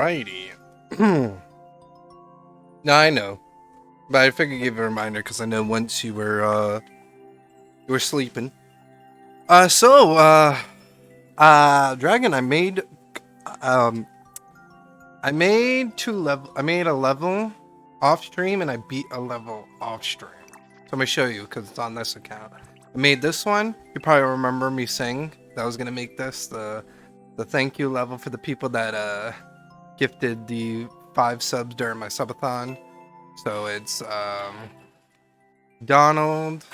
Alrighty. Now I know, but I figured I'd give a reminder because I know once you were sleeping. Dragon, um, I made a level off stream and I beat a level off stream. So I'm gonna show you because it's on this account. I made this one. You probably remember me saying that I was gonna make this the thank you level for the people that gifted the 5 subs during my subathon. So it's Donald,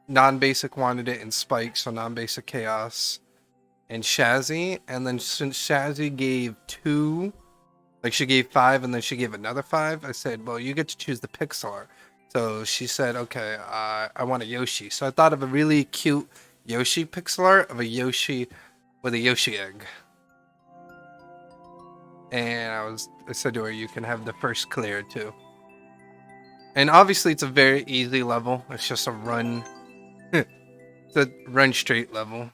non-basic wanted it, and Spike, so non-basic chaos, and Shazzy. And then since Shazzy gave 2, like she gave 5 and then she gave another 5, I said, well, you get to choose the pixel art. So she said, okay, I want a Yoshi. So I thought of a really cute Yoshi pixel art of a Yoshi with a Yoshi egg. And I said to her, you can have the first clear too. And obviously it's a very easy level. It's just a run. It's a run straight level.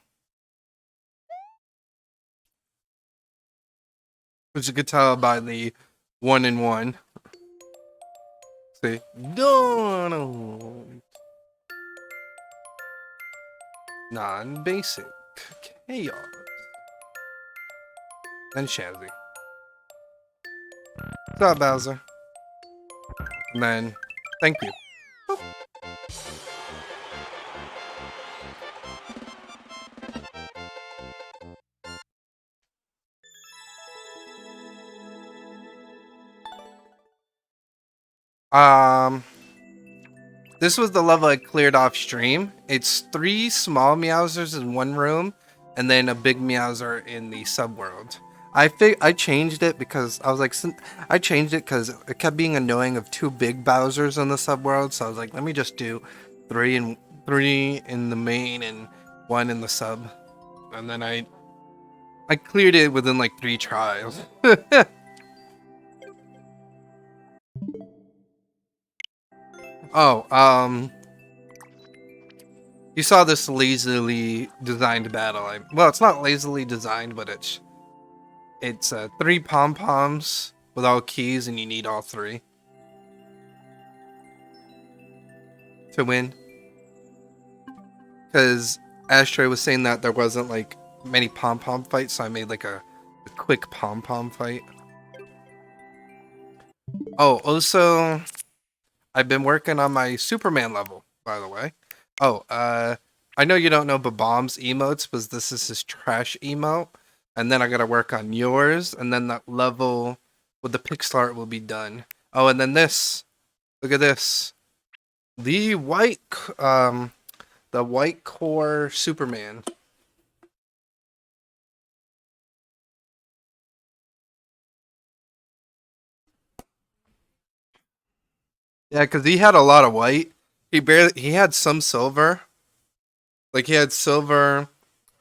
Which you could tell by the 1 in 1. See? Donald. Non-basic. Chaos. And Shazzy. What's up, Bowser? And then, thank you. This was the level I cleared off stream. It's 3 small Meowsers in one room, and then a big Meowser in the subworld. I changed it because I was like, I changed it because it kept being annoying of 2 big Bowsers in the subworld. So I was like, let me just do 3 in the main and 1 in the sub, and then I cleared it within like 3 tries. Oh, you saw this lazily designed battle. Well, it's not lazily designed, but it's 3 pom-poms with all keys, and you need all 3 to win. Because Ashtray was saying that there wasn't like many pom-pom fights, so I made like a quick pom-pom fight. Oh, also, I've been working on my Superman level, by the way. Oh, I know you don't know, but Bomb's emotes this is his trash emote. And then I gotta work on yours, and then that level with the pixel art will be done. Oh, and then this. Look at this. The white core Superman. Yeah, because he had a lot of white. He had some silver. Like he had silver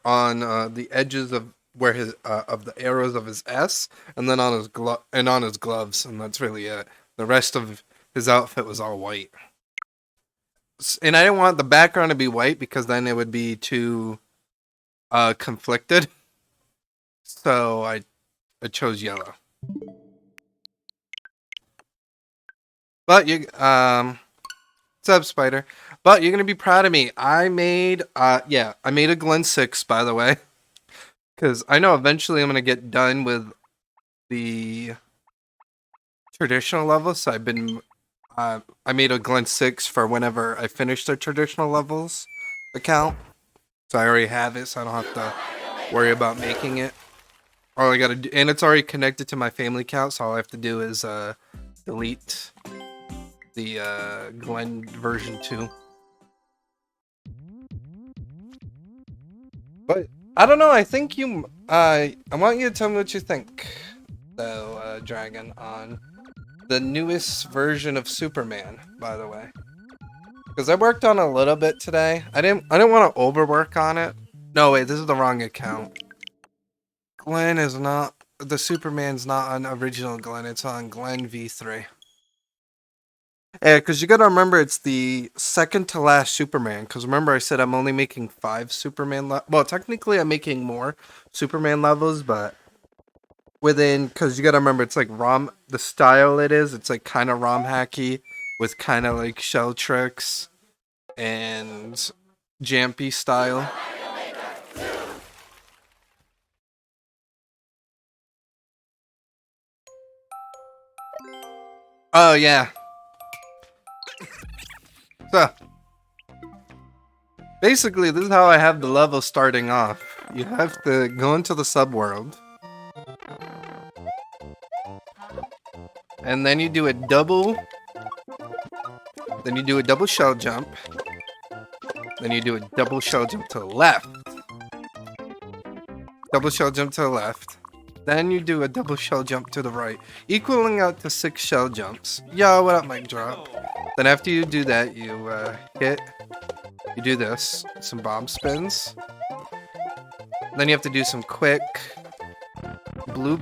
on the edges of where his of the arrows of his S, and then on his gloves, and that's really it. The rest of his outfit was all white. And I didn't want the background to be white because then it would be too conflicted. So I chose yellow. But what's up, Spider? But you're gonna be proud of me. I made I made a Glen 6, by the way. Because I know eventually I'm gonna get done with the traditional levels. So I made a Glen 6 for whenever I finish the traditional levels account. So I already have it, so I don't have to worry about making it. All I gotta do, and it's already connected to my family account, so all I have to do is delete the Glen version 2. But I don't know, I think I want you to tell me what you think, though, Dragon, on the newest version of Superman, by the way. Because I worked on a little bit today. I didn't want to overwork on it. No, wait, this is the wrong account. Glen is not, the Superman's not on original Glen, it's on Glen V3. Yeah, because you gotta remember it's the second to last Superman. Because remember I said I'm only making 5 Superman well, technically I'm making more Superman levels, but within, because you gotta remember, it's like ROM, the style it is, it's like kind of ROM hacky with kind of like shell tricks and Jampy style. Oh yeah. So basically, this is how I have the level starting off. You have to go into the subworld, and then you do a double. Then you do a double shell jump. Then you do a double shell jump to the left. Double shell jump to the left. Then you do a double shell jump to the right, equaling out to 6 shell jumps. Yo, what up, mic drop? Then after you do that, you hit. You do this, some bomb spins. Then you have to do some quick blue,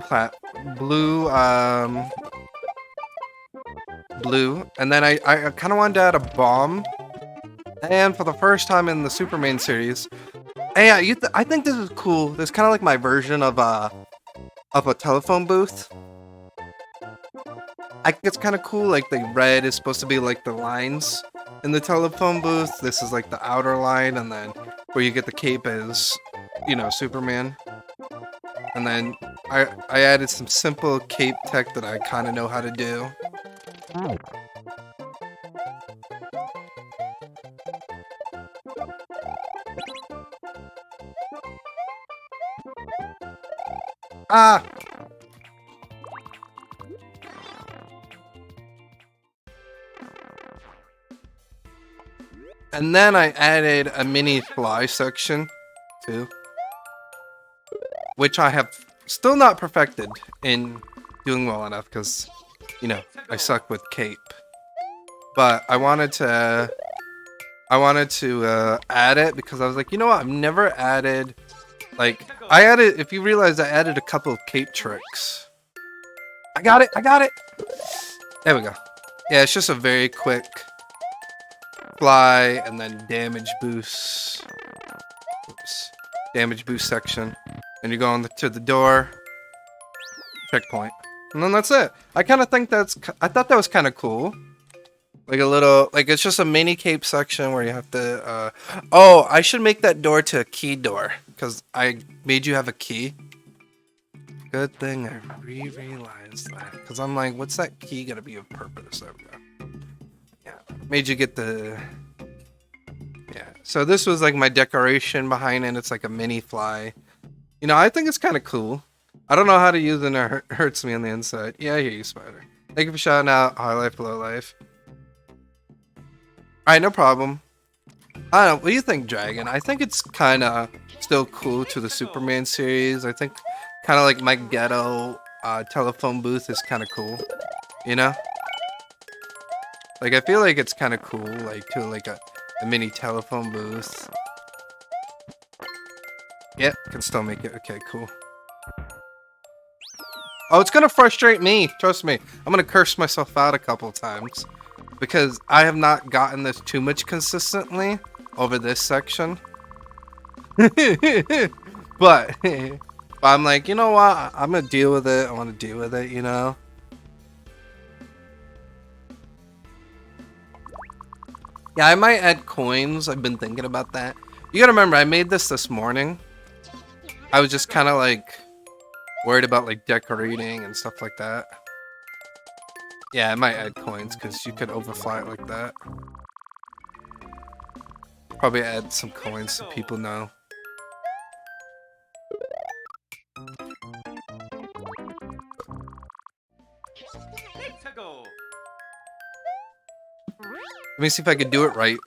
and then I kind of wanted to add a bomb. And for the first time in the Superman series, and yeah, I think this is cool. This is kind of like my version of a telephone booth. I think it's kind of cool. Like the red is supposed to be like the lines in the telephone booth. This is like the outer line, and then where you get the cape is, you know, Superman. And then I added some simple cape tech that I kind of know how to do. Ah! And then I added a mini fly section, too. Which I have still not perfected in doing well enough, because, you know, I suck with cape. But I wanted to add it, because I was like, you know what, I've never added, like, if you realize I added a couple of cape tricks. I got it! There we go. Yeah, it's just a very quick fly, and then damage boost. Oops. Damage boost section. And you go on to the door. Checkpoint. And then that's it. I kind of think I thought that was kind of cool. Like a little, like it's just a mini cape section where you have to, oh, I should make that door to a key door. Because I made you have a key. Good thing I realized that. Because I'm like, what's that key gonna be of purpose? There we go. Yeah. Made you get the... Yeah. So this was like my decoration behind it. It's like a mini fly. You know, I think it's kind of cool. I don't know how to use it, and it hurts me on the inside. Yeah, I hear you, Spider. Thank you for shouting out High Life, Low Life. Alright, no problem. I don't know, what do you think, Dragon? I think it's kind of still cool to the Superman series. I think kind of like my ghetto telephone booth is kind of cool. You know? Like, I feel like it's kind of cool, like, to like a mini telephone booth. Yep, can still make it. Okay, cool. Oh, it's gonna frustrate me. Trust me. I'm gonna curse myself out a couple times. Because I have not gotten this too much consistently over this section. But I'm like, you know what? I'm gonna deal with it. I want to deal with it, you know? Yeah, I might add coins. I've been thinking about that. You gotta remember, I made this morning. I was just kind of like worried about like decorating and stuff like that. Yeah, I might add coins because you could overfly it like that. Probably add some coins so people know. Let me see if I can do it right.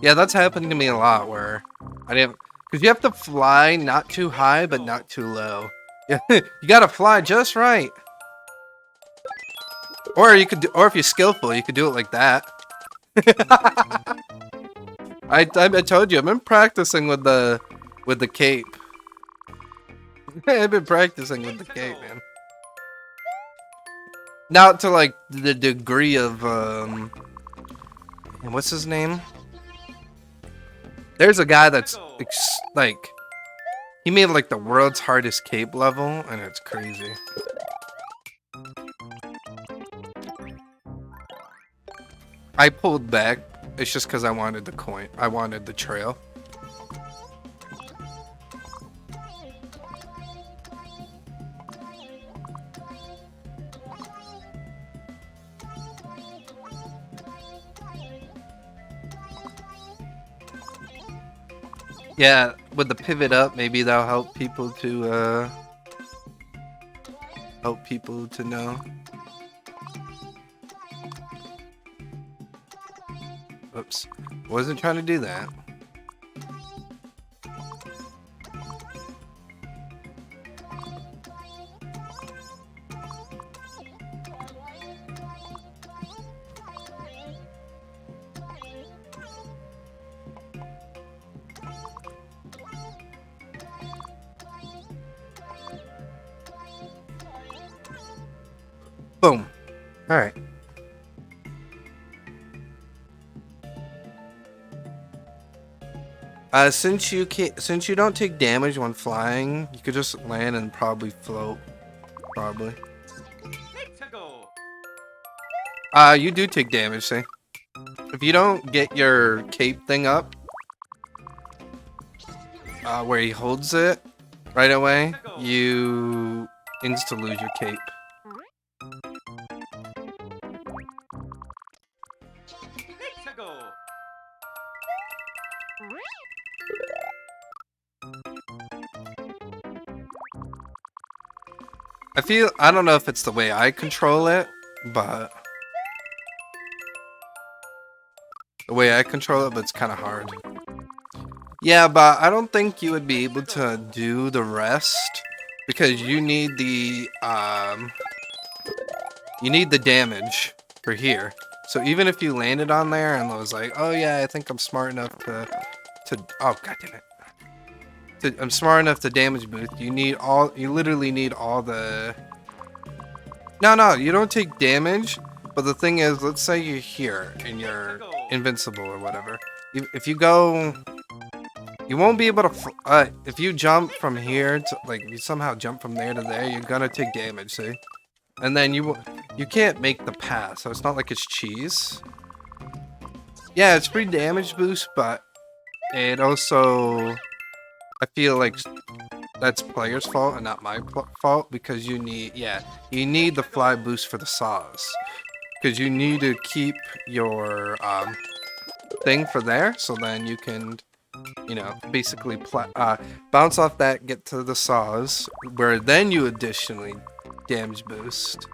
Yeah, that's happened to me a lot where I didn't... Because you have to fly not too high, but not too low. Yeah, you gotta fly just right. Or you could do, or if you're skillful, you could do it like that. I told you, I've been practicing with the cape. I've been practicing with the cape, man. Not to like the degree of what's his name? There's a guy that's like He made like the world's hardest cape level, and it's crazy. I pulled back. It's just because I wanted the coin. I wanted the trail. Yeah, with the pivot up, maybe that'll help people to know. Oops. Wasn't trying to do that. Boom. All right. Since you don't take damage when flying, you could just land and probably float. Probably. You do take damage, see? If you don't get your cape thing up, where he holds it right away, you insta lose your cape. I don't know if it's the way I control it, but it's kind of hard. Yeah, but I don't think you would be able to do the rest because you need the damage for here. So even if you landed on there and was like, oh yeah, I think I'm smart enough to oh god damn it. I'm smart enough to damage boost. You literally need all the... No, you don't take damage. But the thing is, let's say you're here and you're invincible or whatever. If you go, you won't be able to. If you jump from here to like, if you somehow jump from there to there, you're gonna take damage. See, and then you can't make the pass. So it's not like it's cheese. Yeah, it's free damage boost, but it also, I feel like that's player's fault and not my fault because you need the fly boost for the saws. Because you need to keep your thing for there, so then you can, basically bounce off that, get to the saws, where then you additionally damage boost.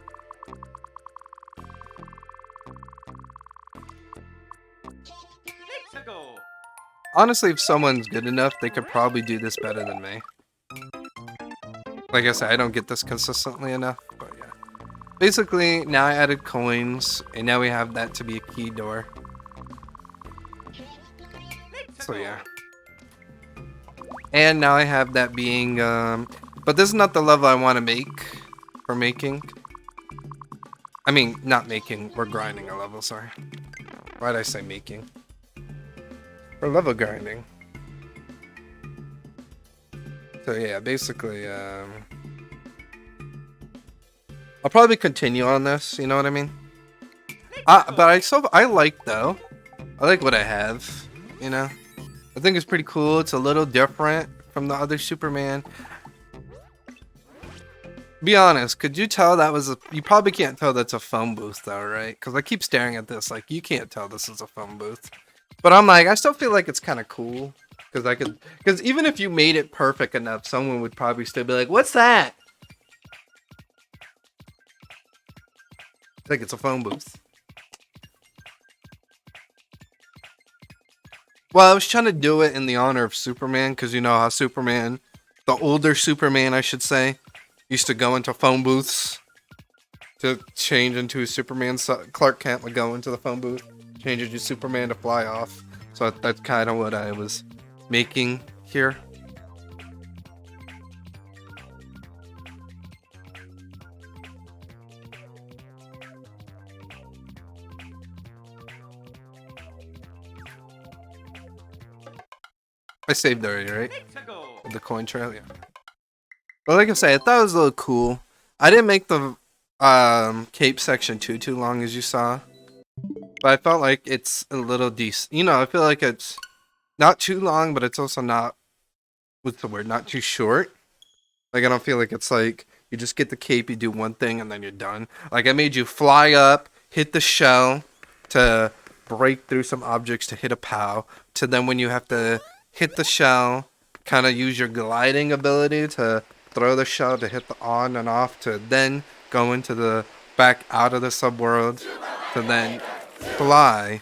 Honestly, if someone's good enough, they could probably do this better than me. Like I said, I don't get this consistently enough, but yeah. Basically, now I added coins, and now we have that to be a key door. So yeah. And now I have that being, but this is not the level I want to make, for making. I mean, not making, we're grinding a level, sorry. Why did I say making? We're level grinding. So yeah, basically, I'll probably continue on this, you know what I mean? But I like though. I like what I have, you know? I think it's pretty cool. It's a little different from the other Superman. Be honest, could you tell that was you probably can't tell that's a phone booth though, right? Because I keep staring at this like, you can't tell this is a phone booth. But I'm like, I still feel like it's kind of cool. Because even if you made it perfect enough, someone would probably still be like, what's that? Like it's a phone booth. Well, I was trying to do it in the honor of Superman, because you know how Superman, the older Superman, I should say, used to go into phone booths to change into a Superman. So Clark Kent would go into the phone booth, change into Superman to fly off. So that's kind of what I was making here. I saved already, right? The coin trail, yeah. But like I say, I thought it was a little cool. I didn't make the cape section too long, as you saw. But I felt like it's a little decent. You know, I feel like it's not too long, but it's also not, what's the word, not too short. Like, I don't feel like it's like, you just get the cape, you do one thing, and then you're done. Like, I made you fly up, hit the shell to break through some objects to hit a POW, to then when you have to hit the shell, kind of use your gliding ability to throw the shell to hit the on and off, to then go into the back out of the subworld, to then fly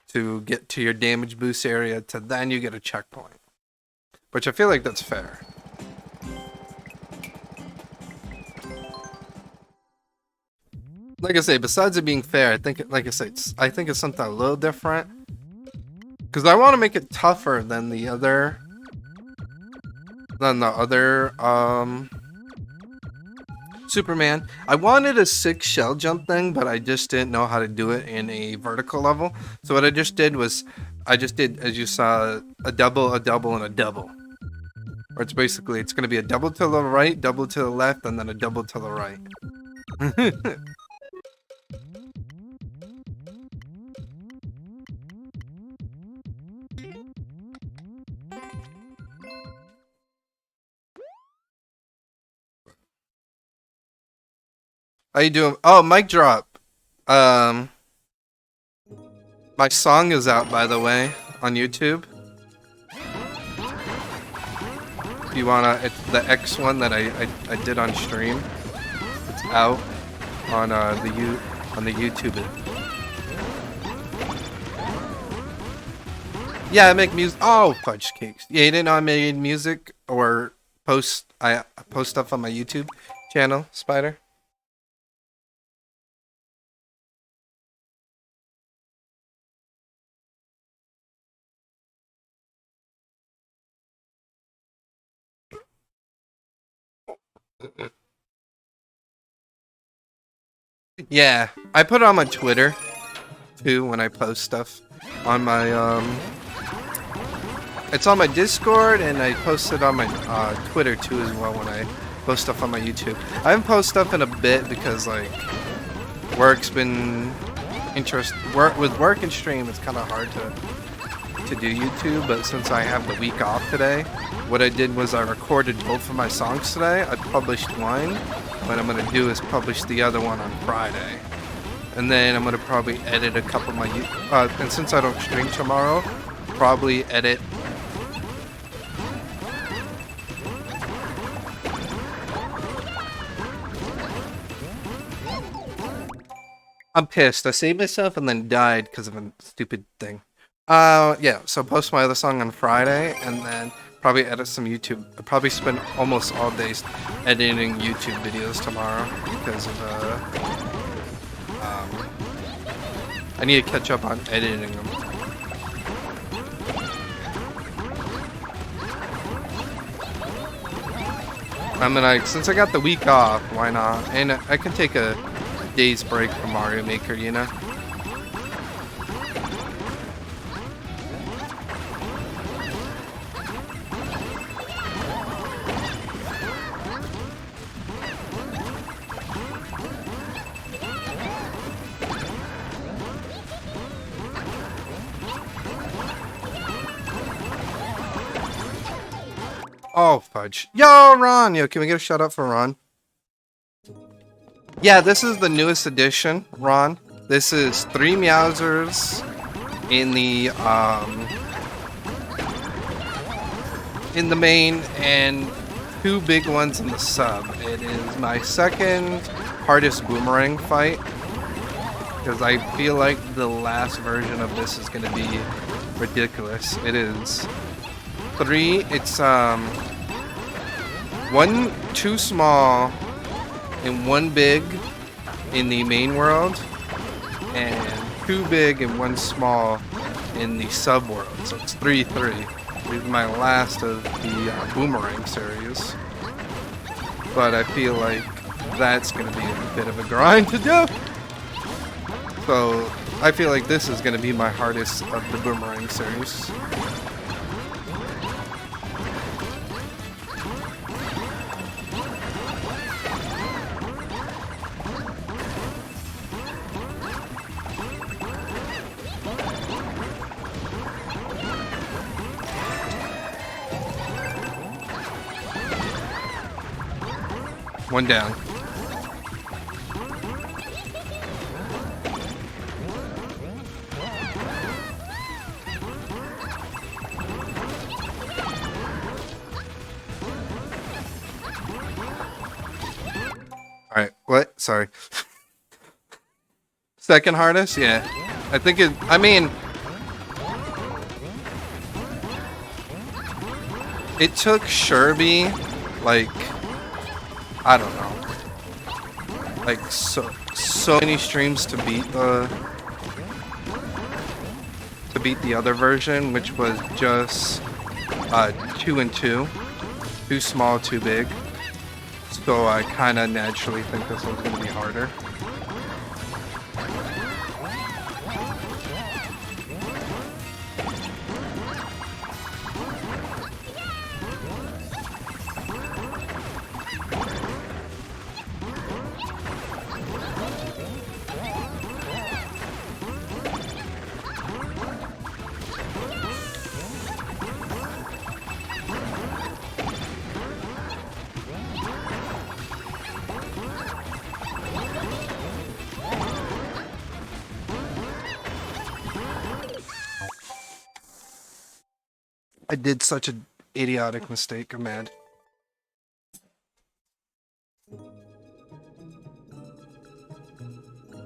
to get to your damage boost area, to then you get a checkpoint. Which I feel like that's fair. Like I say, besides it being fair, I think, like I say, I think it's something a little different. Because I want to make it tougher than the other... Superman. I wanted a 6 shell jump thing, but I just didn't know how to do it in a vertical level. So what I just did was, I just did, as you saw, a double, and a double. Or it's basically, it's going to be a double to the right, double to the left, and then a double to the right. How you doing? Oh, mic drop. My song is out, by the way, on YouTube. If you wanna, it's the X one that I did on stream. It's out on the YouTube. Yeah, I make music. Oh, fudge cakes. Yeah, you didn't know I made music or post stuff on my YouTube channel, Spider? Yeah, I put it on my Twitter too when I post stuff on my it's on my Discord, and I post it on my Twitter too as well when I post stuff on my YouTube. I haven't posted stuff in a bit because like work's been with work and stream, it's kind of hard to do YouTube, but since I have the week off today, what I did was I recorded both of my songs today. I published one. What I'm going to do is publish the other one on Friday. And then I'm going to probably edit a couple of my... and since I don't stream tomorrow, probably edit... I'm pissed. I saved myself and then died because of a stupid thing. Yeah, so post my other song on Friday, and then probably edit some YouTube. I'll probably spend almost all day editing YouTube videos tomorrow because of, I need to catch up on editing them. Since I got the week off, why not? And I can take a day's break from Mario Maker, you know? Oh, fudge. Yo, Ron! Yo, can we get a shout out for Ron? Yeah, this is the newest edition, Ron. This is 3 Meowsers in the main and 2 big ones in the sub. It is my second hardest boomerang fight because I feel like the last version of this is going to be ridiculous. It is 3. It's 2 small and 1 big in the main world, and 2 big and 1 small in the sub world. So it's 3-3. This is my last of the boomerang series, but I feel like that's going to be a bit of a grind to do. So I feel like this is going to be my hardest of the boomerang series. One down. Alright, what? Sorry. Second hardest? Yeah. I think it, I mean, it took Sherby, like, I don't know, like so many streams to beat the other version, which was just 2 and 2, too small, too big. So I kind of naturally think this one's gonna be harder. I did such an idiotic mistake, I'm mad.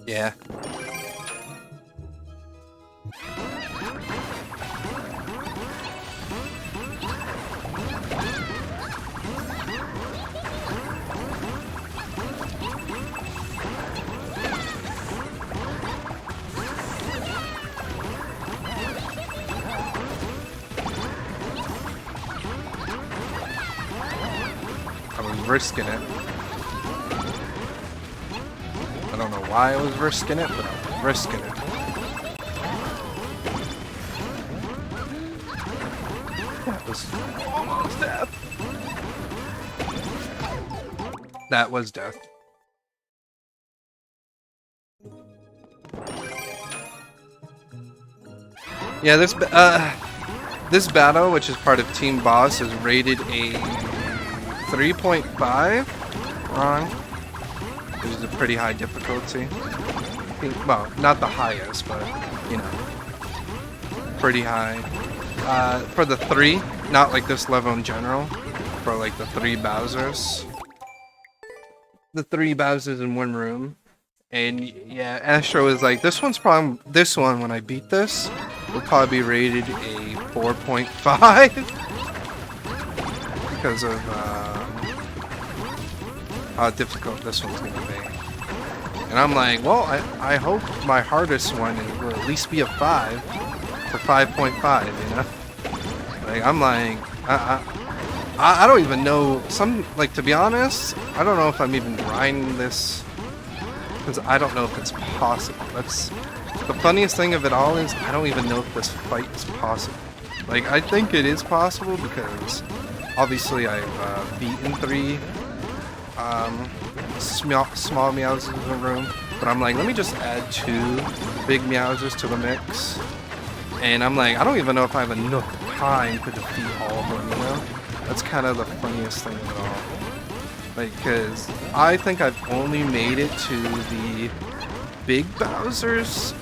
Yeah. Risking it. I don't know why I was risking it, but I was risking it. That was almost death. That was death. Yeah, this battle, which is part of Team Boss, is rated a 3.5 wrong, which is a pretty high difficulty. Well, not the highest, but you know, pretty high. For the 3, not like this level in general, for like the 3 Bowsers. The 3 Bowsers in one room. And yeah, Astro is like, this one when I beat this, will probably be rated a 4.5 because of how difficult this one's gonna be. And I'm like, well, I hope my hardest one will at least be a 5 to 5.5, you know? Like, I'm like, I don't even know, to be honest, I don't know if I'm even grinding this, because I don't know if it's possible. That's the funniest thing of it all, is I don't even know if this fight is possible. Like, I think it is possible because obviously I've beaten 3 small Meowsers in the room, but I'm like, let me just add 2 big Meowsers to the mix. And I'm like, I don't even know if I have enough time to defeat all of them, you know? That's kind of the funniest thing of it all. Like, because I think I've only made it to the big Bowsers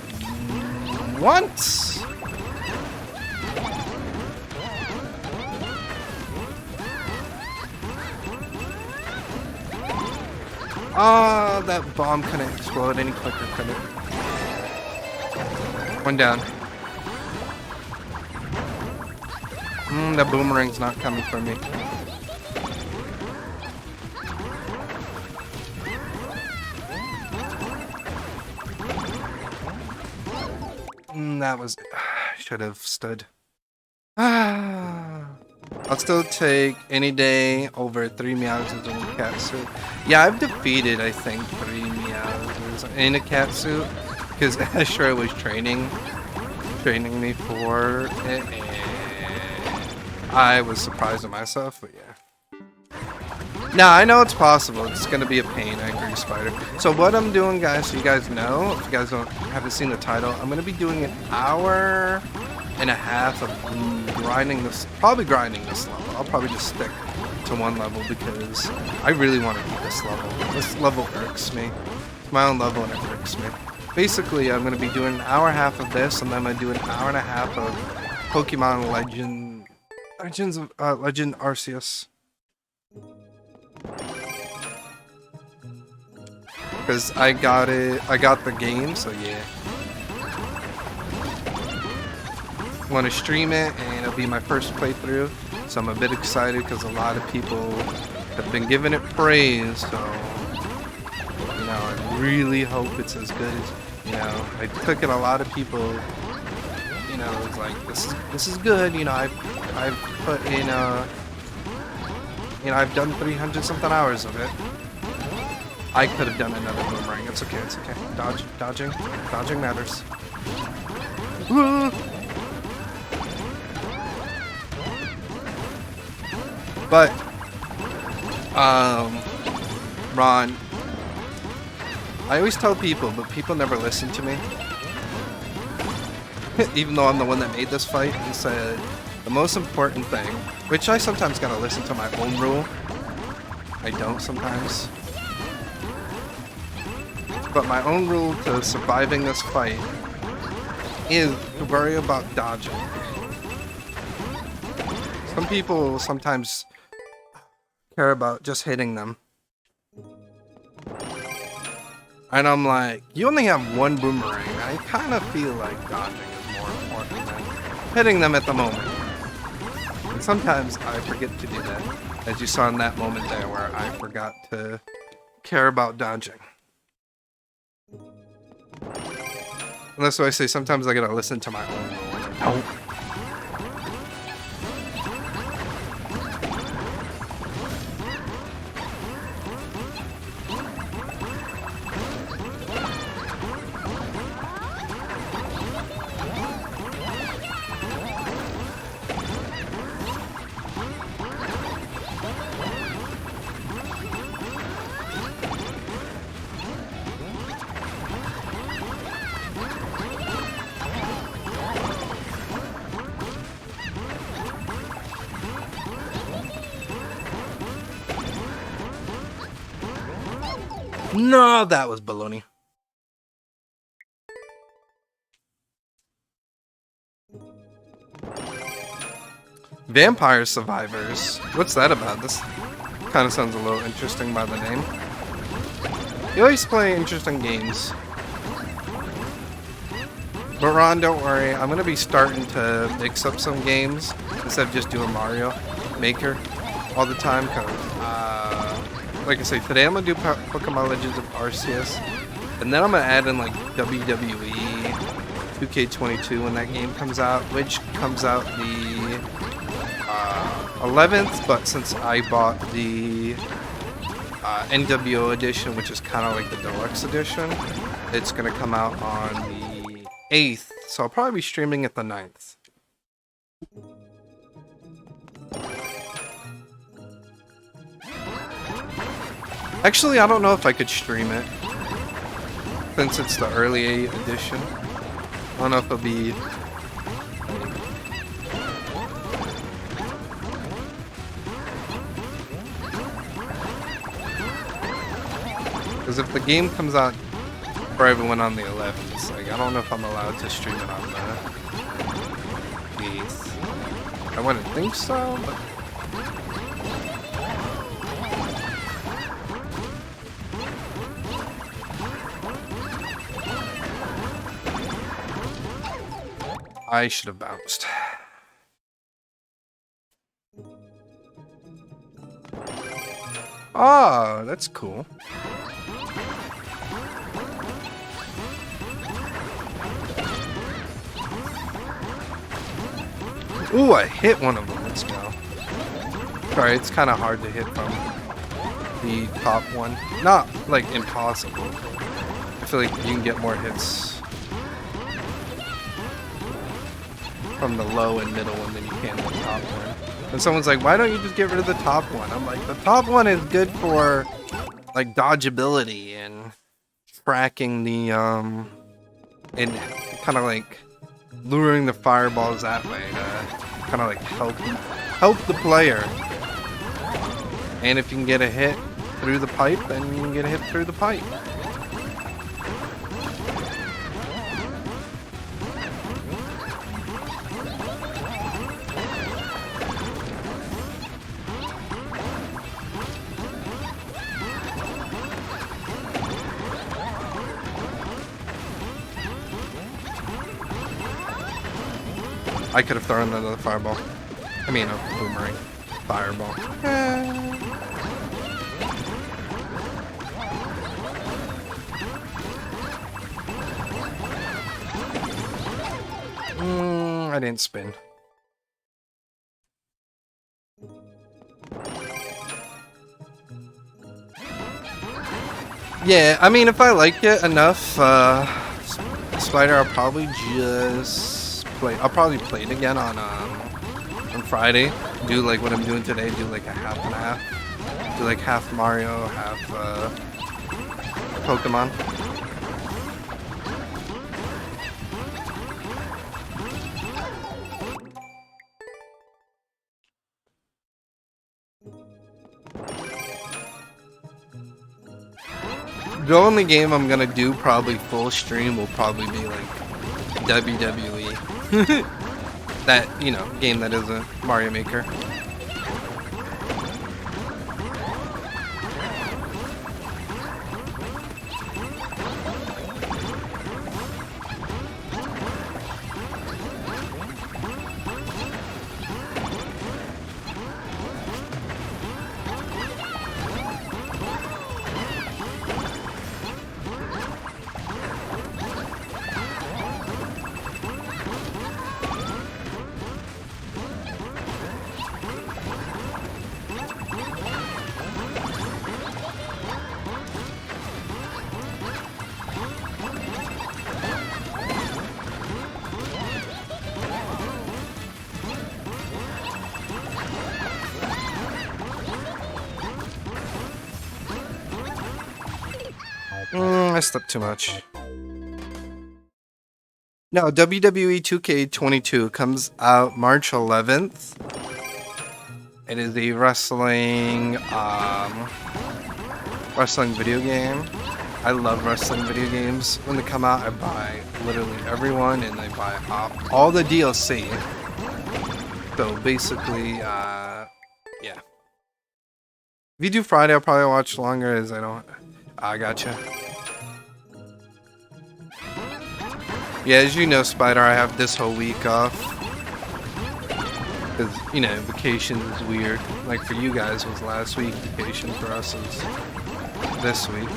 once. Ah, that bomb couldn't explode any quicker, could it? One down. That boomerang's not coming for me. That was... should have stood. I'll still take any day over 3 Meowsers in a cat suit. Yeah, I've defeated, I think, 3 Meowsers in a cat suit, because Ashra was training me for it, and I was surprised at myself, but yeah. Now, I know it's possible. It's going to be a pain, I agree, Spider. So what I'm doing, guys, so you guys know, if you guys haven't seen the title, I'm going to be doing an hour and a half of grinding this, probably grinding this level. I'll probably just stick to one level because I really want to beat this level. This level irks me. It's my own level and it irks me. Basically, I'm going to be doing an hour and a half of this, and then I'm going to do an hour and a half of Pokemon Legend Arceus. Because I got the game, so yeah. I want to stream it, and it'll be my first playthrough, so I'm a bit excited because a lot of people have been giving it praise, so, you know, I really hope it's as good as, you know, I took it a lot of people, you know, it's like, this is good, you know, I've put in, you know, I've done 300 something hours of it. I could have done another boomerang. It's okay, it's okay. Dodging matters. Woo! But, Ron, I always tell people, but people never listen to me. Even though I'm the one that made this fight, and said the most important thing, which I sometimes gotta listen to my own rule. I don't sometimes. But my own rule to surviving this fight is to worry about dodging. Some people sometimes care about just hitting them. And I'm like, you only have one boomerang. I kind of feel like dodging is more important than hitting them at the moment. And sometimes I forget to do that. As you saw in that moment there where I forgot to care about dodging. And that's why I say sometimes I gotta listen to my own rule. Nope. No, that was baloney. Vampire Survivors. What's that about? This kind of sounds a little interesting by the name. You always play interesting games. But Ron, don't worry. I'm going to be starting to mix up some games instead of just doing Mario Maker all the time. Because, like I say, today I'm going to do Pokemon Legends of Arceus. And then I'm going to add in like WWE 2K22 when that game comes out. Which comes out the 11th. But since I bought the NWO edition, which is kind of like the deluxe edition, it's going to come out on the 8th, so I'll probably be streaming at the 9th. Actually, I don't know if I could stream it, since it's the early edition. I don't know if it'll be... Because if the game comes out for everyone on the 11th, it's like, I don't know if I'm allowed to stream it on the 8th. I wouldn't think so, but... I should have bounced. Oh, that's cool. Ooh, I hit one of them. Let's go. Sorry, it's kind of hard to hit from the top one. Not, like, impossible. I feel like you can get more hits from the low and middle one than you can the top one. And someone's like, why don't you just get rid of the top one? I'm like, the top one is good for, like, dodgeability and tracking the, and kind of, like, luring the fireballs that way to kind of, like, help the player. And if you can get a hit through the pipe, then you can get a hit through the pipe. I could have thrown another fireball. I mean, a boomerang. Fireball. I didn't spin. Yeah, I mean, if I like it enough, Spider, I'll probably just play. I'll probably play it again on Friday. Do like what I'm doing today. Do like a half and a half. Do like half Mario, half Pokemon. The only game I'm gonna do probably full stream will probably be like WWE. That, you know, game that isn't Mario Maker. I stepped too much. No, WWE 2K22 comes out March 11th. It is a wrestling video game. I love wrestling video games. When they come out, I buy literally everyone, and I buy all the DLC. So basically, yeah. If you do Friday, I'll probably watch longer, as I don't. I gotcha. Yeah, as you know, Spider, I have this whole week off. Because, you know, vacation is weird. Like for you guys was last week, vacation for us is this week.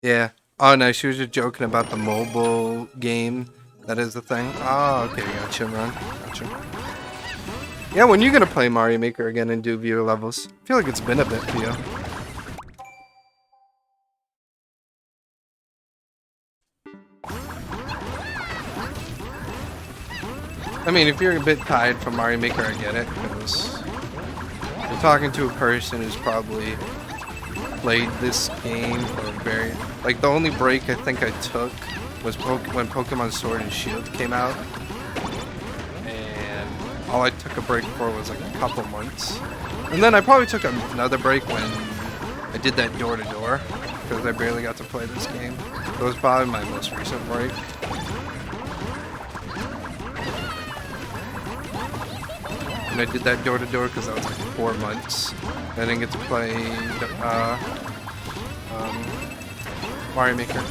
Yeah. Oh no, she was just joking about the mobile game. That is the thing. Oh, okay, gotcha, Ron. Gotcha. Yeah, when you gonna play Mario Maker again and do viewer levels? I feel like it's been a bit for you. I mean, if you're a bit tired from Mario Maker, I get it, because you're talking to a person who's probably played this game for a very... Like, the only break I think I took was when Pokemon Sword and Shield came out. And all I took a break for was like a couple months. And then I probably took another break when I did that door-to-door, because I barely got to play this game. It was probably my most recent break. And I did that door-to-door because that was like 4 months. I didn't get to play Mario Maker.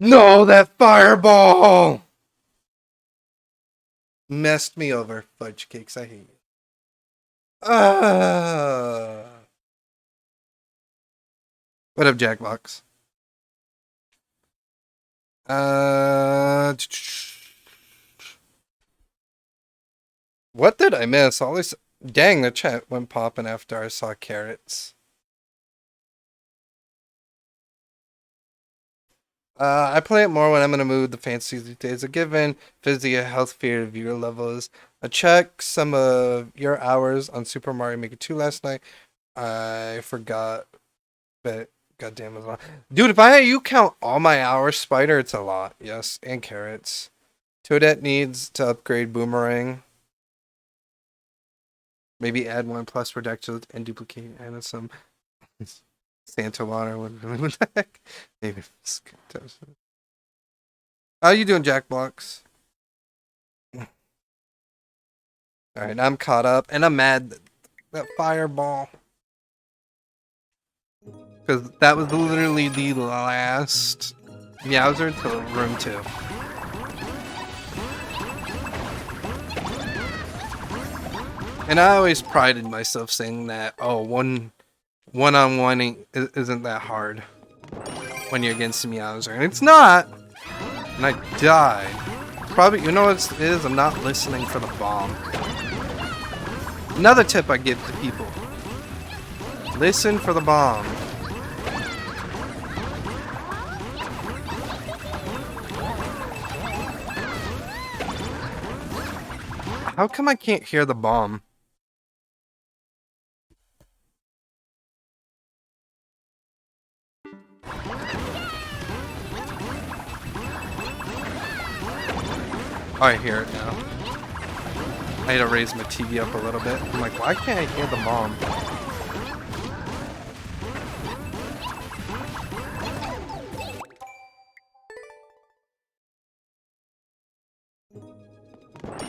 No, that fireball messed me over. Fudge cakes, I hate you. What up, Jackbox? What did I miss? All this. Dang, the chat went popping after I saw carrots. I play it more when I'm in a mood. The fantasy these days. A given fizzy health fear viewer levels. I checked some of your hours on Super Mario Maker 2 last night. I forgot, but goddamn it, dude! If you count all my hours, Spider, it's a lot. Yes, and carrots. Toadette needs to upgrade Boomerang. Maybe add 1+ projectiles and duplicate and some Santa water. What the heck? Maybe. How you doing, Jackbox? Alright, I'm caught up and I'm mad that fireball. Because that was literally the last Meowser to room 2. And I always prided myself saying that, oh, one-on-one isn't that hard when you're against a Meowser. And it's not! And I died. Probably, you know what it is? I'm not listening for the bomb. Another tip I give to people. Listen for the bomb. How come I can't hear the bomb? Oh, I hear it now. I had to raise my TV up a little bit. I'm like, why can't I hear the bomb?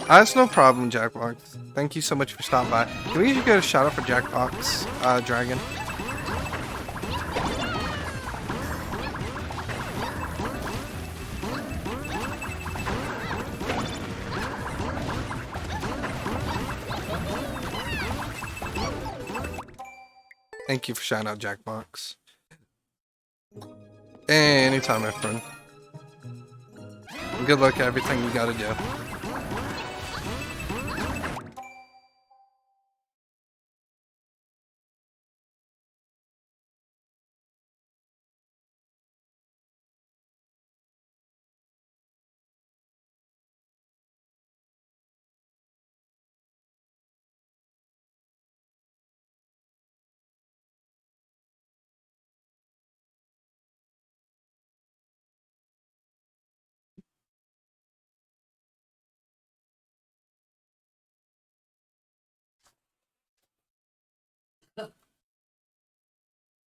That's no problem, Jackbox. Thank you so much for stopping by. Can we get a shout out for Jackbox, Dragon? Thank you for shouting out Jackbox. Anytime, my friend. Good luck at everything you gotta do.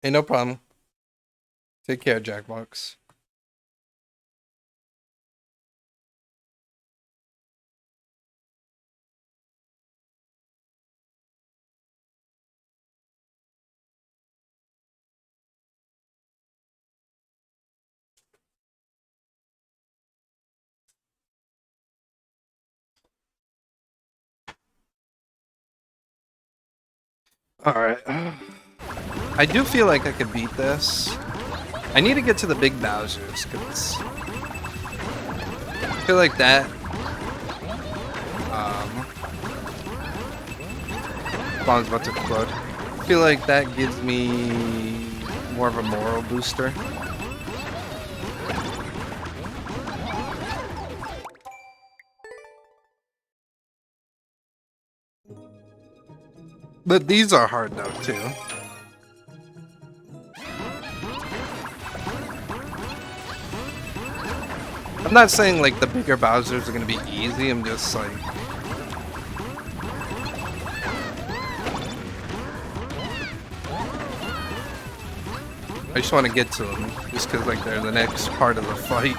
Hey, no problem. Take care, Jackbox. Alright. I do feel like I could beat this. I need to get to the big Bowsers, because I feel like that bomb's about to explode. I feel like that gives me more of a moral booster. But these are hard though too. I'm not saying like the bigger Bowsers are gonna be easy, I'm just like I just want to get to them, just because like they're the next part of the fight.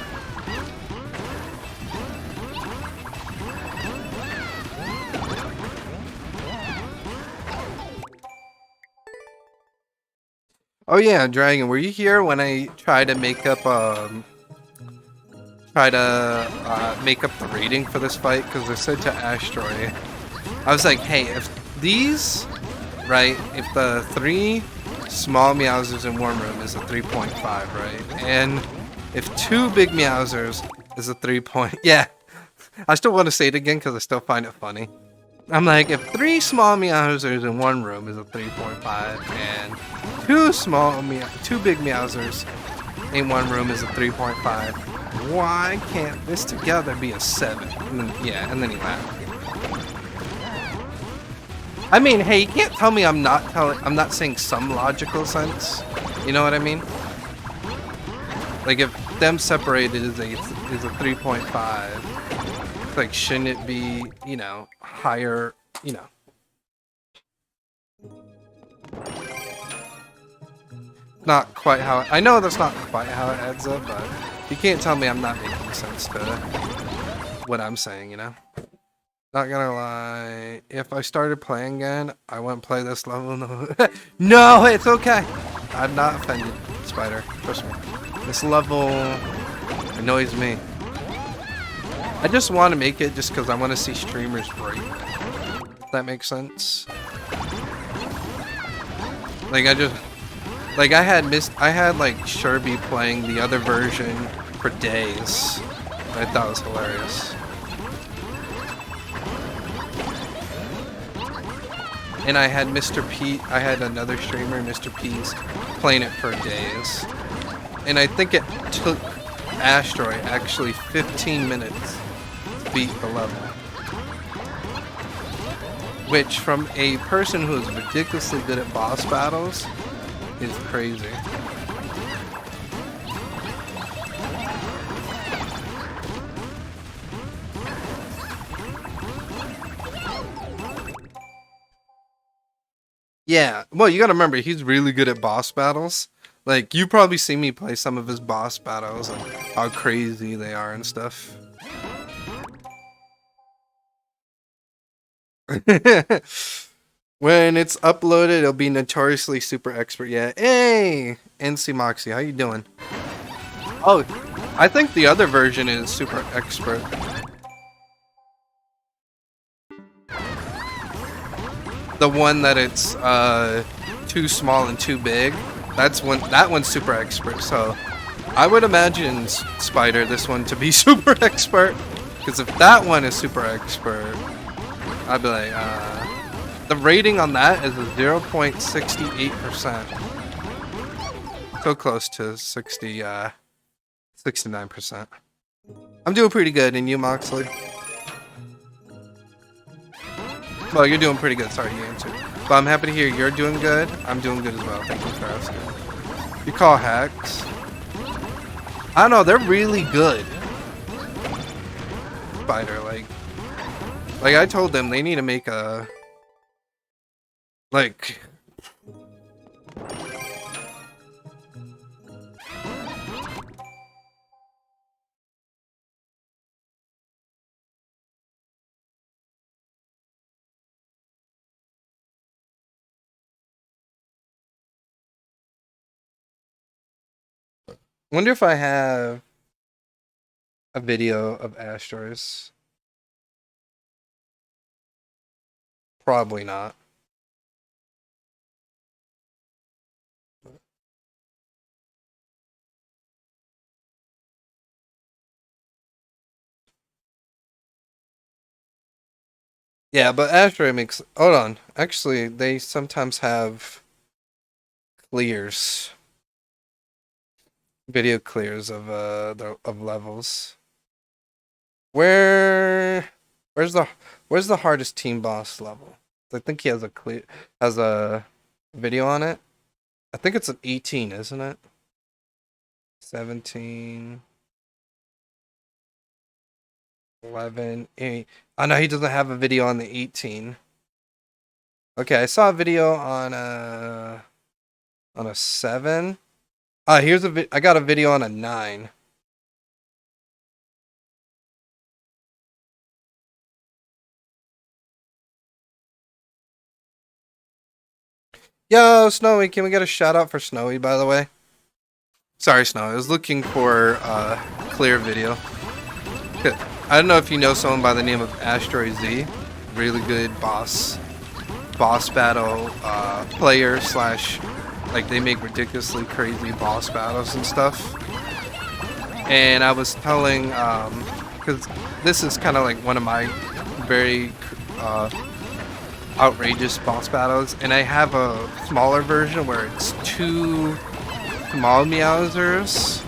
Oh yeah, Dragon, were you here when I tried to make up try to make up the rating for this fight, because I said to Astroy, I was like, hey, if these, right, if the 3 small Meowsers in one room is a 3.5, right, and if 2 big Meowsers is a 3 point, yeah, I still want to say it again because I still find it funny. I'm like, if 3 small Meowsers in one room is a 3.5, and 2 big Meowsers in one room is a 3.5, why can't this together be a 7? And then, yeah, and then he laughed. I mean, hey, you can't tell me I'm not saying some logical sense. You know what I mean? Like, if them separated is a 3.5, like, shouldn't it be, you know, higher, you know? Not quite how I know that's not quite how it adds up, but you can't tell me I'm not making sense to what I'm saying, you know? Not gonna lie, if I started playing again, I wouldn't play this level. No, it's okay. I'm not offended, Spider. Trust me. This level annoys me. I just want to make it just because I want to see streamers break. If that makes sense. Like I had like Sherby playing the other version for days. I thought it was hilarious. And I had I had another streamer, Mr. Peace, playing it for days. And I think it took Astroy actually 15 minutes to beat the level. Which, from a person who is ridiculously good at boss battles, is crazy. Yeah, well, you gotta remember, he's really good at boss battles. Like, you probably see me play some of his boss battles and how crazy they are and stuff. When it's uploaded, it'll be notoriously super expert. Yeah. Hey, NC Moxie, how you doing? Oh, I think the other version is super expert. The one that it's too small and too big. That one's super expert. So I would imagine, Spider, this one to be super expert. Because if that one is super expert, I'd be like, the rating on that is a 0.68%. So close to 69%. I'm doing pretty good, and you, Moxley? Well, you're doing pretty good. Sorry, you answered. But I'm happy to hear you're doing good. I'm doing good as well. Thank you for asking. You call hacks? I don't know. They're really good. Spider, like I told them, they need to make a like. Wonder if I have a video of Astro's. Probably not. Yeah, but Astro makes. Hold on. Actually, they sometimes have clears, video clears of levels. Where's the hardest team boss level? I think he has a video on it. I think it's an 18, isn't it? 17, 11, 8. Oh no, he doesn't have a video on the 18. Okay, I saw a video on a 7. Here's I got a video on a 9. Yo, Snowy, can we get a shout out for Snowy, by the way? Sorry, Snowy, I was looking for clear video. I don't know if you know someone by the name of Asteroid Z. Really good boss battle player slash, like, they make ridiculously crazy boss battles and stuff. And I was telling, because this is kind of like one of my very outrageous boss battles, and I have a smaller version where it's 2 small Meowsers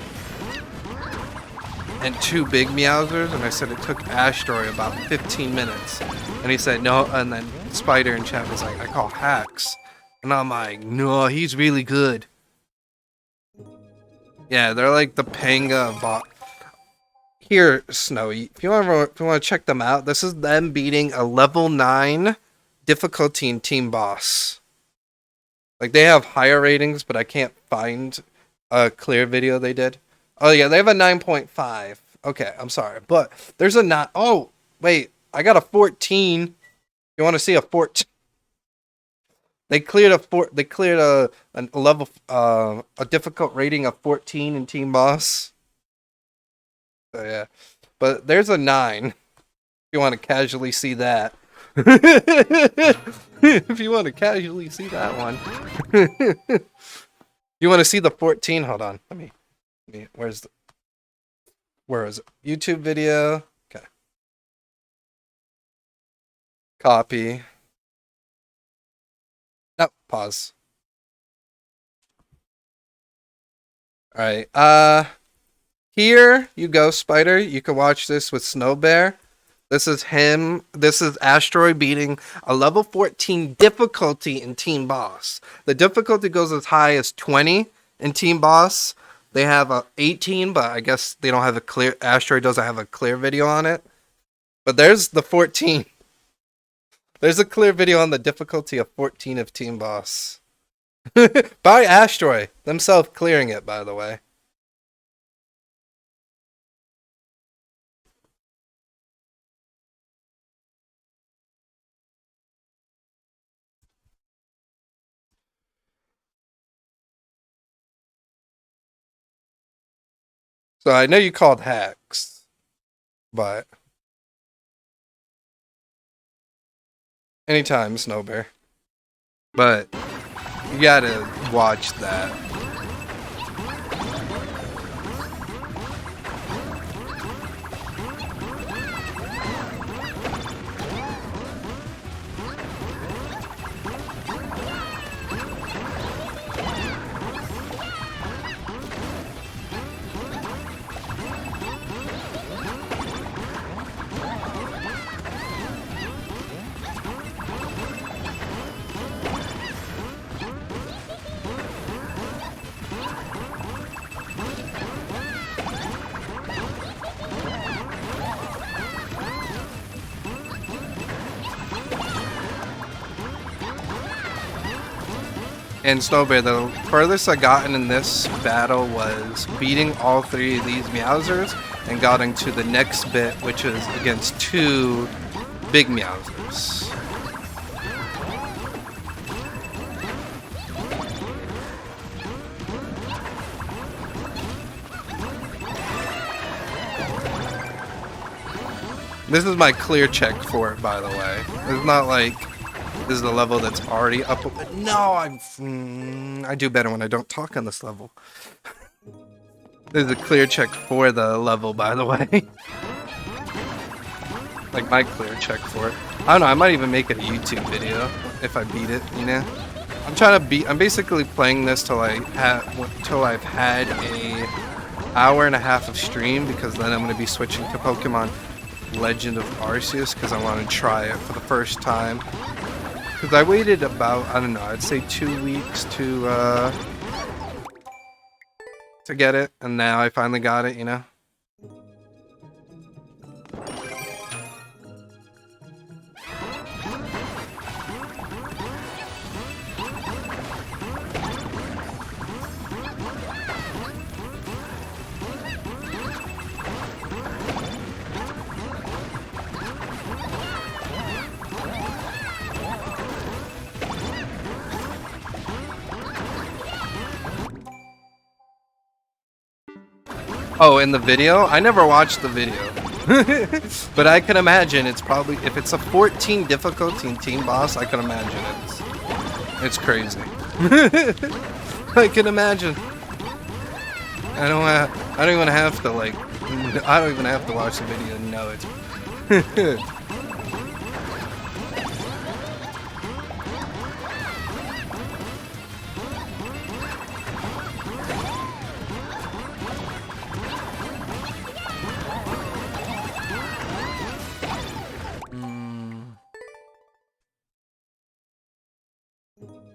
and 2 big Meowsers, and I said it took Asteroid about 15 minutes, and he said no, and then Spider in chat was like, I call hacks, and I'm like, no, he's really good. Yeah, they're like the Panga bot. Here, Snowy, if you want to check them out, this is them beating a level 9 difficulty in Team Boss. Like, they have higher ratings, but I can't find a clear video they did. Oh yeah, they have a 9.5. Okay, I'm sorry, but there's a 9. Oh wait, I got a 14. You want to see a 14? They cleared a level a difficult rating of 14 in Team Boss. So yeah, but there's a 9. If you want to casually see that. If you want to casually see that one. You want to see the 14? Hold on. Let me where is it? YouTube video. Okay. Copy. No, pause. All right. Here you go, Spider. You can watch this with Snow Bear. This is him. This is Asteroid beating a level 14 difficulty in Team Boss. The difficulty goes as high as 20 in Team Boss. They have a 18, but I guess they don't have a clear. Asteroid doesn't have a clear video on it. But there's the 14. There's a clear video on the difficulty of 14 of Team Boss. By Asteroid themselves clearing it, by the way. So I know you called hacks, but anytime, Snow Bear. But you gotta watch that. And Snow Bear, the furthest I gotten in this battle was beating all 3 of these Meowsers and getting to the next bit, which is against 2 big Meowsers. This is my clear check for it, by the way. It's not like this is the level that's already up. No, I do better when I don't talk on this level. There's a clear check for the level, by the way. Like my clear check for it. I don't know, I might even make it a YouTube video if I beat it, you know? I'm basically playing this till I've had a hour and a half of stream, because then I'm going to be switching to Pokemon Legend of Arceus, because I want to try it for the first time. Because I waited about, I don't know, I'd say 2 weeks to get it, and now I finally got it, you know? Oh, in the video? I never watched the video. But I can imagine it's probably, if it's a 14 difficulty in Team Boss, I can imagine it's crazy. I can imagine. I don't even have to like, I don't even have to watch the video to know it.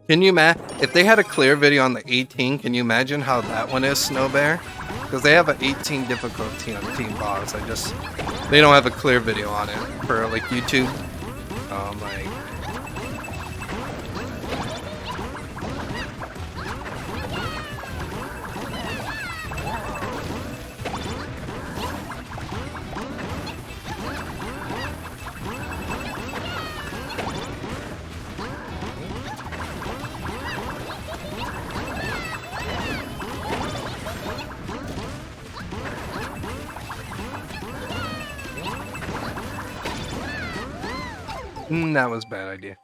Can you if they had a clear video on the 18, can you imagine how that one is, Snow Bear? Because they have an 18 difficulty on Team Boss. They don't have a clear video on it for like YouTube. Oh my. That was a bad idea.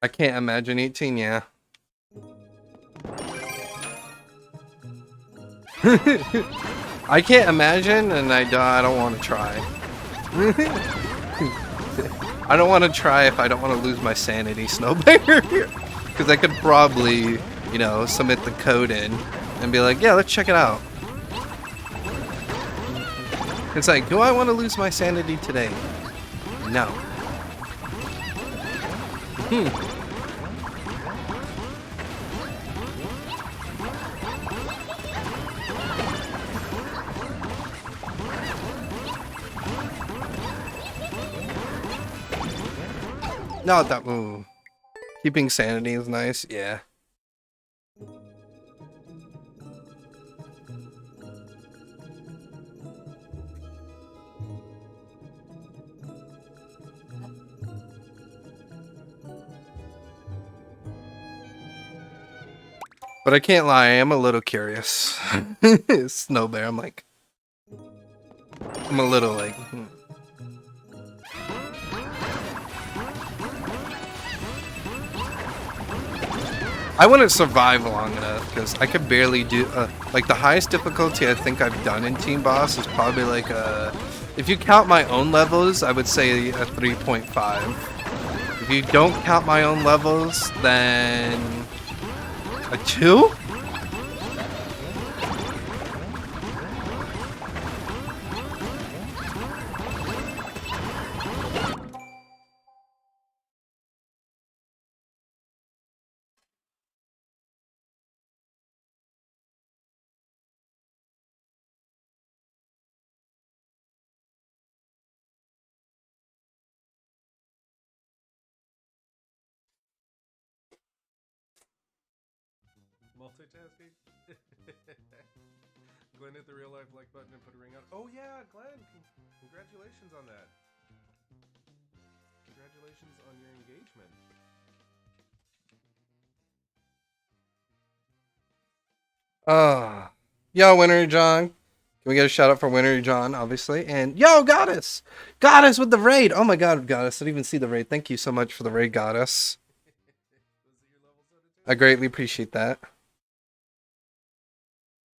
I can't imagine 18, yeah. I can't imagine, and I don't want to try. I don't want to try if I don't want to lose my sanity, Snow Bear. Because I could probably, you know, submit the code in and be like, yeah, let's check it out. It's like, do I want to lose my sanity today? No. No, that. Ooh. Keeping sanity is nice. Yeah. But I can't lie, I am a little curious. Snow Bear, I'm a little like... I wouldn't survive long enough, because I could barely do... like, the highest difficulty I think I've done in Team Boss is probably like a... If you count my own levels, I would say a 3.5. If you don't count my own levels, then... A 2? Multitasking? Glenn hit the real life like button and put a ring on. Oh yeah, Glenn! Congratulations on that. Congratulations on your engagement. Yo, Winter John. Can we get a shout out for Winter John, obviously? And yo, Goddess! Goddess with the raid! Oh my god, Goddess. I didn't even see the raid. Thank you so much for the raid, Goddess. I greatly appreciate that.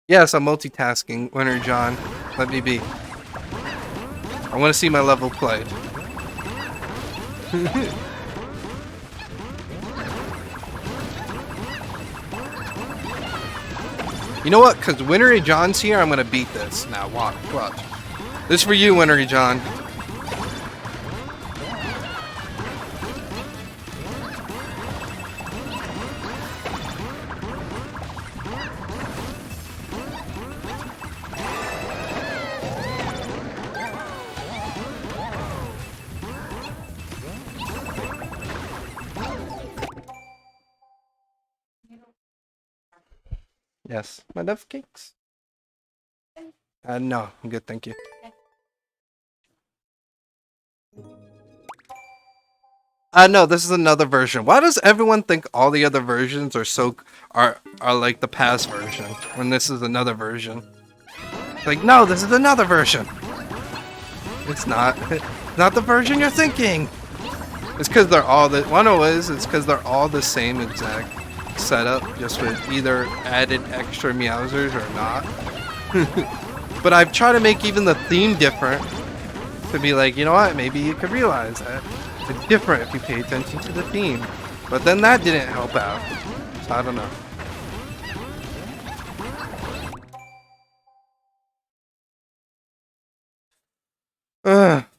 Yes, I'm multitasking, Winter John. Let me be. I want to see my level played. You know what? Because Wintery John's here, I'm going to beat this. Now, watch. This is for you, Wintery John. Yes. My love cakes? No, I'm good, thank you. No, this is another version. Why does everyone think all the other versions are like the past version when this is another version? Like, no, this is another version. It's not. Not the version you're thinking. It's because they're all the one is. It's because they're all the same exact setup, just with either added extra Meowsers or not. But I've tried to make even the theme different to be like, you know what? Maybe you could realize that it's different if you pay attention to the theme. But then that didn't help out. So I don't know.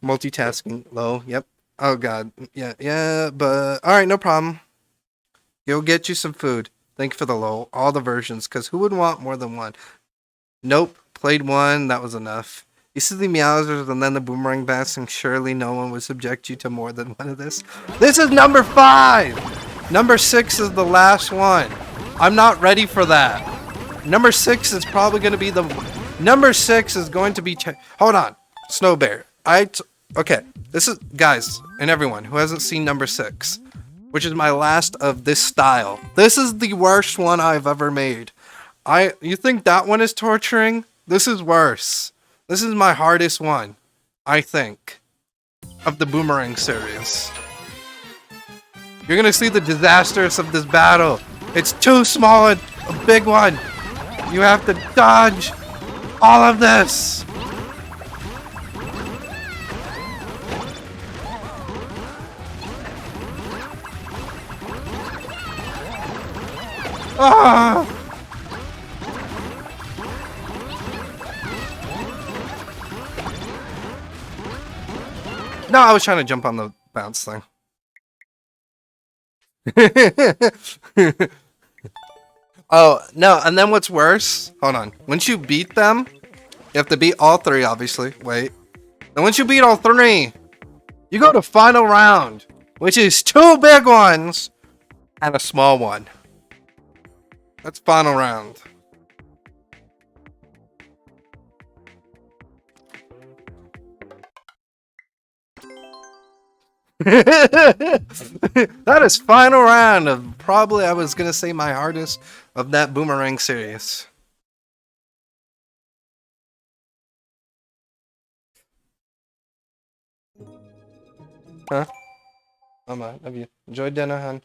Multitasking low. Yep. Oh god. Yeah, but alright, no problem. You'll get you some food. Thank you for the low. All the versions, because who would want more than one? Nope. Played one, that was enough. You see the Meowsers and then the Boomerang Bats, and surely no one would subject you to more than one of this. This is number 5! Number 6 is the last one. I'm not ready for that. Number 6 is probably going to be the... Number 6 is going to be... Hold on. Snow Bear. Okay. This is... Guys, and everyone who hasn't seen number 6, which is my last of this style. This is the worst one I've ever made. You think that one is torturing? This is worse. This is my hardest one, I think, of the Boomerang series. You're gonna see the disasters of this battle. It's too small and a big one. You have to dodge all of this. Ah! No, I was trying to jump on the bounce thing. Oh, no, and then what's worse? Hold on. Once you beat them, you have to beat all 3, obviously. Wait. And once you beat all 3, you go to final round, which is 2 big ones and a small one. That's final round. That is final round of probably, I was gonna say, my hardest of that Boomerang series. Huh? Mama, love you. Enjoy dinner, hun.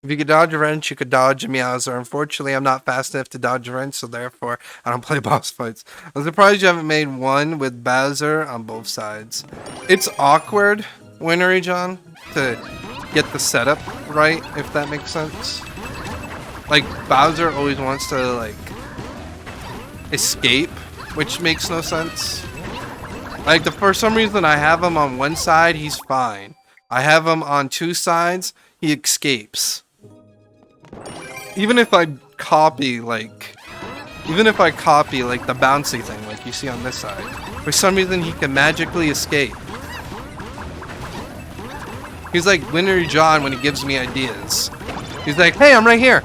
If you could dodge a wrench, you could dodge a Meowser. Unfortunately, I'm not fast enough to dodge a wrench, so therefore, I don't play boss fights. I'm surprised you haven't made one with Bowser on both sides. It's awkward, Winnery John, to get the setup right, if that makes sense. Like, Bowser always wants to, like, escape, which makes no sense. Like, for some reason, I have him on one side, he's fine. I have him on 2 sides, he escapes. Even if I copy, like, the bouncy thing, like you see on this side, for some reason he can magically escape. He's like Winnery John when he gives me ideas. He's like, hey, I'm right here.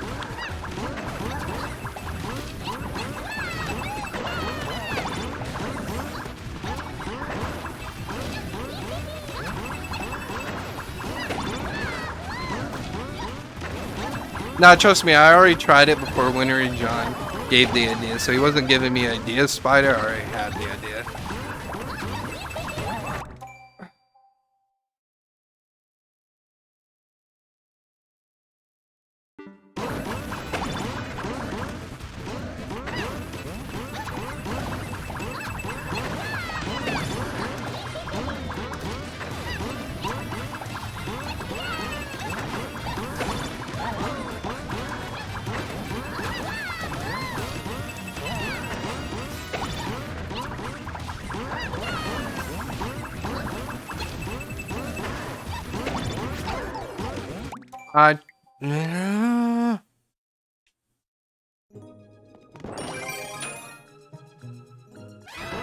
Nah, trust me, I already tried it before Winnery John gave the idea, so he wasn't giving me ideas. Spider already had the idea.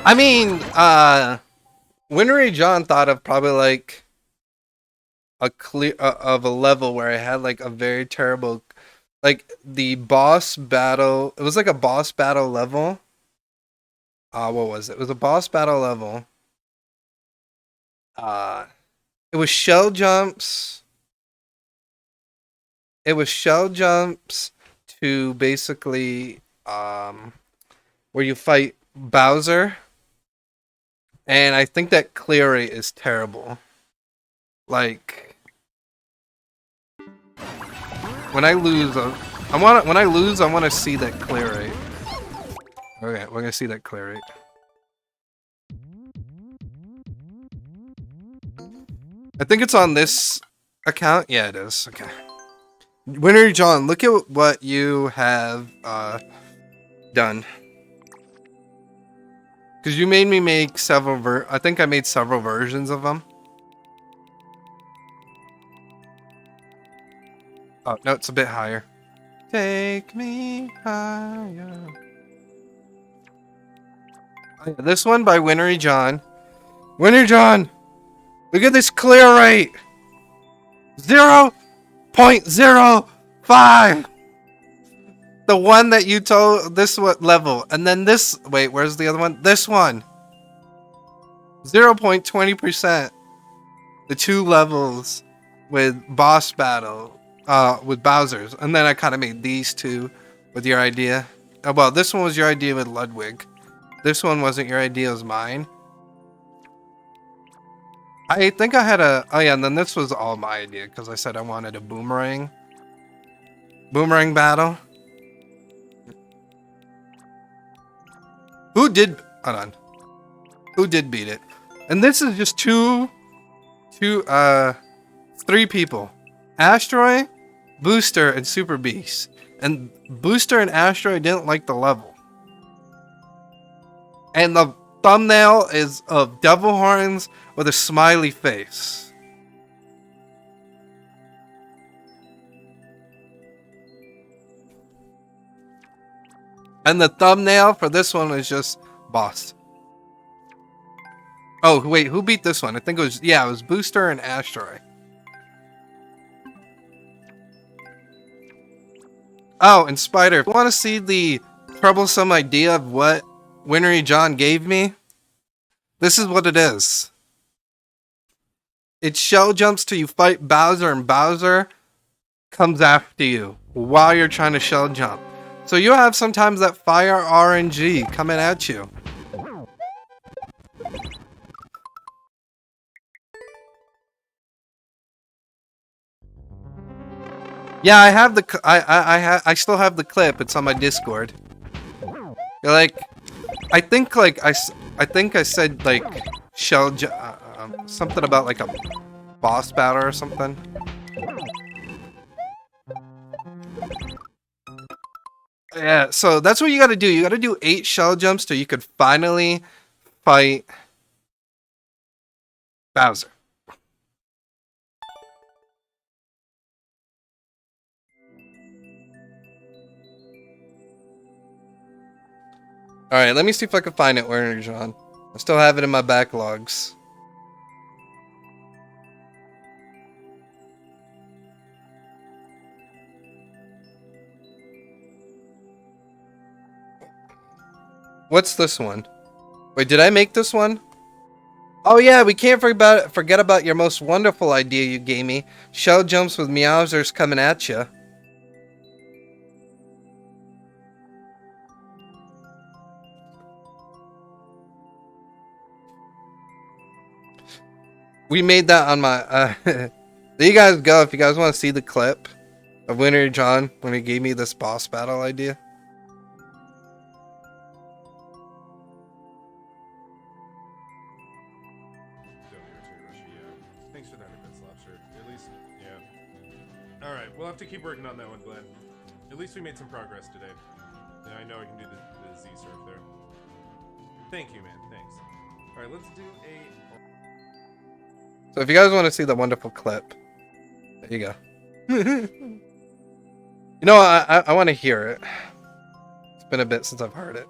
I mean, Winnery John thought of probably like a clear of a level where I had like a very terrible, like the boss battle. It was like a boss battle level. What was it? It was a boss battle level. It was shell jumps. It was shell jumps to basically where you fight Bowser. And I think that clear rate is terrible. Like, when I lose, I want to see that clear rate. Okay, we're gonna see that clear rate. I think it's on this account. Yeah, it is. Okay. Winner John, look at what you have done. Because you made me make several I think I made several versions of them. Oh, no, it's a bit higher. Take me higher. This one by Winnery John. Winnery John! Look at this clear rate! 0.05! The one that you told, this what level. And then this, wait, where's the other one? This one. 0.20%. The 2 levels with boss battle. With Bowser's. And then I kind of made these 2 with your idea. Oh, well, this one was your idea with Ludwig. This one wasn't your idea, it was mine. I think I had a... Oh, yeah, and then this was all my idea, because I said I wanted a boomerang. Boomerang battle. Who did... Hold on. Who did beat it? And this is just 3 people. Asteroid, Booster, and Super Beast. And Booster and Asteroid didn't like the level. And the thumbnail is of devil horns with a smiley face. And the thumbnail for this one was just boss. Oh, wait, who beat this one? I think it was, yeah, it was Booster and Asteroid. Oh, and Spider, if you want to see the troublesome idea of what Winnery John gave me, this is what it is. It shell jumps till you fight Bowser, and Bowser comes after you while you're trying to shell jump. So you'll have sometimes that fire RNG coming at you. Yeah, I have the I still have the clip. It's on my Discord. You're like, I think I said like something about like a boss battle or something. Yeah, so that's what you gotta do. You gotta do 8 shell jumps till you could finally fight Bowser. Alright, let me see if I can find it, Werner John. I still have it in my backlogs. What's this one? Wait, did I make this one? Oh yeah, we can't forget about your most wonderful idea you gave me. Shell jumps with Meowsers coming at you. We made that on my... there you guys go if you guys want to see the clip of Winnery John when he gave me this boss battle idea. Thanks for that events lobster. At least, yeah. Alright, we'll have to keep working on that one, Glenn. At least we made some progress today. Yeah, I know I can do the Z-surf there. Thank you, man. Thanks. Alright, let's do a... So if you guys want to see the wonderful clip, there you go. You know, I want to hear it. It's been a bit since I've heard it.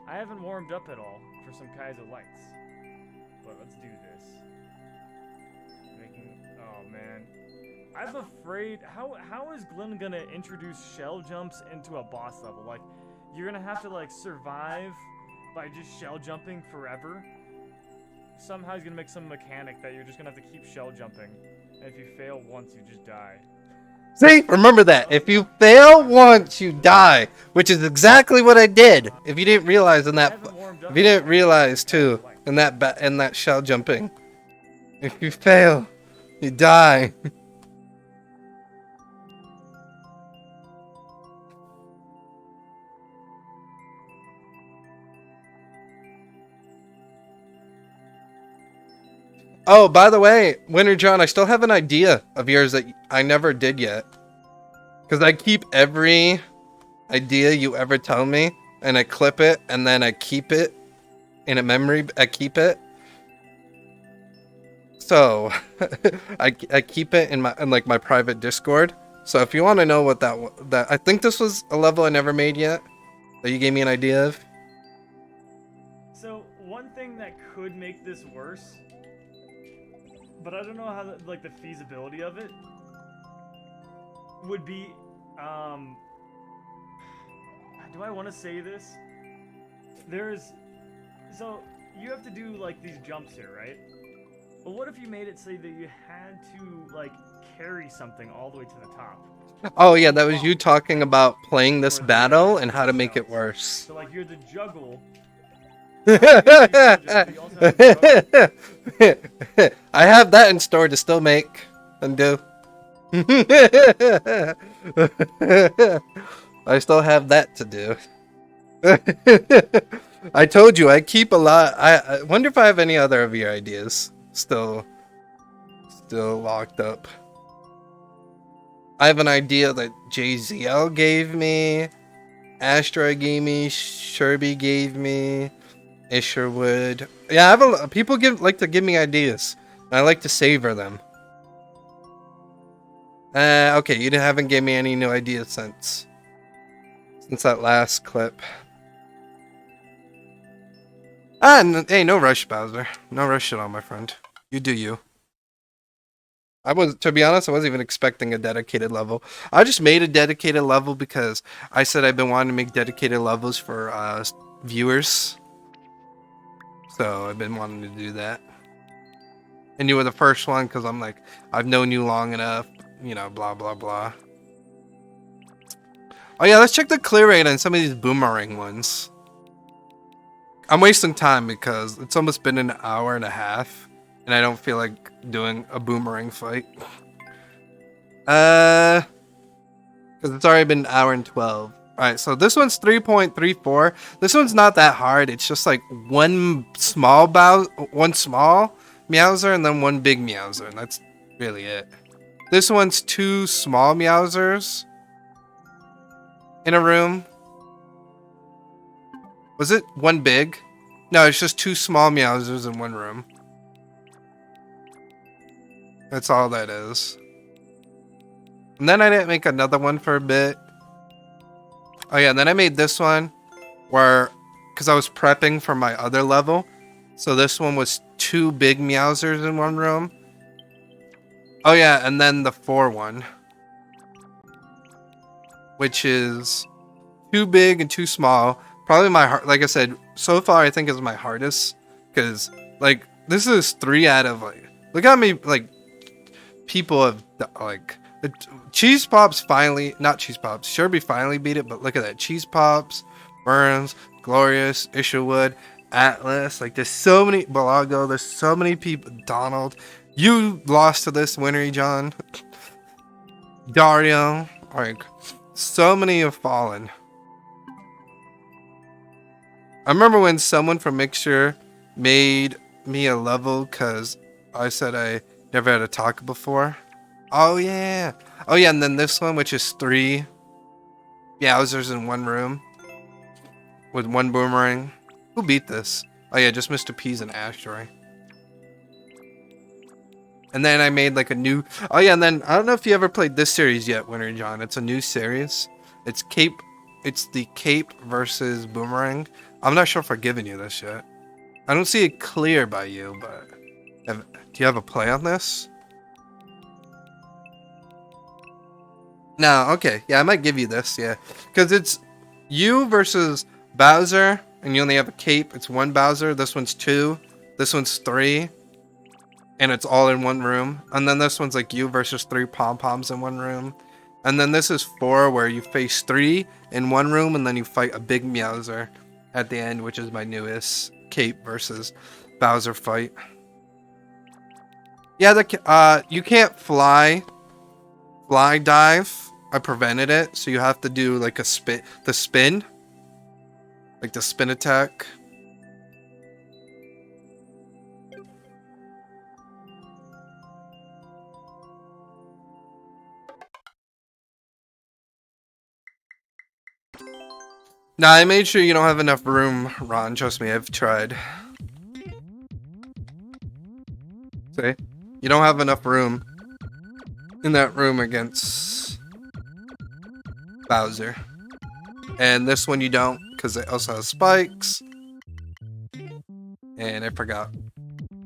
I haven't warmed up at all for some Kaiser Lights, but let's do this. Oh man, I'm afraid. How is Glenn gonna introduce shell jumps into a boss level? Like, you're gonna have to like survive by just shell jumping forever. Somehow he's gonna make some mechanic that you're just gonna have to keep shell jumping, and if you fail once, you just die. See, remember that. If you fail once, you die, which is exactly what I did. If you didn't realize in that, If you didn't realize too, in that shell jumping, if you fail, you die. Oh, by the way, Winter John, I still have an idea of yours that I never did yet. Because I keep every idea you ever tell me, and I clip it, and then I keep it in a memory. I keep it. So, I keep it in my private Discord. So if you want to know what that I think this was a level I never made yet that you gave me an idea of. So one thing that could make this worse, but I don't know how the feasibility of it would be. Do I want to say this? So you have to do like these jumps here, right? But what if you made it say that you had to like carry something all the way to the top? Oh yeah, that was you talking about playing this battle and how to make it worse. So like you're the juggle. I have that in store to still make and do. I still have that to do. I told you I keep a lot. I wonder if I have any other of your ideas still locked up. I have an idea that JZL gave me, Asteroid gave me, Sherby gave me, Isherwood. Yeah, I have people like to give me ideas, and I like to savor them. Okay, you haven't given me any new ideas since that last clip. Hey, no rush, Bowser. No rush at all, my friend. You do you. To be honest, I wasn't even expecting a dedicated level. I just made a dedicated level because I said I've been wanting to make dedicated levels for viewers. So I've been wanting to do that. And you were the first one because I'm like, I've known you long enough, you know, blah, blah, blah. Oh yeah, let's check the clear rate on some of these boomerang ones. I'm wasting time because it's almost been an hour and a half. And I don't feel like doing a boomerang fight. Because it's already been an hour and 12. Alright, so this one's 3.34. This one's not that hard. It's just like one small Meowser and then one big Meowser. And that's really it. This one's 2 small Meowsers in a room. Was it one big? No, it's just 2 small Meowsers in one room. That's all that is. And then I didn't make another one for a bit. Oh yeah, and then I made this one where, because I was prepping for my other level. So this one was 2 big Meowsers in one room. Oh yeah, and then the 4 one. Which is 2 big and 2 small. Probably like I said, so far I think is my hardest. Because, like, this is 3 out of, like, look how many, like, people have, like, Cheese Pops finally, not Cheese Pops, Sherby finally beat it, but look at that. Cheese Pops, Burns, Glorious, Isherwood, Atlas, like, there's so many, Balago, there's so many people, Donald, you lost to this, Winry John, Dario, like, so many have fallen. I remember when someone from Mixture made me a level because I said I never had a taco before. Oh yeah. Oh yeah, and then this one, which is 3 Meowsers in one room with 1 boomerang. Who beat this? Oh yeah, just Mr. P's and Asteroid. And then I made like a new. Oh yeah, and then I don't know if you ever played this series yet, Winter John. It's a new series. It's Cape. It's the Cape versus Boomerang. I'm not sure if I've given you this yet. I don't see it clear by you, but do you have a play on this? No, okay. Yeah, I might give you this, yeah. Because it's you versus Bowser, and you only have a cape. It's 1 Bowser. This one's 2. This one's 3. And it's all in one room. And then this one's like you versus 3 Pom-Poms in one room. And then this is 4, where you face 3 in one room, and then you fight a big Meowser. at the end, which is my newest Cape versus Bowser fight. Yeah, you can't fly dive. I prevented it, so you have to do like the spin, like the spin attack. Nah, I made sure you don't have enough room, Ron. Trust me, I've tried. See? You don't have enough room in that room against Bowser. And this one you don't, because it also has spikes. And I forgot.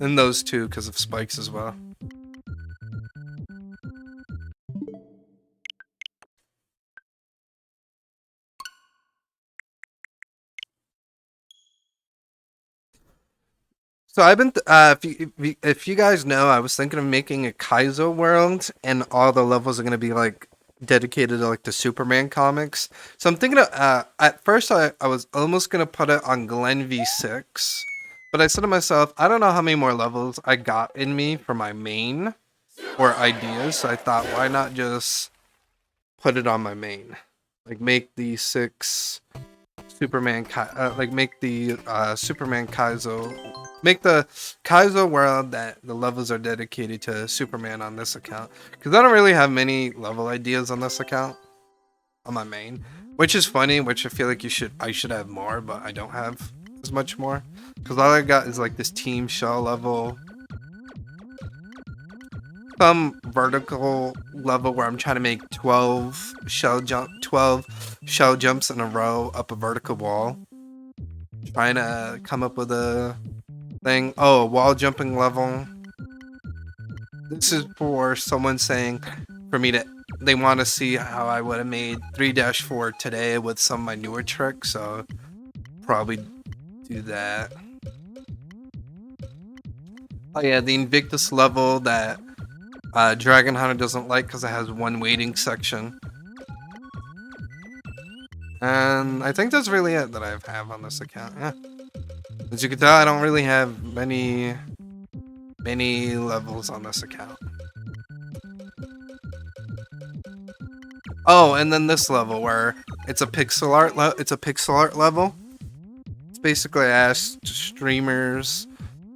And those two because of spikes as well. So I've been, if you guys know, I was thinking of making a Kaizo world, and all the levels are gonna be like dedicated to like the Superman comics. So I'm thinking of, at first I was almost gonna put it on Glen V6, but I said to myself, I don't know how many more levels I got in me for my main or ideas. So I thought, why not just put it on my main, like make the 6 Superman, like make the Superman Kaizo. Make the Kaizo world that the levels are dedicated to Superman on this account. Because I don't really have many level ideas on this account. On my main. Which is funny, which I feel like I should have more, but I don't have as much more. Because all I got is like this Team Shell level. Some vertical level where I'm trying to make 12 shell jumps in a row up a vertical wall. Trying to come up with a thing. Oh, a wall jumping level. This is for someone saying for me to, they want to see how I would have made 3-4 today with some of my newer tricks, so probably do that. Oh yeah, the Invictus level that Dragon Hunter doesn't like because it has one waiting section. And I think that's really it that I have on this account. Yeah. As you can tell, I don't really have many levels on this account. Oh, and then this level where it's a pixel art level. It's basically I asked streamers,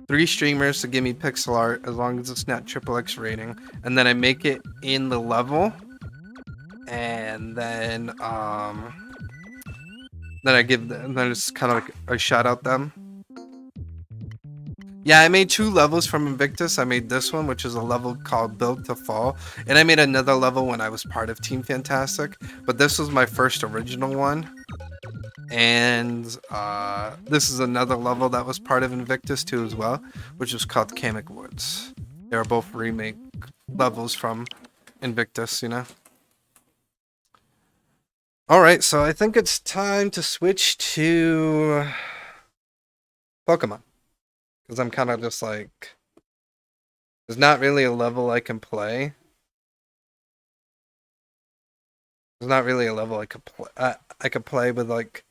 3 streamers to give me pixel art as long as it's not XXX rating, and then I make it in the level, and then I give them, then it's kind of like I shout out them. Yeah, I made 2 levels from Invictus. I made this one, which is a level called Build to Fall. And I made another level when I was part of Team Fantastic. But this was my first original one. And this is another level that was part of Invictus too as well, which was called Kamek Woods. They were both remake levels from Invictus, you know? Alright, so I think it's time to switch to Pokemon. Because I'm kind of just like, there's not really a level I can play. There's not really a level I could play. I could play with like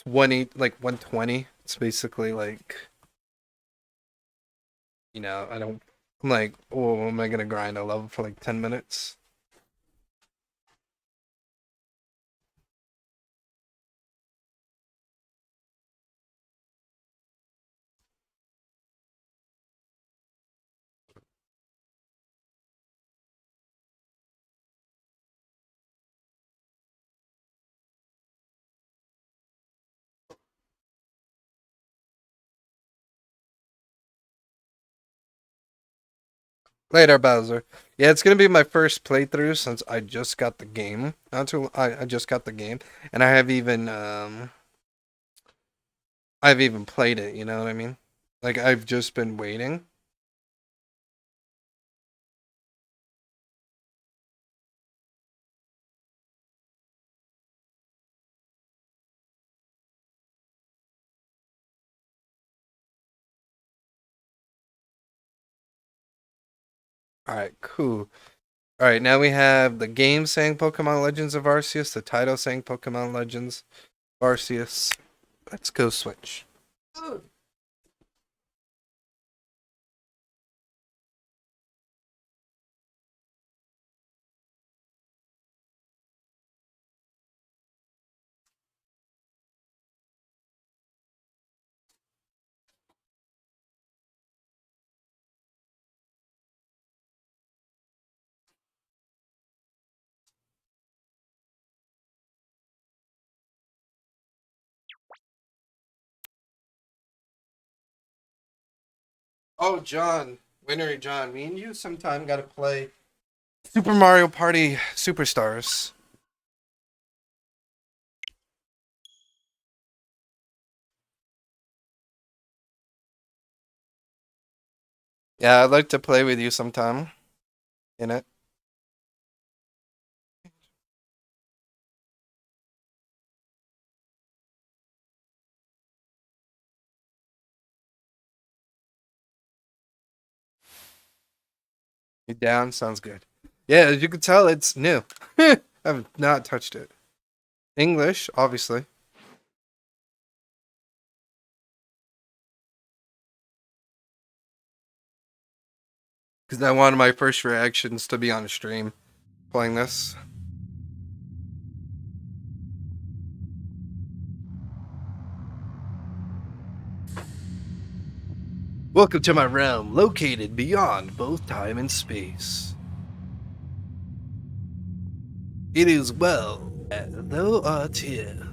120. It's basically like, you know, I'm like, oh, am I gonna grind a level for like 10 minutes? Later, Bowser. Yeah, it's gonna be my first playthrough since I just got the game. I just got the game, and I've even played it. You know what I mean? Like I've just been waiting. All right, cool. All right, now we have the game saying Pokemon Legends of Arceus, the title saying Pokemon Legends of Arceus, Let's go switch. Oh, John, Winnery John, me and you sometime gotta play Super Mario Party Superstars. Yeah, I'd like to play with you sometime in it. You down? Sounds good. Yeah, as you can tell, it's new. I've not touched it. English, obviously. Because I wanted my first reactions to be on a stream playing this. Welcome to my realm, located beyond both time and space. It is well that thou art here.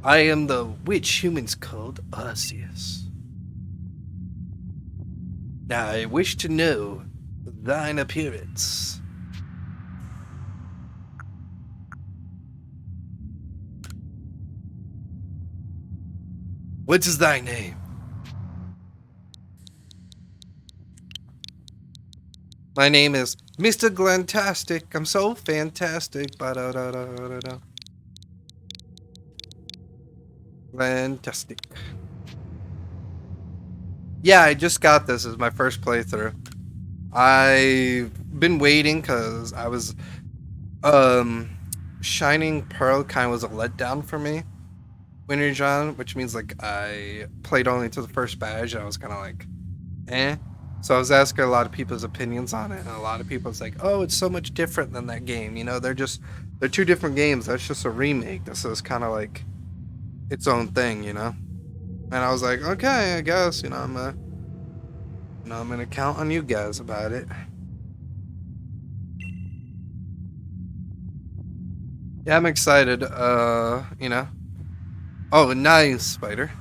I am the witch humans called Arceus. I wish to know thine appearance. What is thy name? My name is Mr. Glentastic. I'm so fantastic. Ba-da-da-da-da-da. Glentastic. Yeah, I just got this as my first playthrough. I've been waiting because I was Shining Pearl kind of was a letdown for me. Winter John, which means like I played only to the first badge and I was kind of like, eh. So I was asking a lot of people's opinions on it, and a lot of people was like, "Oh, it's so much different than that game." You know, they're two different games. That's just a remake. This is kind of like its own thing, you know. And I was like, okay, I guess I'm gonna count on you guys about it. Yeah, I'm excited. You know. Oh, nice, Spider.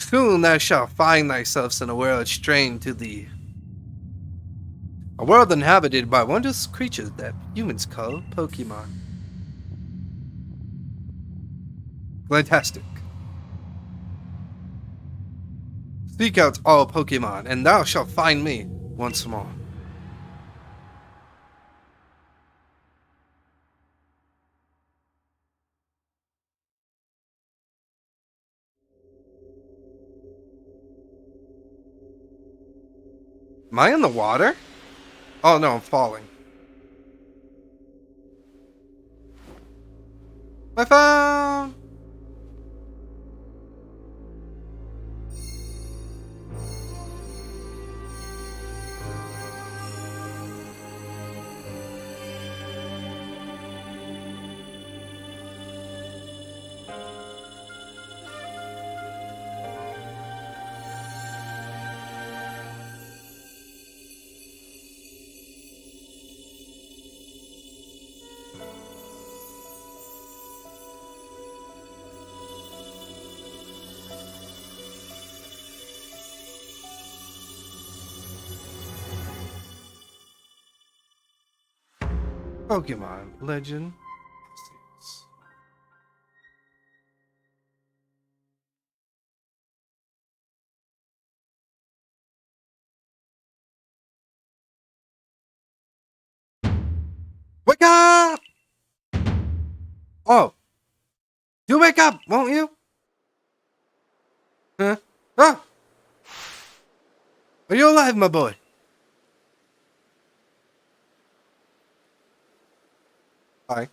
Soon thou shalt find thyself in a world strange to thee. A world inhabited by wondrous creatures that humans call Pokemon. Fantastic. Seek out all Pokemon, and thou shalt find me once more. Am I in the water? Oh no, I'm falling. My phone! Pokemon Legend. Wake up! Oh, you wake up, won't you? Huh? Ah! Are you alive, my boy? Hi.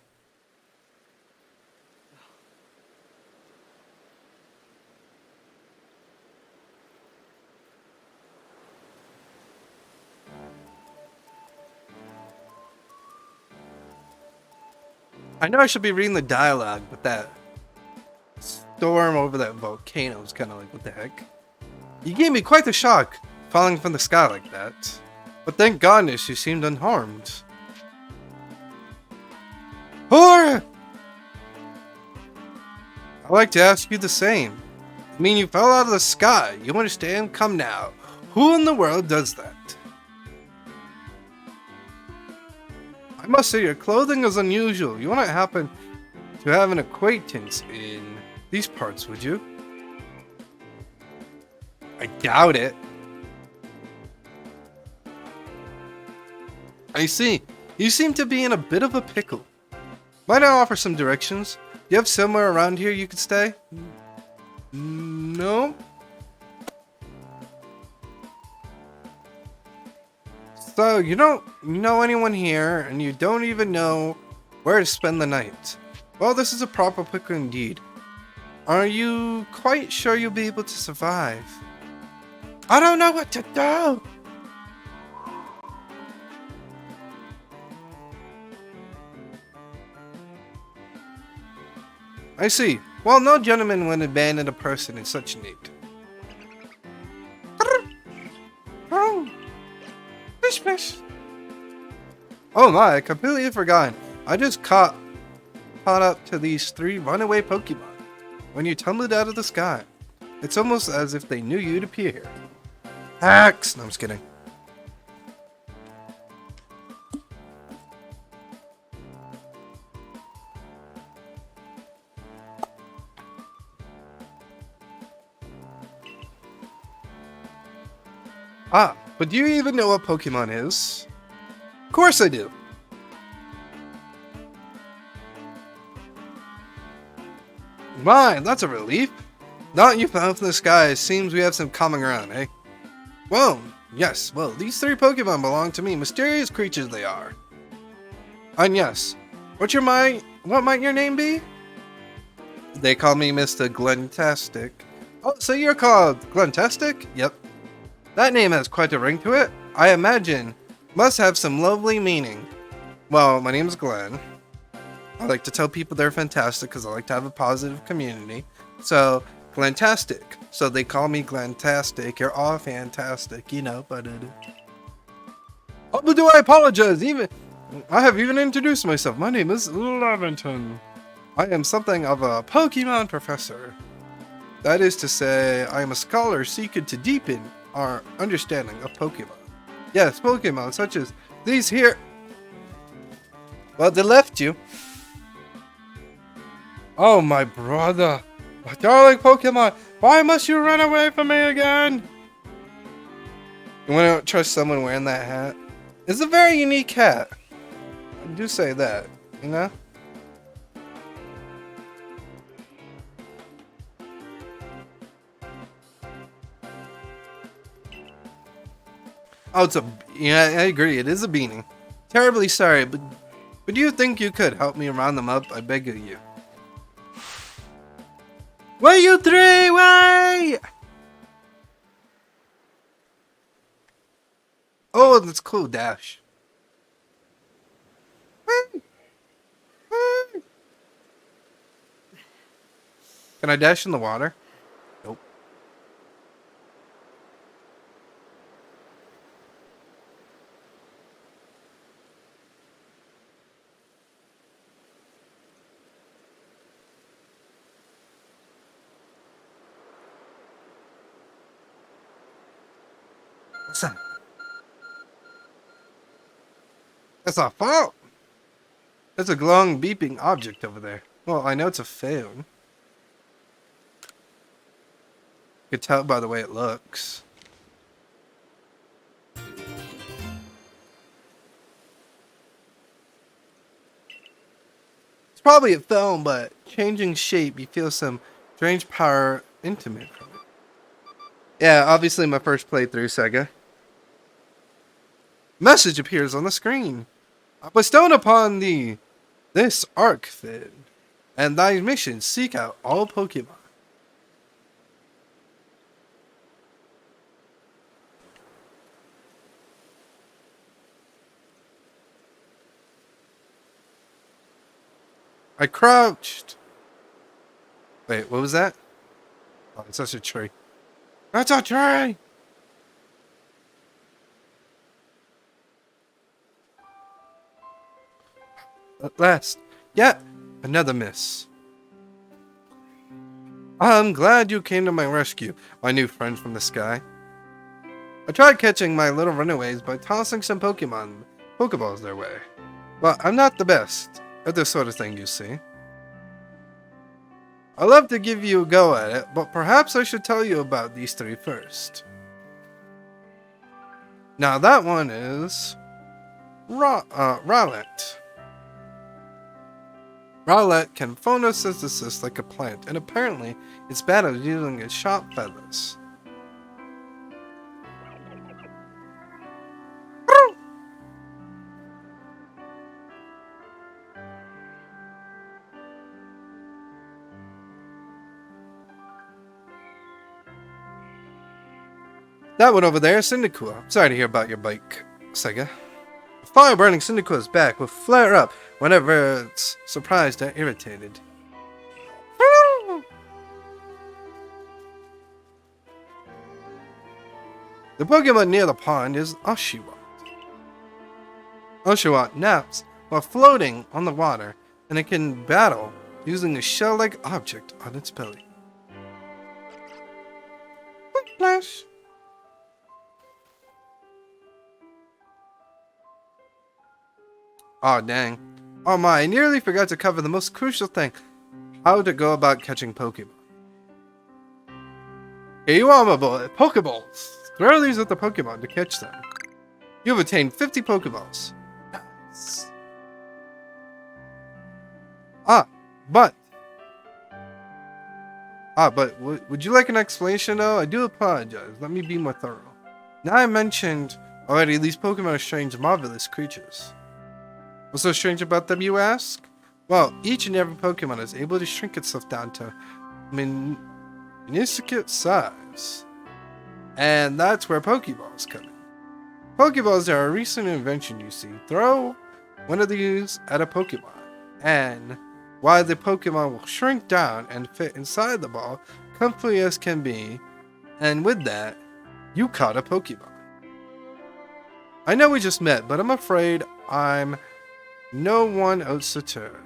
I know I should be reading the dialogue, but that storm over that volcano was kind of like, what the heck? You gave me quite the shock, falling from the sky like that. But thank goodness you seemed unharmed. Or I'd like to ask you the same. I mean, you fell out of the sky. You understand? Come now. Who in the world does that? I must say, your clothing is unusual. You wouldn't happen to have an acquaintance in these parts, would you? I doubt it. I see. You seem to be in a bit of a pickle. Might I offer some directions? Do you have somewhere around here you could stay? No? So, you don't know anyone here, and you don't even know where to spend the night. Well, this is a proper pickle indeed. Are you quite sure you'll be able to survive? I don't know what to do! I see. Well, no gentleman would abandon a person in such need. Oh, fish, fish. Oh my, I completely forgot. I just caught up to these 3 runaway Pokemon when you tumbled out of the sky. It's almost as if they knew you'd appear here. Hacks! No, I'm just kidding. Ah, but do you even know what Pokemon is? Of course I do. My, that's a relief. Not you found from the sky. It seems we have some common ground, eh? Well, yes. Well, these 3 Pokemon belong to me. Mysterious creatures they are. And yes, what might your name be? They call me Mr. Glentastic. Oh, so you're called Glentastic? Yep. That name has quite a ring to it. I imagine must have some lovely meaning. Well, my name's Glenn. I like to tell people they're fantastic because I like to have a positive community. So, Glentastic. So they call me Glentastic. You're all fantastic, you know, but oh, but do I apologize? I have even introduced myself. My name is Lavington. I am something of a Pokemon professor. That is to say, I am a scholar seeking to deepen our understanding of Pokemon. Yes, Pokemon such as these here. Well, they left you. Oh, my brother. My darling Pokemon. Why must you run away from me again? You want to trust someone wearing that hat? It's a very unique hat. I do say that, you know? Oh, yeah, I agree. It is a beanie. Terribly sorry, but do you think you could help me round them up? I beg of you. Way you 3 way! Oh, that's cool, Dash. Can I dash in the water? Nope. What's that? That's not fault. There's a glowing beeping object over there. Well, I know it's a phone. You can tell by the way it looks. It's probably a phone, but changing shape, you feel some strange power intimate from it. Yeah, obviously my first playthrough, Sega. Message appears on the screen. Bestowed upon thee this arc fin, and thy mission seek out all Pokemon. I crouched. Wait, what was that? Oh, it's such a tree. That's a tree! At last, yet another miss. I'm glad you came to my rescue, my new friend from the sky. I tried catching my little runaways by tossing some Pokeballs their way. But I'm not the best at this sort of thing, you see. I'd love to give you a go at it, but perhaps I should tell you about these three first. Now that one is Rowlet. Rowlet can photosynthesis like a plant, and apparently it's bad at using its sharp feathers. That one over there is Cyndaquil. Sorry to hear about your bike, Sega. A fire-burning Cyndaquil's back will flare up whenever it's surprised or irritated. The Pokemon near the pond is Oshawott. Oshawott naps while floating on the water, and it can battle using a shell-like object on its belly. Flash! Aw, dang. Oh my, I nearly forgot to cover the most crucial thing. How to go about catching Pokemon. Here you are, my boy. Pokeballs. Throw these at the Pokemon to catch them. You have attained 50 Pokeballs. Nice. But would you like an explanation though? I do apologize. Let me be more thorough. Now I mentioned already these Pokemon are strange, marvelous creatures. What's so strange about them, you ask? Well, each and every Pokemon is able to shrink itself down to minuscule size. And that's where Pokeballs come in. Pokeballs are a recent invention, you see. Throw one of these at a Pokemon, and while the Pokemon will shrink down and fit inside the ball, comfortably as can be, and with that, you caught a Pokemon. I know we just met, but I'm afraid I'm no one else to turn.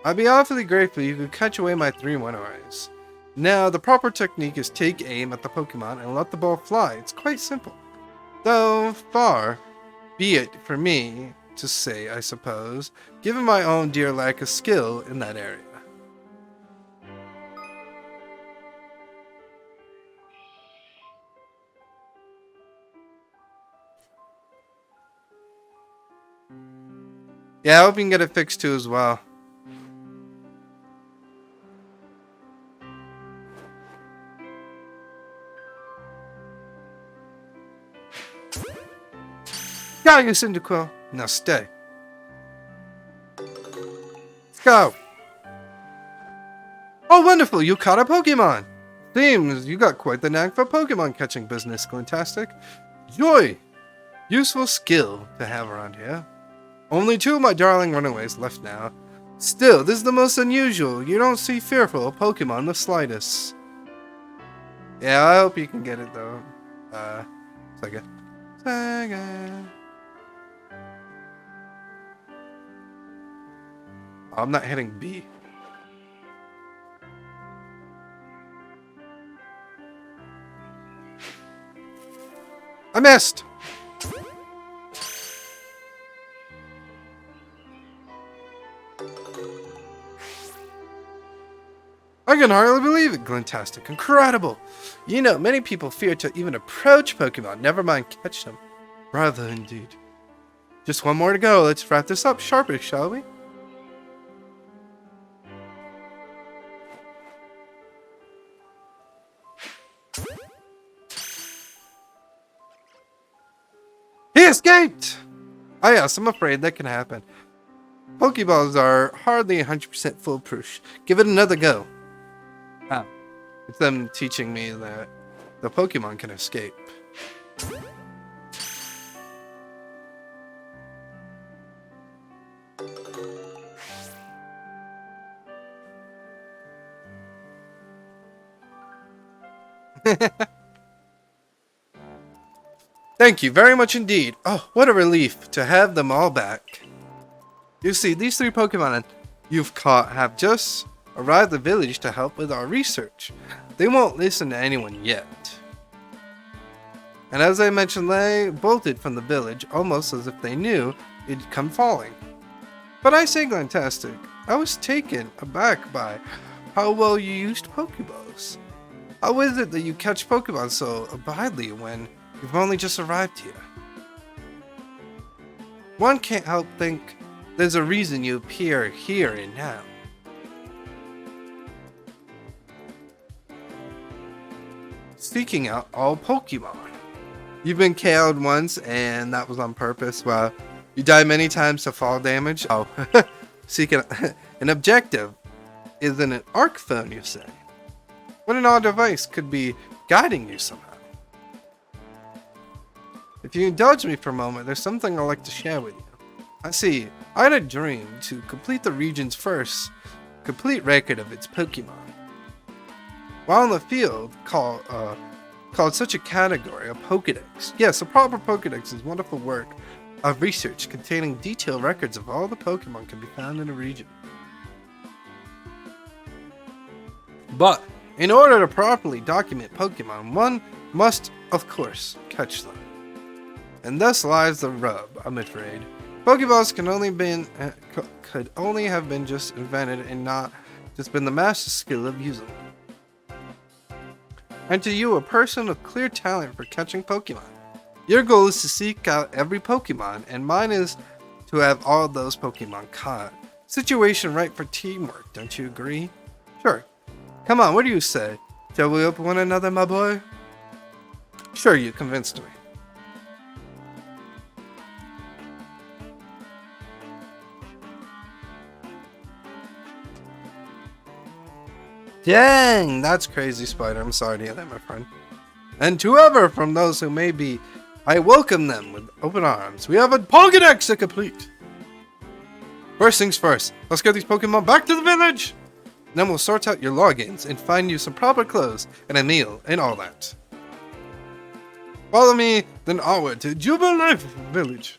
I'd be awfully grateful if you could catch away my 3 Winnows. Now, the proper technique is take aim at the Pokemon and let the ball fly. It's quite simple. Though far be it for me to say, I suppose, given my own dear lack of skill in that area. Yeah, I hope you can get it fixed too as well. Got you, Cyndaquil. Now stay. Let's go. Oh, wonderful! You caught a Pokemon! Seems you got quite the knack for Pokemon catching business, Glintastic. Joy! Useful skill to have around here. Only 2 of my darling runaways left now. Still, this is the most unusual. You don't see fearful of Pokemon the slightest. Yeah, I hope you can get it though. Sega. Oh, I'm not hitting B. I missed! I can hardly believe it, Glintastic. Incredible! You know, many people fear to even approach Pokemon, never mind catch them. Rather indeed. Just one more to go. Let's wrap this up sharpish, shall we? He escaped! Oh yes, I'm afraid that can happen. Pokeballs are hardly 100% foolproof. Give it another go. Ah, it's them teaching me that the Pokemon can escape. Thank you very much indeed. Oh, what a relief to have them all back. You see, these 3 Pokemon you've caught have just arrived at the village to help with our research. They won't listen to anyone yet. And as I mentioned, they bolted from the village almost as if they knew it'd come falling. But I say, Glentastic, I was taken aback by how well you used Pokeballs. How is it that you catch Pokemon so abidely when you've only just arrived here? One can't help think there's a reason you appear here and now. Seeking out all Pokemon. You've been KO'd once, and that was on purpose. Well, you died many times to fall damage. Oh, seeking an objective isn't an arc phone, you say? What an odd device could be guiding you somehow. If you indulge me for a moment, there's something I'd like to share with you. I see, I had a dream to complete the region's first complete record of its Pokemon. While in the field, called such a category a Pokedex. Yes, a proper Pokedex is wonderful work of research containing detailed records of all the Pokemon can be found in a region. But in order to properly document Pokemon, one must, of course, catch them. And thus lies the rub, I'm afraid. Pokeballs could only have been just invented and not just been the master skill of using them. And to you, a person with clear talent for catching Pokemon. Your goal is to seek out every Pokemon, and mine is to have all those Pokemon caught. Situation right for teamwork, don't you agree? Sure. Come on, what do you say? Shall we help one another, my boy? Sure, you convinced me. Dang, that's crazy, Spider. I'm sorry to hear that, my friend. And to whoever from those who may be, I welcome them with open arms. We have a Pokedex to complete. First things first, let's get these Pokemon back to the village. Then we'll sort out your logins and find you some proper clothes and a meal and all that. Follow me, then onward to Jubilife Village.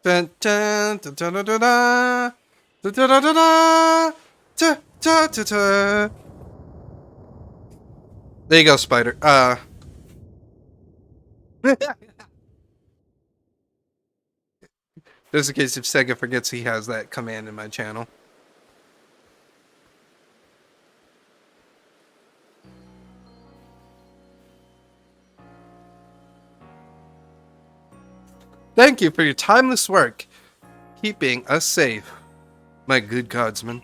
Dun, dun, dun, dun, dun, dun, dun. Da, da, da, da, da. Da, da, da, da. There you go, Spider. Just in case if Sega forgets he has that command in my channel. Thank you for your timeless work, keeping us safe, my good guardsman.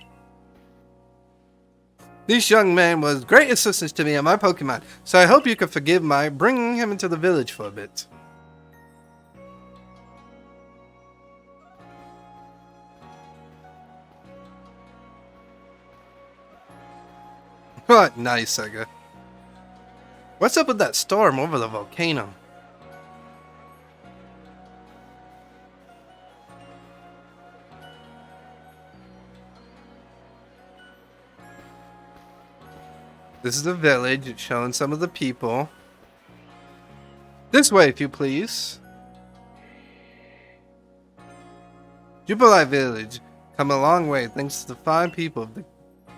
This young man was great assistance to me and my Pokemon, so I hope you can forgive my bringing him into the village for a bit. What nice, Sega. What's up with that storm over the volcano? This is the village. It's showing some of the people. This way, if you please. Jubilife Village. Come a long way thanks to the fine people of the...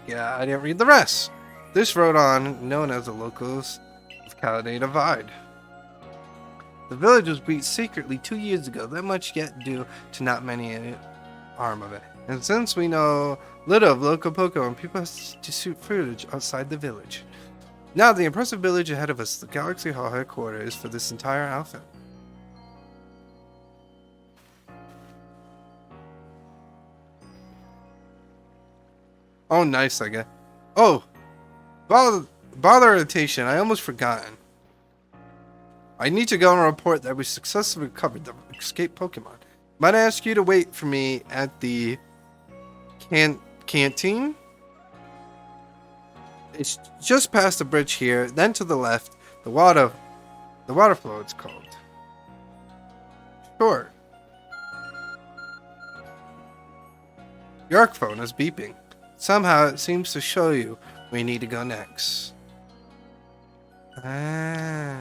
Yeah, I didn't read the rest. This road on, known as the locals of Caladay Divide. The village was built secretly 2 years ago, that much yet due to not many harm of it. And since we know little of local Pokemon, people have to shoot footage outside the village. Now, the impressive village ahead of us, the Galaxy Hall headquarters for this entire outfit. Oh, nice, I guess. Oh, bother irritation, I almost forgotten. I need to go and report that we successfully recovered the escaped Pokemon. Might I ask you to wait for me at the canteen? It's just past the bridge here, then to the left, the water flow it's called. Sure. Your arc phone is beeping. Somehow it seems to show you where you need to go next. Ah.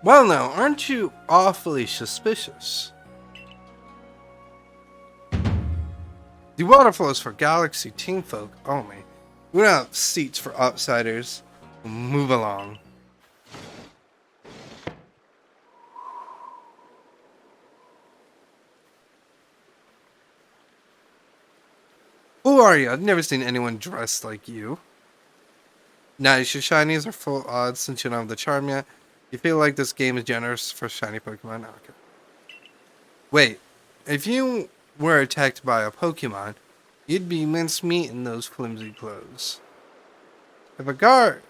Well now, aren't you awfully suspicious? The waterfall is for Galaxy Team folk only. We don't have seats for outsiders. Move along. Who are you? I've never seen anyone dressed like you. Nice, your shinies are full odds since you don't have the charm yet. You feel like this game is generous for shiny Pokemon? Okay. Wait, if you were attacked by a Pokemon, you'd be mincemeat in those flimsy clothes. If a guard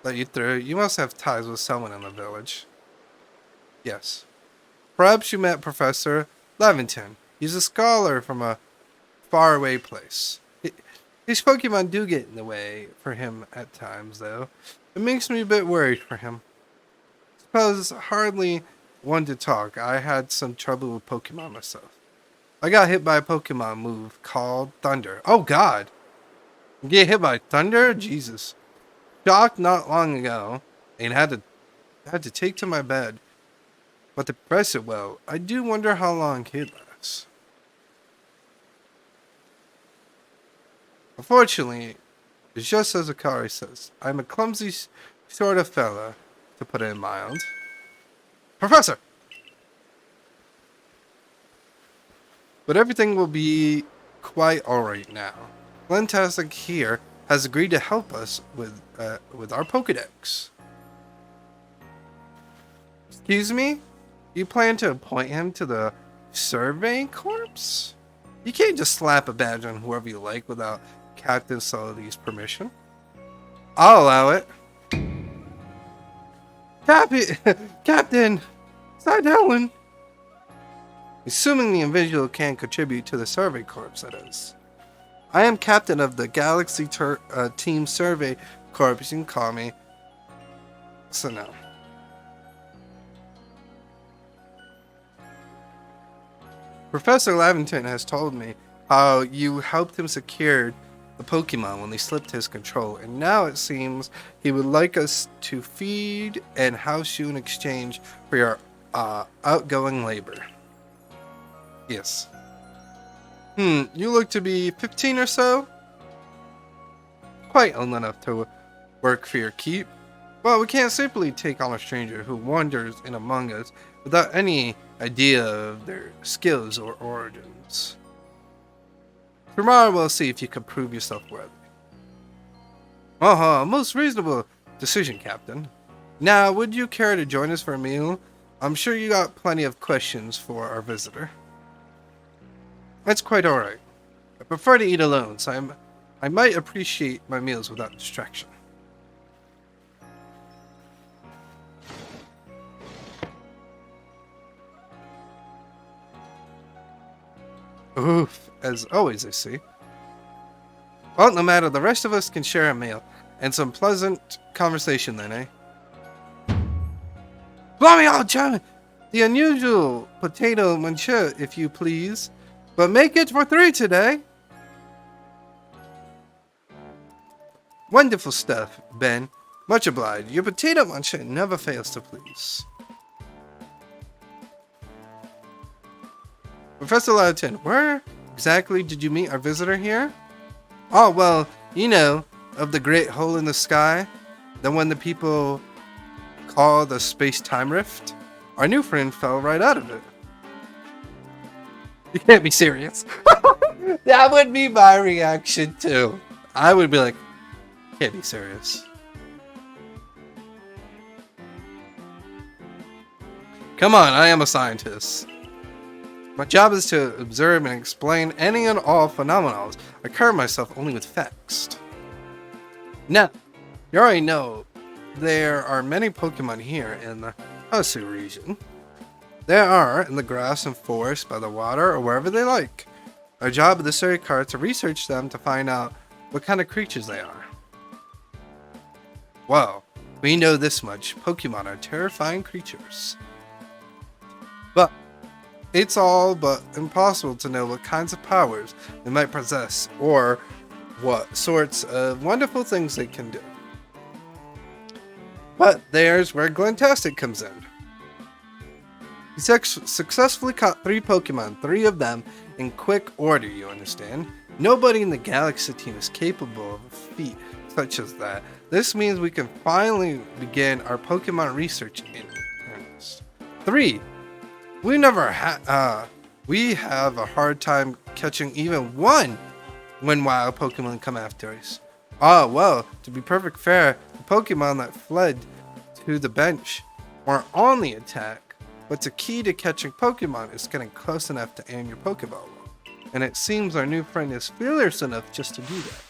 let you through, you must have ties with someone in the village. Yes. Perhaps you met Professor Levington. He's a scholar from a faraway place. His Pokemon do get in the way for him at times, though. It makes me a bit worried for him. Suppose hardly one to talk. I had some trouble with Pokemon myself. I got hit by a Pokemon move called Thunder. Oh God! You get hit by Thunder? Jesus. Shocked not long ago, and had to take to my bed. But to press it well, I do wonder how long he'd last. Unfortunately, it's just as Akari says. I'm a clumsy sort of fella, to put it mild. Professor! But everything will be quite alright now. Glentastic here has agreed to help us with our Pokedex. Excuse me? You plan to appoint him to the Survey Corps? You can't just slap a badge on whoever you like without Captain Sully's permission. I'll allow it. Captain Sidellen! Assuming the individual can contribute to the Survey Corps, that is. I am captain of the Galaxy Team Survey Corps. You can call me. So no. Professor Lavington has told me how you helped him secure the Pokemon when they slipped his control, and now it seems he would like us to feed and house you in exchange for your outgoing labor. Yes. You look to be 15 or so? Quite old enough to work for your keep. Well, we can't simply take on a stranger who wanders in among us without any idea of their skills or origins. Tomorrow we'll see if you can prove yourself worthy. Most reasonable decision, Captain. Now, would you care to join us for a meal? I'm sure you got plenty of questions for our visitor. That's quite alright. I prefer to eat alone, so I might appreciate my meals without distraction. Oof, as always, I see. Well, no matter, the rest of us can share a meal, and some pleasant conversation then, eh? Blimey, all German! The unusual potato mancha, if you please. But make it for 3 today. Wonderful stuff, Ben. Much obliged. Your potato mancha never fails to please. Professor Lavington, where exactly did you meet our visitor here? Oh, well, you know, of the great hole in the sky, the one that people call the space-time rift. Our new friend fell right out of it. You can't be serious. That would be my reaction too. I would be like, can't be serious. Come on, I am a scientist. My job is to observe and explain any and all phenomena. I cover myself only with facts. Now, you already know there are many Pokemon here in the Hosu region. They are in the grass and forest, by the water, or wherever they like. Our job at the Surrey Card is to research them to find out what kind of creatures they are. Well, we know this much. Pokemon are terrifying creatures. But it's all but impossible to know what kinds of powers they might possess or what sorts of wonderful things they can do. But there's where Glentastic comes in. He successfully caught 3 Pokemon, 3 of them in quick order, you understand? Nobody in the Galaxy team is capable of a feat such as that. This means we can finally begin our Pokemon research in earnest. 3. We have a hard time catching even one when wild Pokemon come after us. Well, to be perfect fair, the Pokemon that fled to the bench were on the attack, but the key to catching Pokemon is getting close enough to aim your Pokeball. And it seems our new friend is fearless enough just to do that.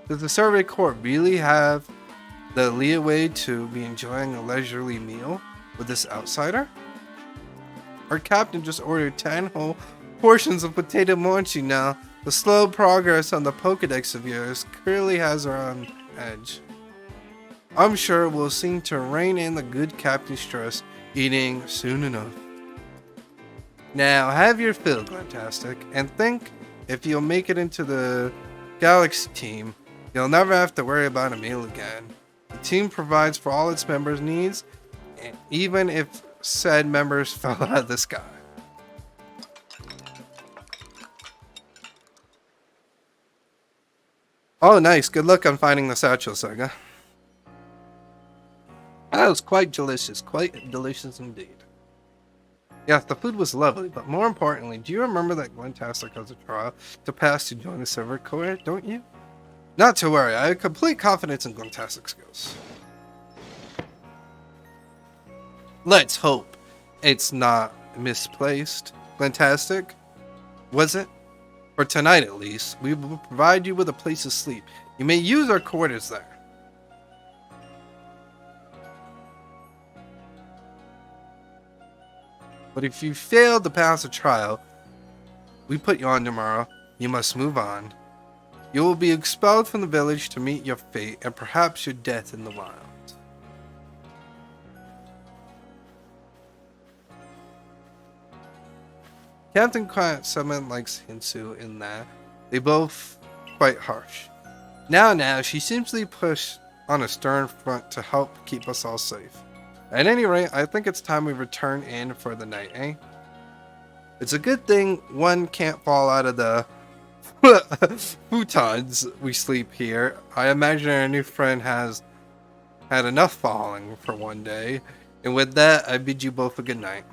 Does the Survey Corps really have the leeway to be enjoying a leisurely meal with this outsider? Our captain just ordered 10 whole portions of potato mochi now. The slow progress on the Pokedex of yours clearly has her on edge. I'm sure we'll seem to rein in the good captain's trust eating soon enough. Now have your fill, Glentastic, and think if you'll make it into the Galaxy team, you'll never have to worry about a meal again. The team provides for all its members' needs, even if said members fell out of the sky. Oh, nice. Good luck on finding the satchel, Saga. That was quite delicious. Quite delicious indeed. Yes, the food was lovely, but more importantly, do you remember that Glentastic has a trial to pass to join the Survey Corps, don't you? Not to worry, I have complete confidence in Glentastic's skills. Let's hope it's not misplaced. Glentastic, was it? For tonight at least, we will provide you with a place to sleep. You may use our quarters there. But if you fail to pass a trial we put you on tomorrow, you must move on. You will be expelled from the village to meet your fate and perhaps your death in the wild. Captain Quiet Summon likes Hinsu in that they both quite harsh. Now, she seems to be pushed on a stern front to help keep us all safe. At any rate, I think it's time we return in for the night, eh? It's a good thing one can't fall out of the futons we sleep here. I imagine our new friend has had enough falling for one day. And with that, I bid you both a good night.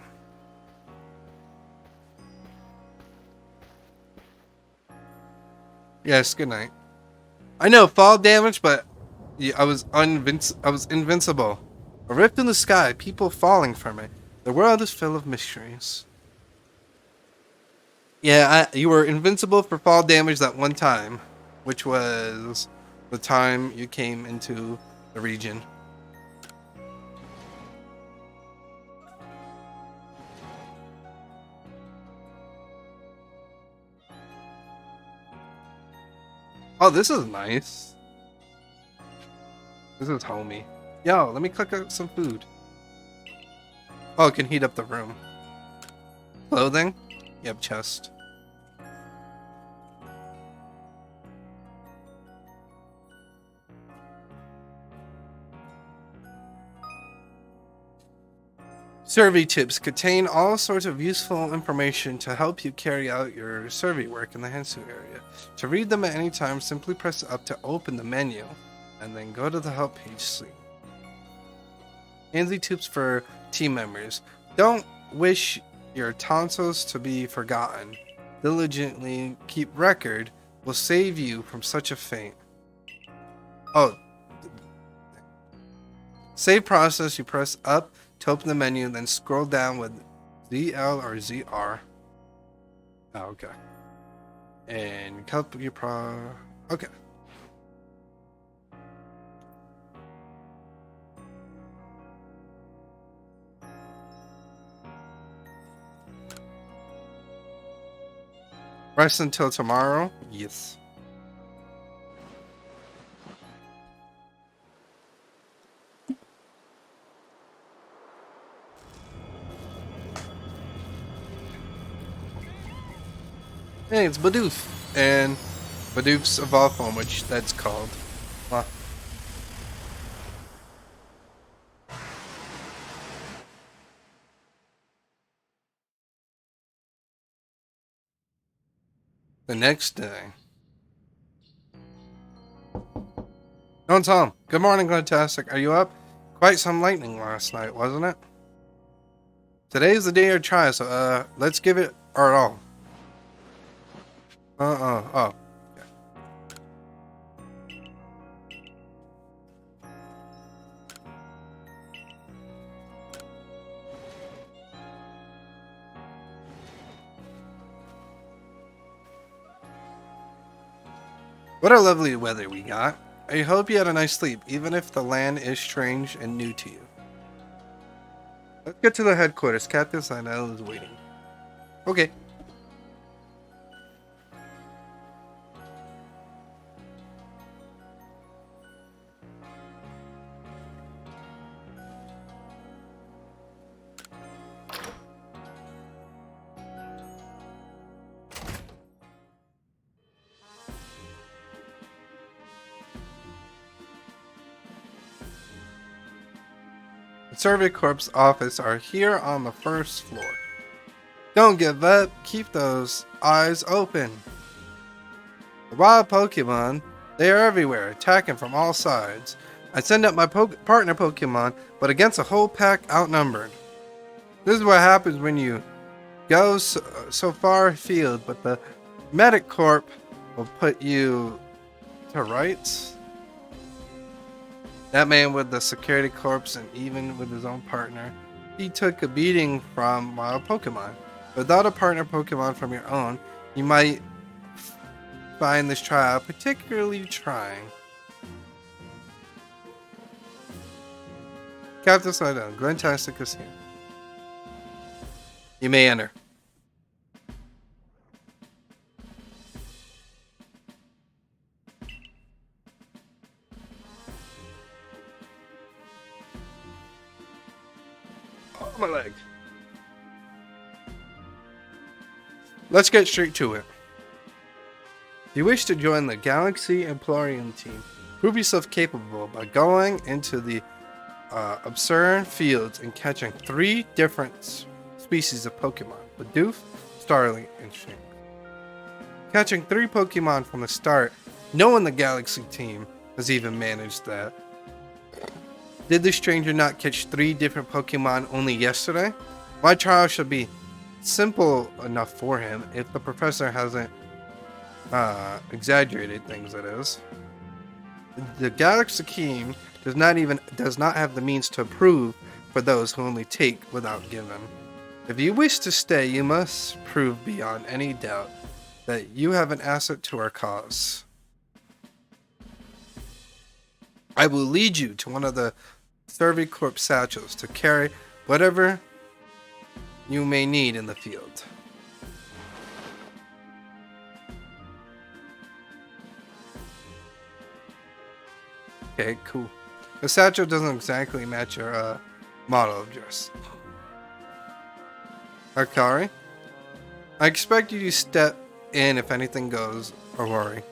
Yes, good night. I know, fall damage, but yeah, I was invincible. A rift in the sky, people falling from it. The world is full of mysteries. Yeah, you were invincible for fall damage that one time, which was the time you came into the region. Oh, this is nice. This is homey. Yo, let me cook up some food. Oh, it can heat up the room. Clothing? Yep, chest. Survey tips contain all sorts of useful information to help you carry out your survey work in the Hinsu area. To read them at any time, simply press up to open the menu, and then go to the help page soon. Handy tips for team members. Don't wish your tonsils to be forgotten. Diligently keep record will save you from such a fate. Oh. Save process, you press up to open the menu, then scroll down with ZL or ZR. Oh, okay. And help your okay. Rest until tomorrow? Yes. Hey, it's Bidoof. And Bidoof's evolved form, which that's called. Well, the next day. No, Tom. Good morning, Glentastic. Are you up? Quite some lightning last night, wasn't it? Today's the day of try, so let's give it our all. Oh. What a lovely weather we got. I hope you had a nice sleep, even if the land is strange and new to you. Let's get to the headquarters. Captain Sinel is waiting. Okay. The Survey Corp's office are here on the first floor. Don't give up. Keep those eyes open. The wild Pokemon, they are everywhere, attacking from all sides. I send up my partner Pokemon, but against a whole pack outnumbered. This is what happens when you go so far afield, but the Medic Corp will put you to rights. That man with the security corps and even with his own partner, he took a beating from wild Pokemon. Without a partner Pokemon from your own, you might find this trial particularly trying. Captain Sidon, Glentastic is here. You may enter. Oh, my leg. Let's get straight to it. If you wish to join the Galaxy Emporium team, prove yourself capable by going into the absurd fields and catching 3 different species of Pokemon: Bidoof, Starly, and Shinx. Catching 3 Pokemon from the start, no one in the Galaxy team has even managed that. Did the stranger not catch 3 different Pokemon only yesterday? My trial should be simple enough for him if the professor hasn't exaggerated things, that is. The Galaxy team does not have the means to approve for those who only take without giving. If you wish to stay, you must prove beyond any doubt that you have an asset to our cause. I will lead you to one of the Survey Corp satchels to carry whatever you may need in the field. Okay, cool. The satchel doesn't exactly match your model of dress. Akari, I expect you to step in if anything goes awry.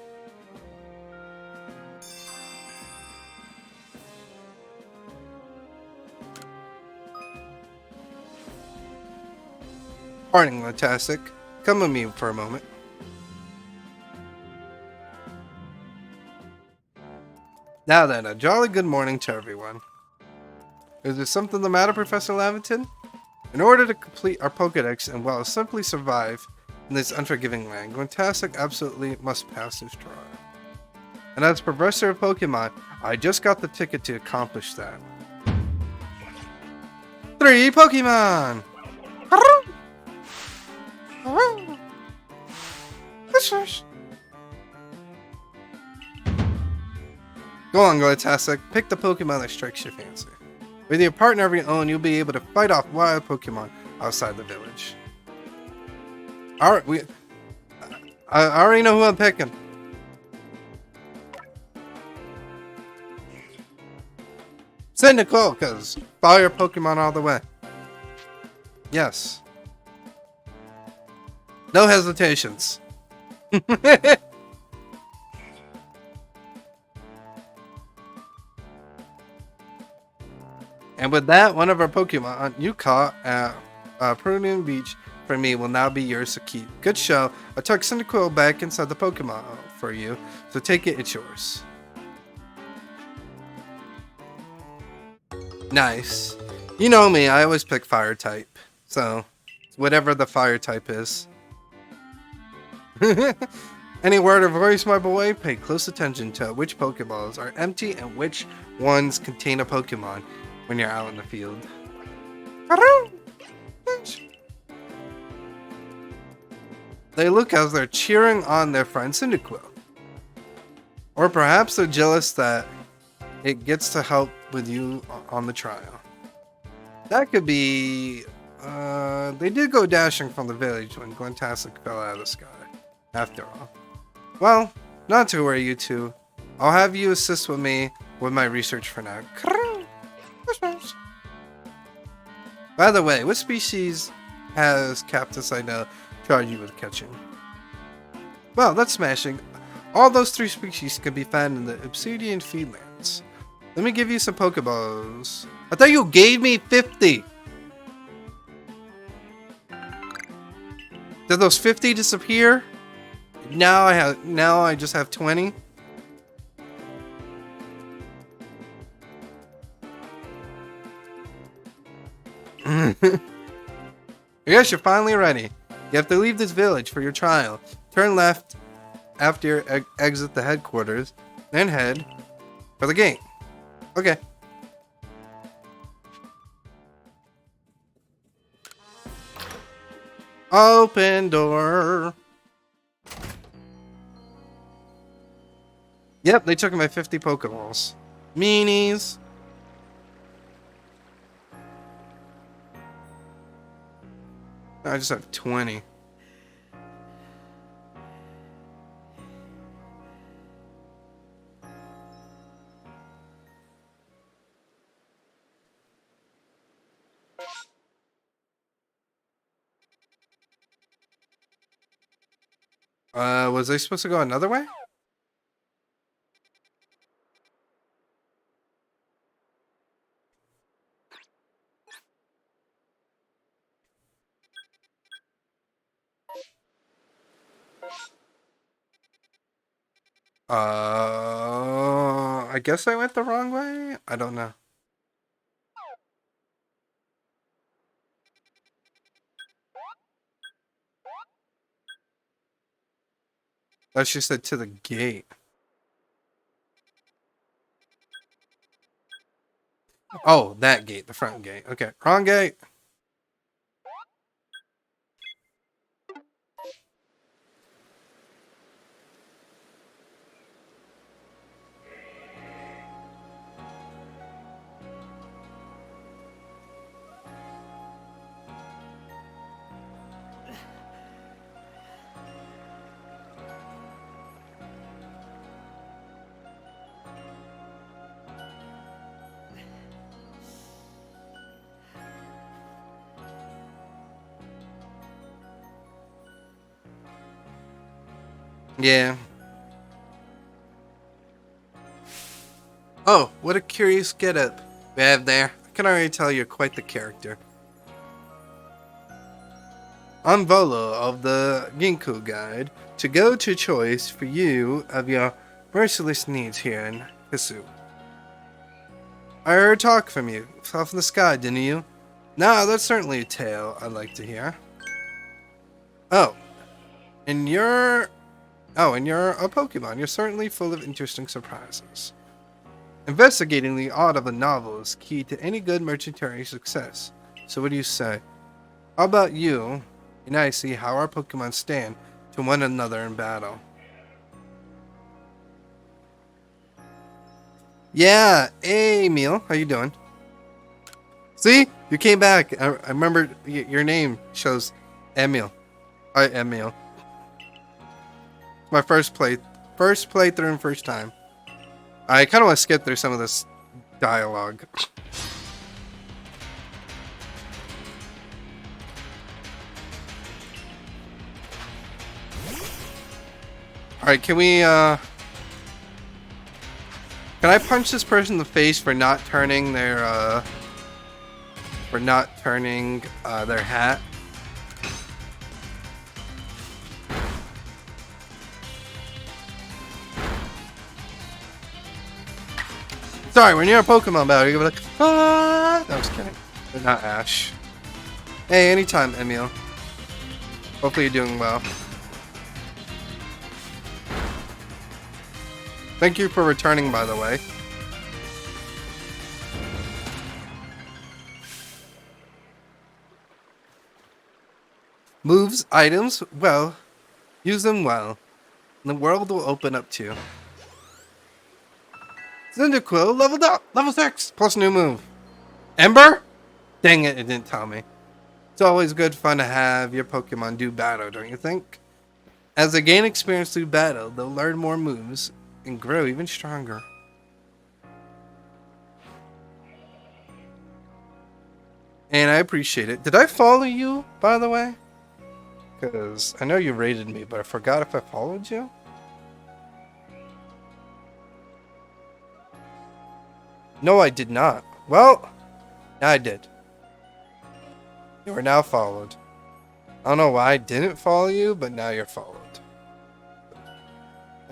Pardon, Fantastic. Come with me for a moment. Now then, a jolly good morning to everyone. Is there something the matter, Professor Lavington? In order to complete our Pokedex and well simply survive in this unforgiving land, Glentastic absolutely must pass this trial. And as Professor of Pokemon, I just got the ticket to accomplish that. 3 Pokemon! Go on, Glentastic. Pick the Pokemon that strikes your fancy. With your partner of your own, you'll be able to fight off wild Pokemon outside the village. I already know who I'm picking. Cyndaquil, because fire Pokemon all the way. Yes. No hesitations. And with that, one of our Pokemon you caught at Prunian Beach for me will now be yours to keep. Good show. I took Cyndaquil back inside the Pokemon for you, so take it, it's yours. Nice. You know me, I always pick fire type. So, whatever the fire type is. Any word or voice, my boy? Pay close attention to which Pokeballs are empty and which ones contain a Pokemon when you're out in the field. They look as they're cheering on their friend Cyndaquil. Or perhaps they're jealous that it gets to help with you on the trial. That could be... they did go dashing from the village when Glentastic fell out of the sky, after all. Well, not to worry, you two. I'll have you assist with me with my research for now. By the way, what species has Cactus I know charged you with catching? Well, that's smashing. All those 3 species can be found in the Obsidian Feedlands. Let me give you some Pokeballs. I thought you gave me 50! Did those 50 disappear? Now I just have 20? I guess you're finally ready. You have to leave this village for your trial. Turn left after you exit the headquarters, then head for the gate. Okay. Open door. Yep, they took my 50 Pokeballs. Meanies. I just have 20. Was I supposed to go another way? I guess I went the wrong way? I don't know. That's just said to the gate. Oh, that gate, the front gate. Okay, wrong gate. Yeah. Oh, what a curious getup we have there. I can already tell you're quite the character. I'm Volo of the Ginkgo Guide, to go to choice for you of your merciless needs here in Hisu. I heard talk from you, fell from the sky, didn't you? Nah, that's certainly a tale I'd like to hear. Oh, and you're a Pokemon. You're certainly full of interesting surprises. Investigating the art of a novel is key to any good mercenary success. So what do you say? How about you and I see how our Pokemon stand to one another in battle? Yeah, hey Emil, how you doing? See? You came back. I remember your name shows Emil. Alright, Emil. My first playthrough and first time. I kind of want to skip through some of this dialogue. Alright, can I punch this person in the face for not turning their their hat? Sorry, when you're a Pokemon battle, you're gonna be like, ah! No, I was kidding. But not Ash. Hey, anytime, Emil. Hopefully you're doing well. Thank you for returning, by the way. Moves, items, well, use them well. And the world will open up to you. Cyndaquil leveled up! Level 6! Plus new move. Ember? Dang it, it didn't tell me. It's always good fun to have your Pokemon do battle, don't you think? As they gain experience through battle, they'll learn more moves and grow even stronger. And I appreciate it. Did I follow you, by the way? Because I know you rated me, but I forgot if I followed you. No, I did not. Well, I did. You are now followed. I don't know why I didn't follow you, but now you're followed.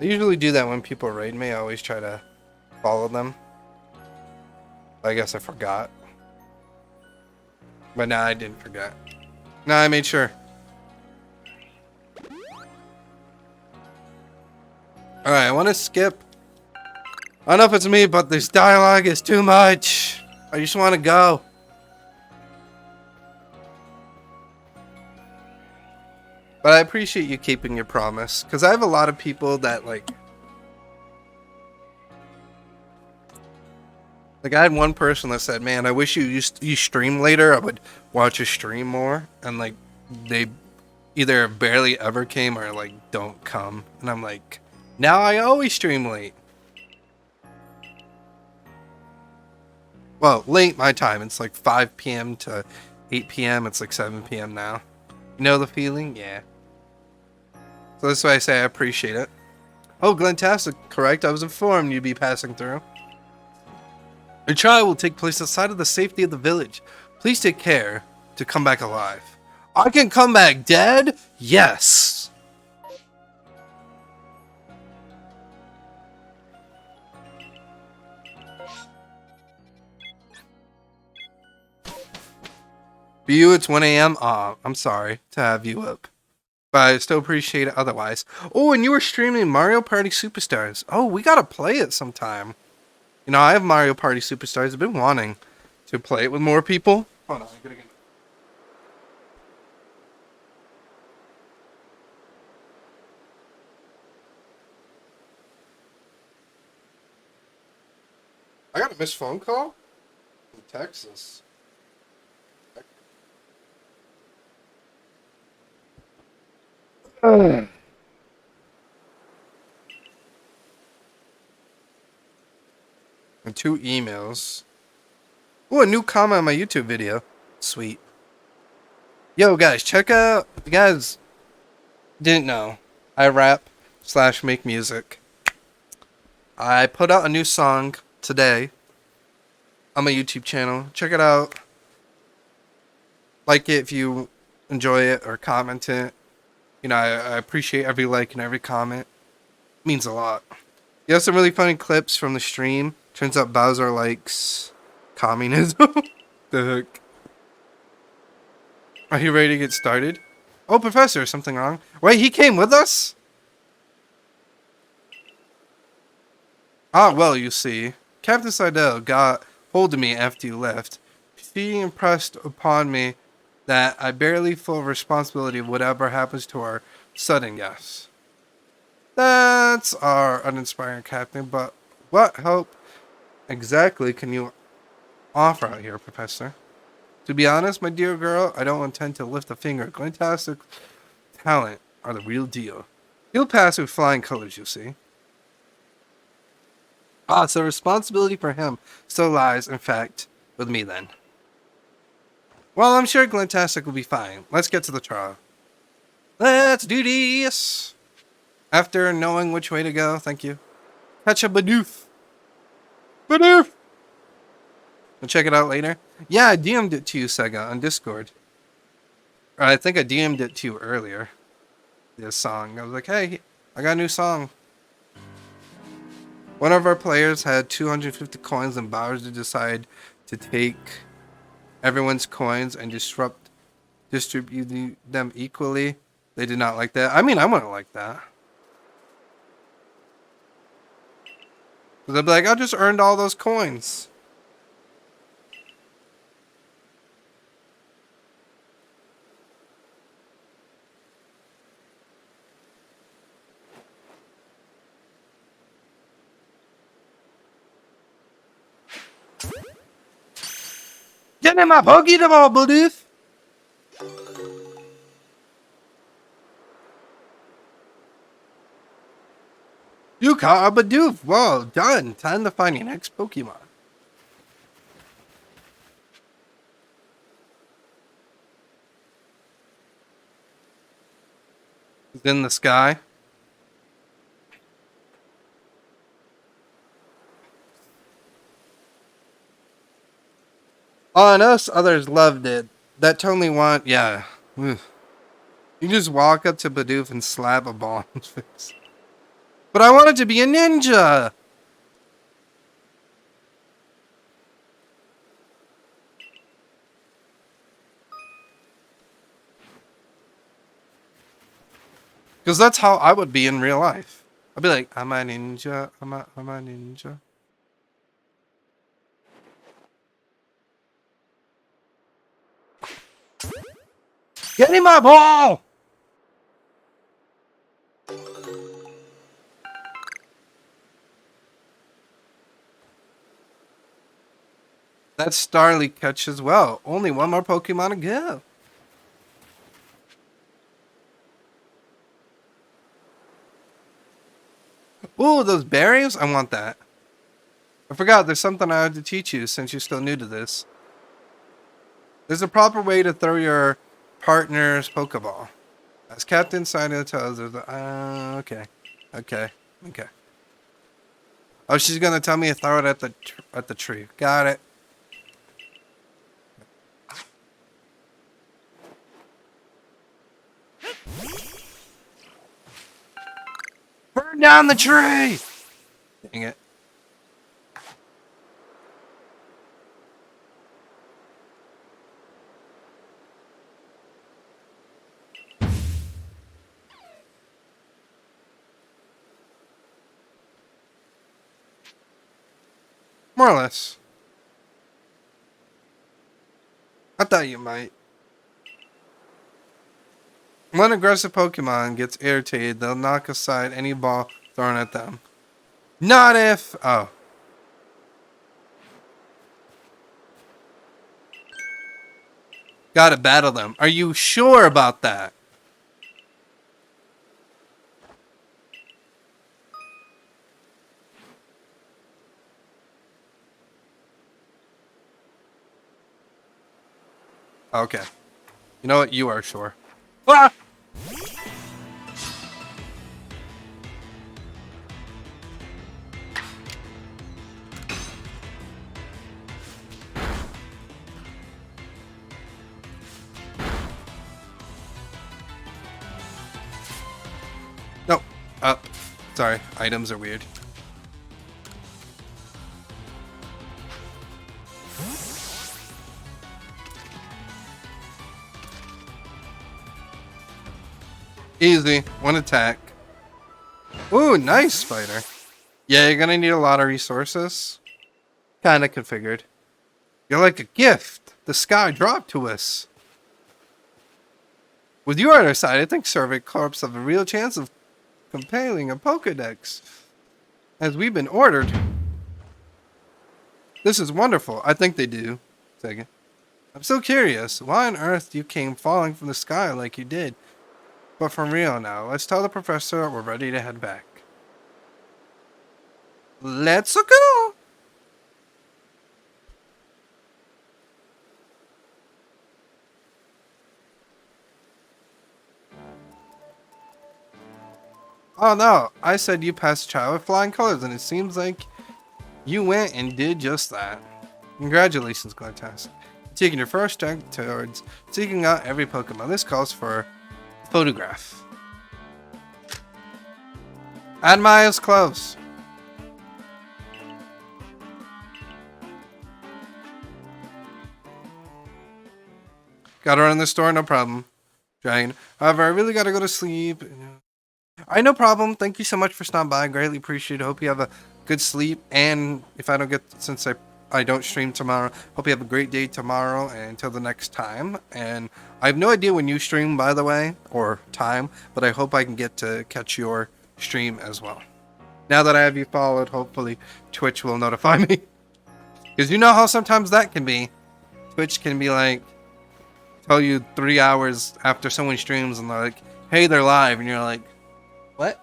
I usually do that when people raid me. I always try to follow them. I guess I forgot. But now I didn't forget. Now I made sure. Alright, I want to skip. I don't know if it's me, but this dialogue is too much. I just want to go. But I appreciate you keeping your promise. Because I have a lot of people that, like... Like, I had one person that said, man, I wish you stream later. I would watch your stream more. And, like, they either barely ever came or, like, don't come. And I'm like, now I always stream late. Well, late my time. It's like 5 p.m. to 8 p.m. It's like 7 p.m. now. You know the feeling? Yeah. So that's why I say I appreciate it. Oh, Glentastic, correct. I was informed you'd be passing through. Your trial will take place outside of the safety of the village. Please take care to come back alive. I can come back dead? Yes. For you, it's 1 a.m. I'm sorry to have you up. But I still appreciate it otherwise. Oh, and you were streaming Mario Party Superstars. Oh, we gotta play it sometime. You know, I have Mario Party Superstars. I've been wanting to play it with more people. Hold on, I gotta get... I got a missed phone call from Texas. And 2 emails. Oh, a new comment on my YouTube video. Sweet. Yo, guys, check out... If you guys didn't know, I rap/make music. I put out a new song today on my YouTube channel. Check it out. Like it if you enjoy it or comment it. You know, I appreciate every like and every comment. It means a lot. You have some really funny clips from the stream. Turns out Bowser likes communism. The heck? Are you ready to get started? Oh, Professor, is something wrong? Wait, he came with us? Ah, well, you see. Captain Seidel got hold of me after you left. She impressed upon me that I barely full responsibility of whatever happens to our sudden guests. That's our uninspiring captain, but what help exactly can you offer out here, Professor? To be honest, my dear girl, I don't intend to lift a finger. Glentastic talent are the real deal. He'll pass with flying colors, you'll see. Ah, so responsibility for him still lies, in fact, with me then. Well, I'm sure Glentastic will be fine. Let's get to the trial. Let's do this! After knowing which way to go, thank you. Catch a Bidoof! Bidoof! We'll check it out later. Yeah, I DM'd it to you, Sega, on Discord. Or I think I DM'd it to you earlier. This song. I was like, hey, I got a new song. One of our players had 250 coins and Bowser decided to take everyone's coins and distribute them equally. They did not like that. I mean, I wouldn't like that. They'd be like, I just earned all those coins. Get in my Pokeball, Bidoof! You caught a Bidoof. Well done. Time to find your next Pokemon. He's in the sky. On us, others loved it. That totally want, yeah. Ugh. You just walk up to Bidoof and slap a ball in his face. But I wanted to be a ninja! Because that's how I would be in real life. I'd be like, I'm a ninja, I'm a ninja. Get in my ball! That's Starly catch as well. Only one more Pokemon to go. Ooh, those berries? I want that. I forgot, there's something I had to teach you since you're still new to this. There's a proper way to throw your partner's Pokeball. As Captain Sino tells us, okay. Oh, she's gonna tell me to throw it at the tree. Got it. Burn down the tree! Dang it. More or less. I thought you might. When aggressive Pokemon gets irritated, they'll knock aside any ball thrown at them. Not if... Oh. Gotta battle them. Are you sure about that? Okay. You know what? You are sure. Ah! No. Up. Sorry. Items are weird. Easy. One attack. Ooh, nice, Spider. Yeah, you're gonna need a lot of resources. Kinda configured. You're like a gift the sky dropped to us. With you on our side, I think Survey Corps have a real chance of compiling a Pokedex. As we've been ordered. This is wonderful. I think they do. Second. I'm so curious. Why on earth you came falling from the sky like you did? But for real now, let's tell the professor we're ready to head back. Let's go! Oh no, I said you passed trial with flying colors, and it seems like you went and did just that. Congratulations, Glentastic. Taking your first step towards seeking out every Pokemon. This calls for a photograph. Add Maya's close. Gotta run the store, no problem. Dragon. However, I really gotta go to sleep. Alright, no problem. Thank you so much for stopping by. Greatly appreciate it. Hope you have a good sleep. And if I don't get, since I don't stream tomorrow, hope you have a great day tomorrow and until the next time. And I have no idea when you stream, by the way, or time, but I hope I can get to catch your stream as well. Now that I have you followed, hopefully Twitch will notify me. Because you know how sometimes that can be. Twitch can be like, tell you 3 hours after someone streams and they're like, hey, they're live. And you're like, what?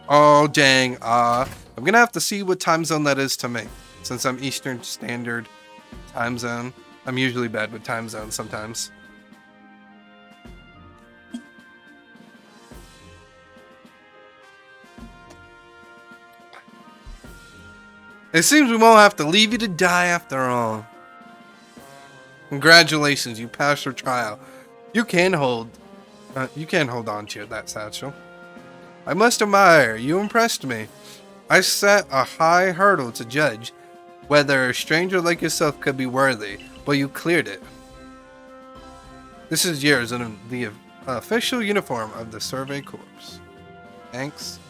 Oh, dang. I'm going to have to see what time zone that is to me. Since I'm Eastern Standard Time Zone. I'm usually bad with time zones sometimes. It seems we won't have to leave you to die after all. Congratulations, you passed your trial. You can hold on to that satchel. I must admire, you impressed me. I set a high hurdle to judge whether a stranger like yourself could be worthy, but you cleared it. This is yours in the official uniform of the Survey Corps. Thanks.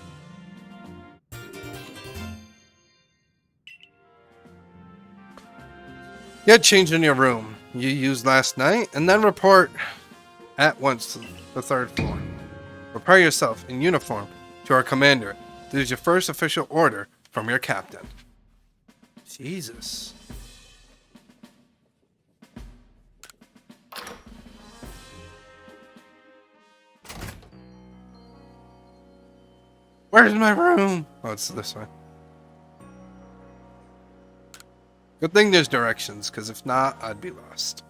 Get changed in your room you used last night, and then report at once to the 3rd floor. Prepare yourself in uniform to our commander. This is your first official order from your captain. Jesus. Where's my room? Oh, it's this way. Good thing there's directions, because if not, I'd be lost.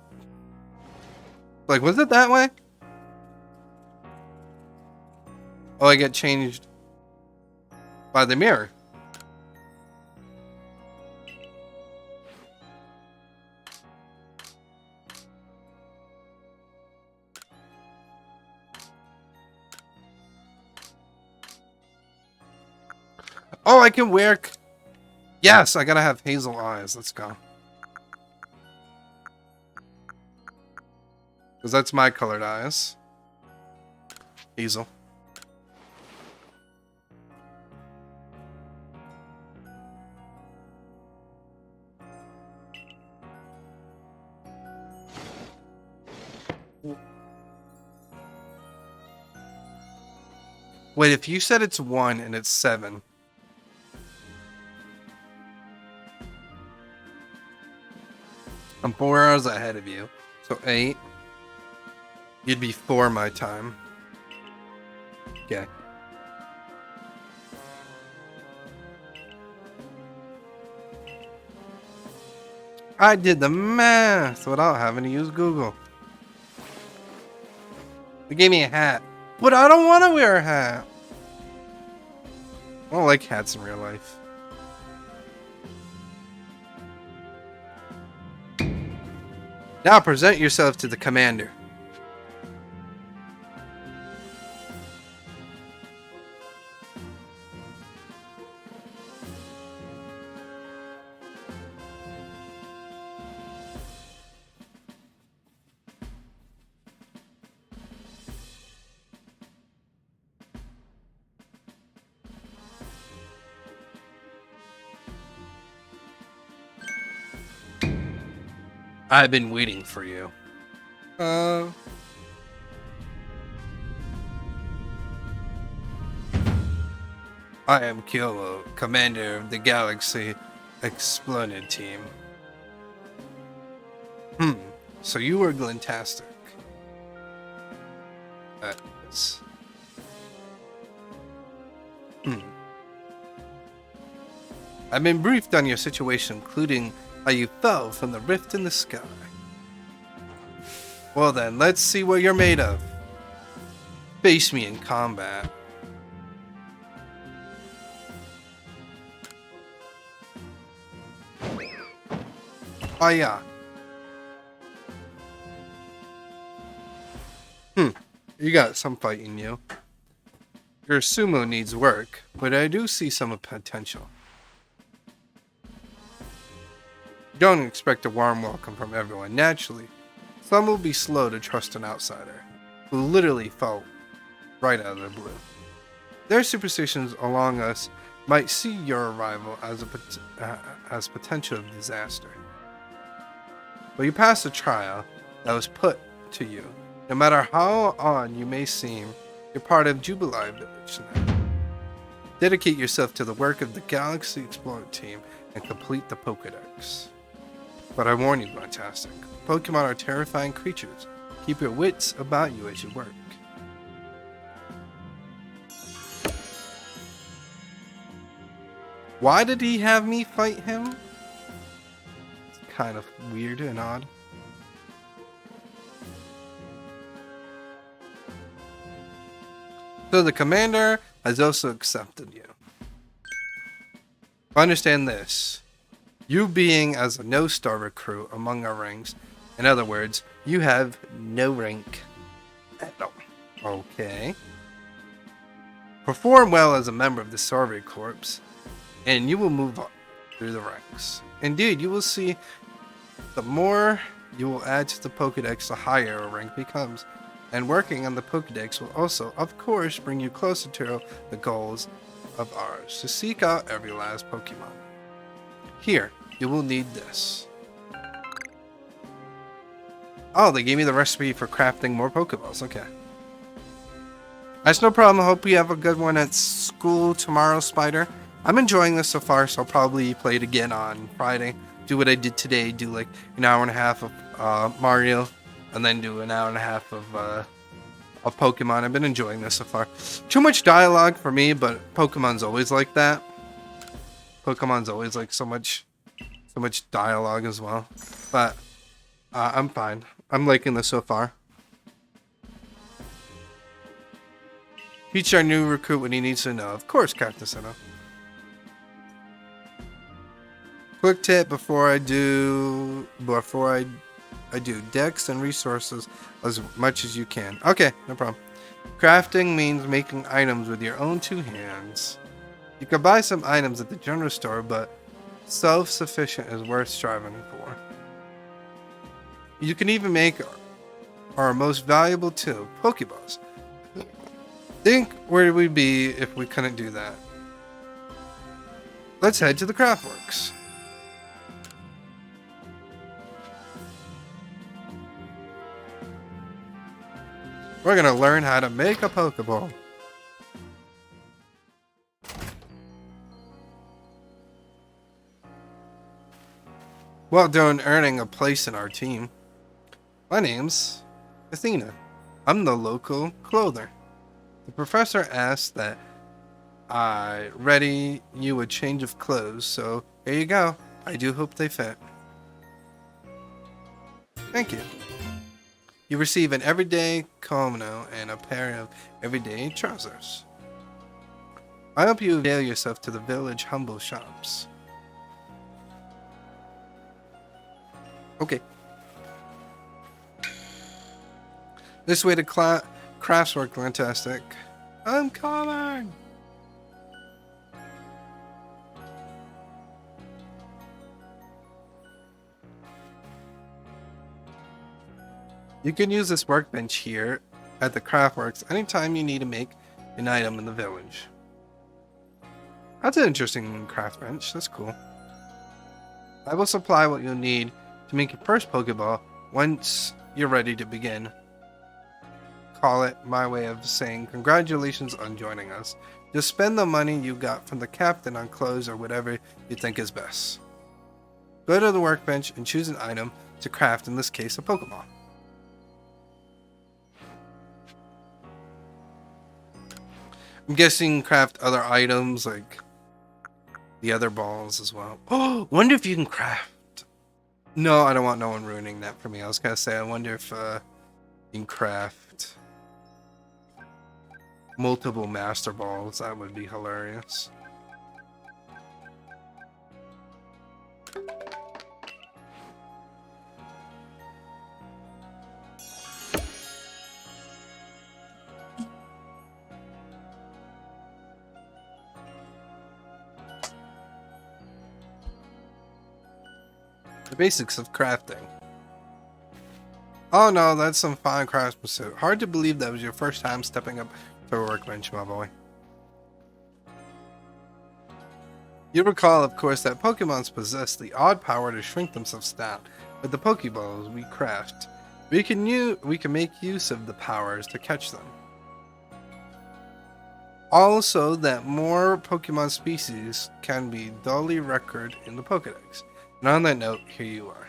Like, was it that way? Oh, I get changed by the mirror. Oh, I can wear... Yes, I gotta have hazel eyes. Let's go. Because that's my colored eyes. Hazel. Wait, if you said it's 1 and it's 7... I'm 4 hours ahead of you. So 8. You'd be 4 my time. Okay. I did the math without having to use Google. They gave me a hat. But I don't want to wear a hat. I don't like hats in real life. Now present yourself to the commander. I've been waiting for you. I am Kyomo, commander of the Galaxy Exploded Team. So you were Glintastic. Yes. I've been briefed on your situation, including how you fell from the rift in the sky. Well then, let's see what you're made of. Face me in combat. Oh yeah. You got some fight in you. Your sumo needs work, but I do see some potential. Don't expect a warm welcome from everyone. Naturally, some will be slow to trust an outsider, who literally fell right out of the blue. Their superstitions along us might see your arrival as potential disaster. But you passed a trial that was put to you. No matter how odd you may seem, you're part of Jubilee Village now. Dedicate yourself to the work of the Galaxy Explorer team and complete the Pokedex. But I warn you, Glintastic, Pokemon are terrifying creatures. Keep your wits about you as you work. Why did he have me fight him? It's kind of weird and odd. So the commander has also accepted you. Understand this. You being as a no-star recruit among our ranks, in other words, you have no rank at all. Okay. Perform well as a member of the Survey Corps, and you will move up through the ranks. Indeed, you will see the more you will add to the Pokedex, the higher a rank becomes. And working on the Pokedex will also, of course, bring you closer to the goals of ours, to seek out every last Pokemon. Here, you will need this. Oh, they gave me the recipe for crafting more Pokeballs. Okay. That's no problem. I hope you have a good one at school tomorrow, Spider. I'm enjoying this so far, so I'll probably play it again on Friday. Do what I did today. Do like an hour and a half of Mario. And then do an hour and a half of Pokemon. I've been enjoying this so far. Too much dialogue for me, but Pokemon's always like that. Pokemon's always like so much dialogue as well. But I'm fine. I'm liking this so far. Teach our new recruit what he needs to know. Of course, Captain Sinnoh. Quick tip before I do Dex and resources as much as you can. Okay, no problem. Crafting means making items with your own two hands. You can buy some items at the general store, but self-sufficient is worth striving for. You can even make our most valuable tool, Pokeballs. Think where we'd be if we couldn't do that. Let's head to the Craftworks. We're gonna learn how to make a Pokeball. Well done earning a place in our team. My name's Athena. I'm the local clother. The professor asked that I ready you a change of clothes, so here you go. I do hope they fit. Thank you. You receive an everyday kimono and a pair of everyday trousers. I hope you avail yourself to the village humble shops. Okay. This way to Craftswork, fantastic. I'm coming! You can use this workbench here at the Craftworks anytime you need to make an item in the village. That's an interesting craft bench. That's cool. I will supply what you'll need to make your first Pokeball once you're ready to begin. call it my way of saying congratulations on joining us. Just spend the money you got from the captain on clothes or whatever you think is best. Go to the workbench and choose an item to craft, in this case, a Pokemon. I'm guessing craft other items like the other balls as well. Oh, wonder if you can craft. No, I don't want no one ruining that for me. I was gonna say, I wonder if you can craft multiple Master Balls. That would be hilarious. The basics of crafting. Oh no, that's some fine craftsmanship. Hard to believe that was your first time stepping up to a workbench, my boy. You recall, of course, that Pokemons possess the odd power to shrink themselves down. With the Pokeballs we craft, we can make use of the powers to catch them. Also, that more Pokemon species can be duly recorded in the Pokedex. And on that note, here you are.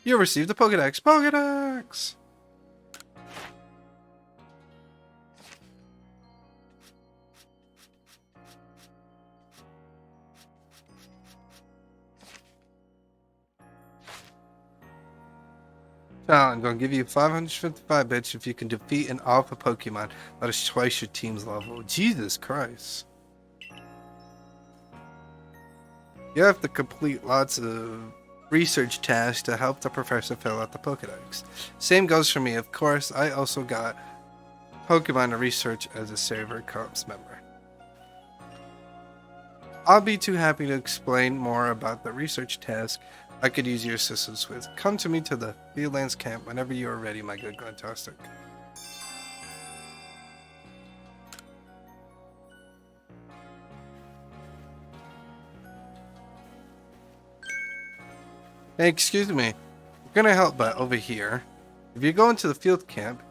You received the Pokedex. Pokedex! Challenge. I'll give you 555 bits if you can defeat an alpha Pokemon that is twice your team's level. Jesus Christ. You have to complete lots of research tasks to help the professor fill out the Pokedex. Same goes for me, of course. I also got Pokemon to research as a Saver Corps member. I'll be too happy to explain more about the research task I could use your assistance with. Come to me to the Fieldlands camp whenever you are ready, my good Glentastic. Hey, excuse me. I'm gonna help, but over here. If you go into the field camp,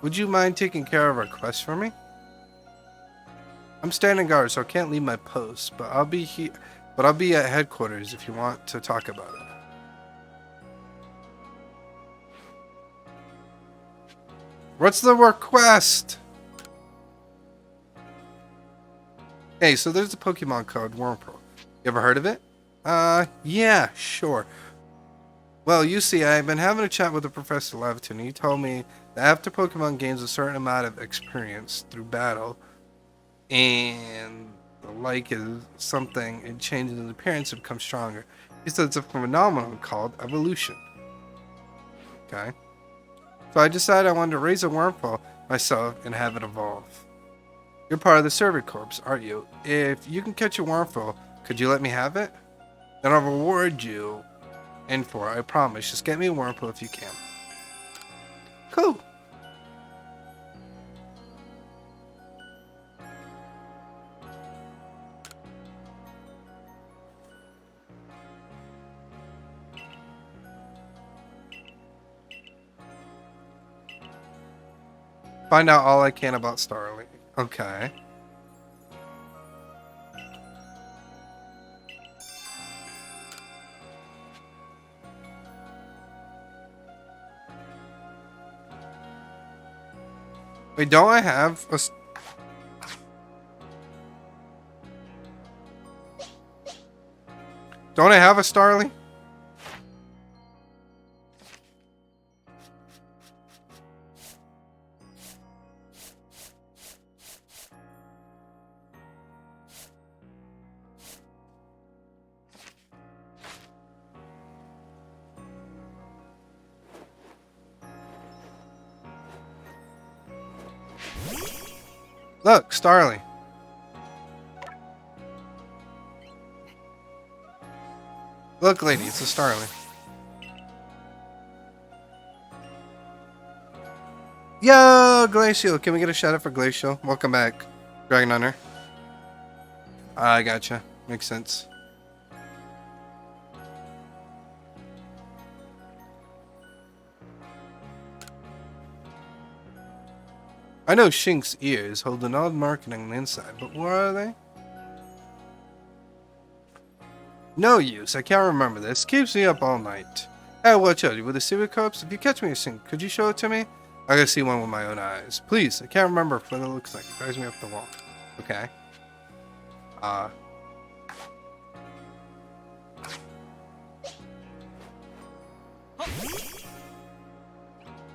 would you mind taking care of our quest for me? I'm standing guard, so I can't leave my post, but I'll be here. But I'll be at headquarters if you want to talk about it. What's the request? Hey, so there's a Pokemon called Wurmple. You ever heard of it? Yeah, sure. Well, you see, I've been having a chat with the Professor Leviton, and he told me that after Pokemon gains a certain amount of experience through battle, and the like is something, it changes its appearance and becomes stronger. He said it's a phenomenon called evolution. Okay. So I decided I wanted to raise a Wurmple myself and have it evolve. You're part of the Survey Corps, aren't you? If you can catch a Wurmple, could you let me have it? Then I'll reward you in for it, I promise. Just get me a Wurmple if you can. Cool. Find out all I can about Starly. Okay. Wait, don't I have a... Don't I have a Starly? Look, Starly. Look, lady, it's a Starly. Yo, Glacial. Can we get a shout out for Glacial? Welcome back, Dragon Hunter. I gotcha. Makes sense. I know Shink's ears hold an odd marketing on the inside, but what are they? No use, I can't remember this. Keeps me up all night. Hey, watch out, you with a secret corpse? If you catch me a Shink, could you show it to me? I gotta see one with my own eyes. Please, I can't remember what it looks like. It drives me up the wall. Okay.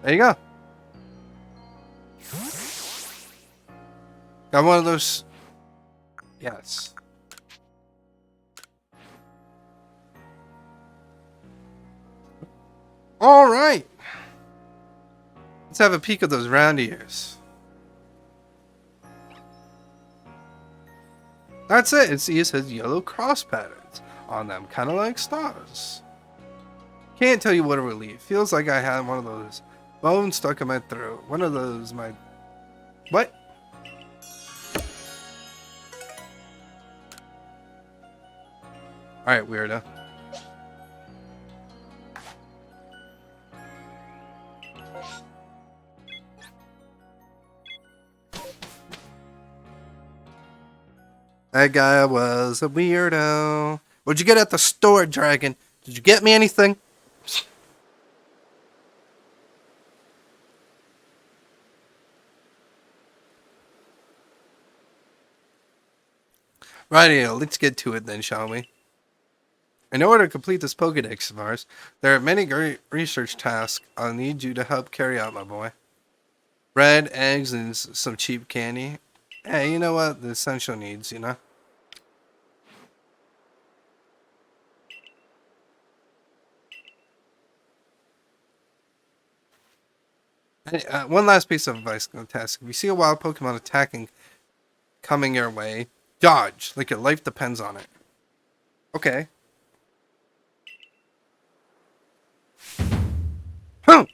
There you go. Got one of those. Yes. All right. Let's have a peek at those round ears. That's it. Its ears has yellow cross patterns on them, kind of like stars. Can't tell you what a relief. Feels like I had one of those bones stuck in my throat. One of those, my... What? Alright, weirdo. That guy was a weirdo. What'd you get at the store, Dragon? Did you get me anything? Rightio, let's get to it then, shall we? In order to complete this Pokedex of ours, there are many great research tasks I'll need you to help carry out, my boy. Bread, eggs, and some cheap candy. Hey, you know what? The essential needs, you know? Hey, one last piece of advice on the task. If you see a wild Pokemon attacking coming your way, dodge, like your life depends on it. Okay. Huh!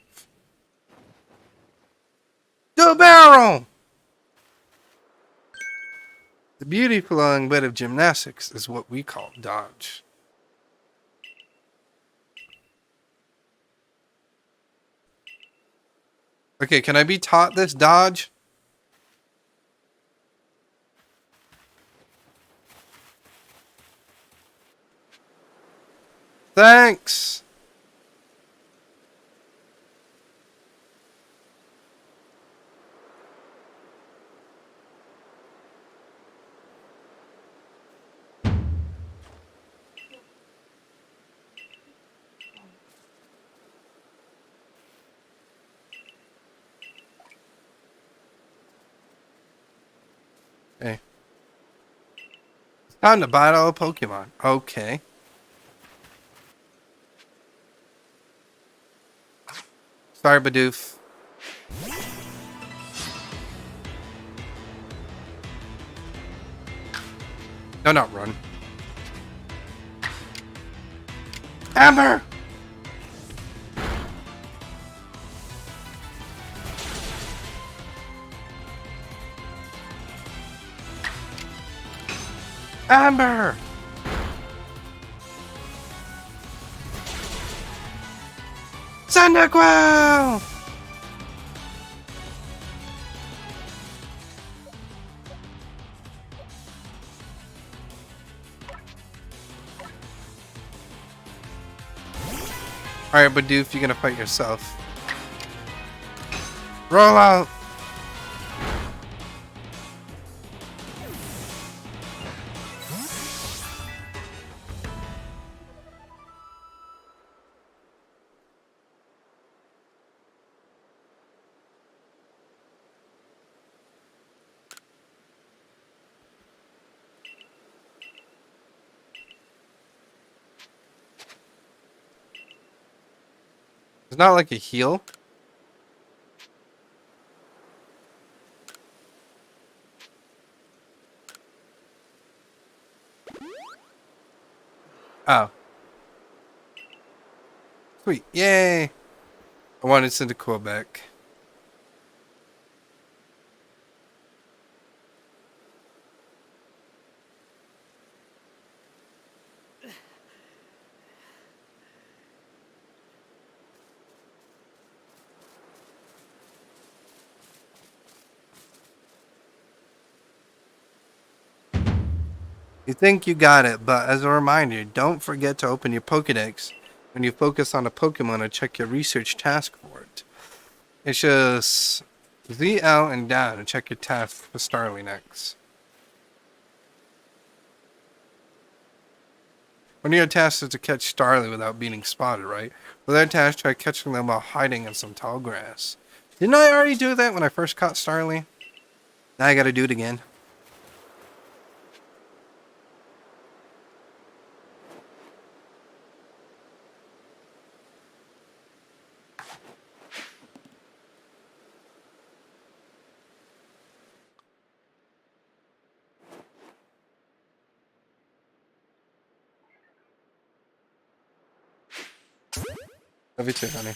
Do barrel! The beautiful long bit of gymnastics is what we call dodge. Okay, can I be taught this dodge? Thanks! Okay. It's time to battle a Pokemon. Okay. Sorry, Bidoof. No, not run. Amber! Amber! Cyndaquil! Alright, Bidoof, you're gonna fight yourself. Roll out! It's not like a heal. Oh. Sweet. Yay! I wanted to send a call back. You think you got it, but as a reminder, don't forget to open your Pokedex when you focus on a Pokemon or check your research task for it. It's just Z, L, and down to check your task for Starly next. One of your tasks is to catch Starly without being spotted, right? With that task, try catching them while hiding in some tall grass. Didn't I already do that when I first caught Starly? Now I gotta do it again. Love you too, honey.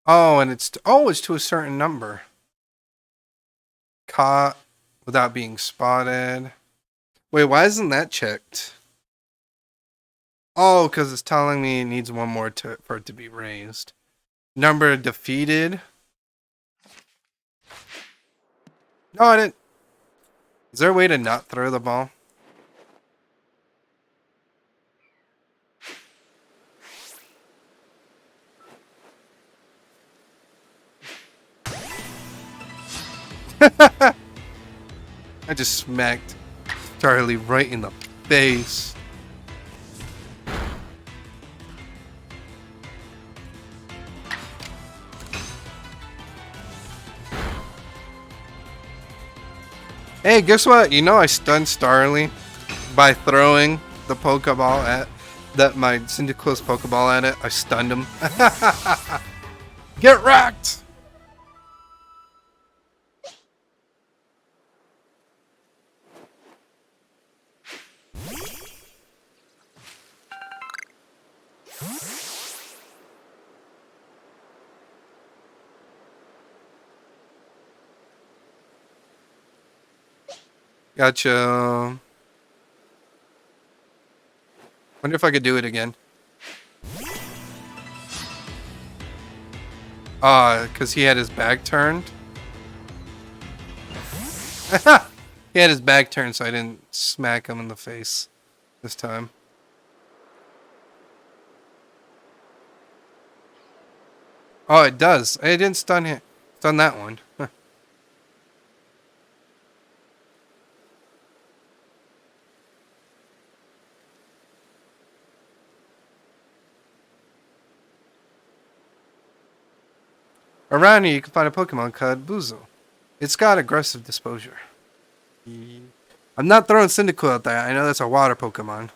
Oh, and it's to a certain number. Caught without being spotted. Wait, why isn't that checked? Oh, because it's telling me it needs one more for it to be raised. Number defeated. No, I didn't. Is there a way to not throw the ball? I just smacked Charlie right in the face. Hey, guess what? You know I stunned Starly by throwing the Pokeball at my Cyndaquil's Pokeball at it. I stunned him. Get wrecked! Gotcha. Wonder if I could do it again. Because he had his back turned. He had his back turned, so I didn't smack him in the face this time. Oh, it does. I didn't stun him. Stun that one. Around here, you can find a Pokemon called Buzo. It's got aggressive disposure. I'm not throwing Cyndaquil out there. I know that's a water Pokemon.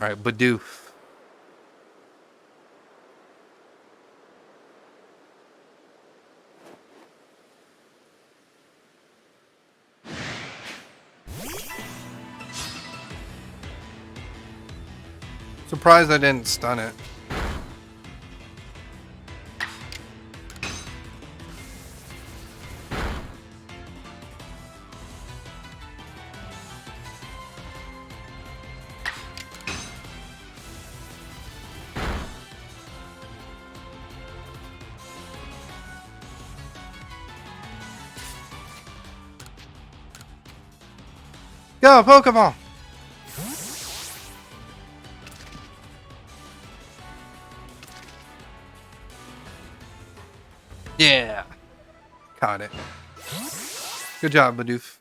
Alright, Bidoof. Surprised I didn't stun it. Go, Pokeball! Yeah! Caught it. Good job, Bidoof.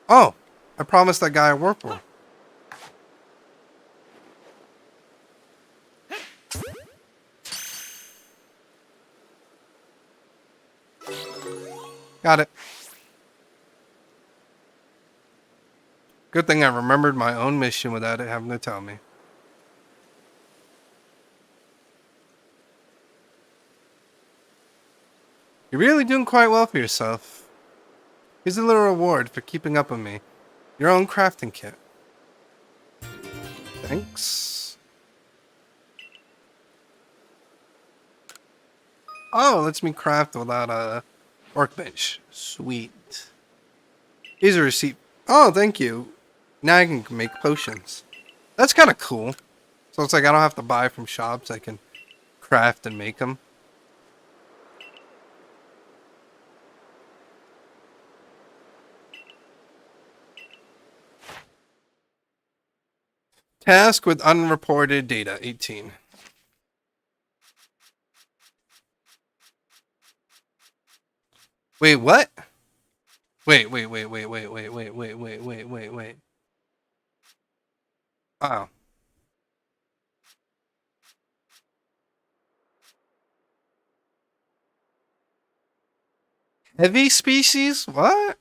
Oh! I promised that guy a Whirlpool. Got it. Good thing I remembered my own mission without it having to tell me. You're really doing quite well for yourself. Here's a little reward for keeping up with me. Your own crafting kit. Thanks. Oh, lets me craft without a workbench. Sweet. Here's a receipt. Oh, thank you. Now I can make potions. That's kind of cool. So it's like I don't have to buy from shops. I can craft and make them. Task with unreported data, 18. Wait, what? Wait. Oh. Heavy species? What?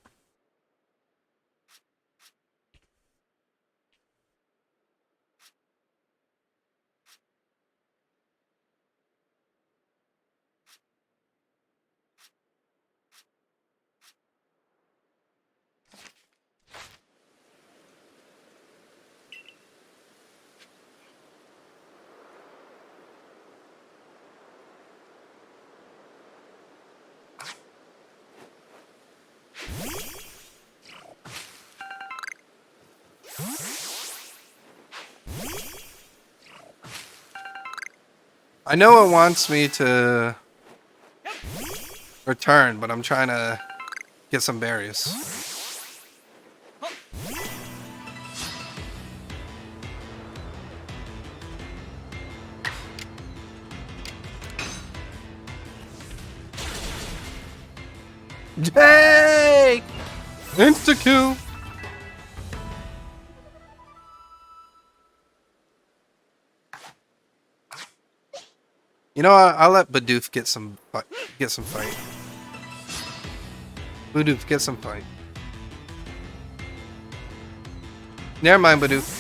I know it wants me to return, but I'm trying to get some berries. Jake! Insta-kill! You know what? I'll let Bidoof get some fight. Bidoof, get some fight. Never mind, Bidoof.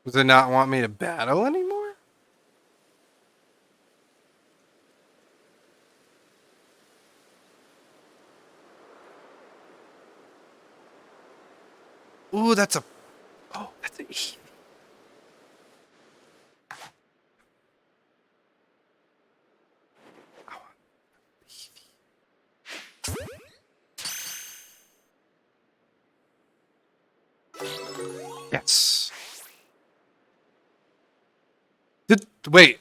Does it not want me to battle anymore? Ooh, that's a... Oh, that's an E. Yes. Wait.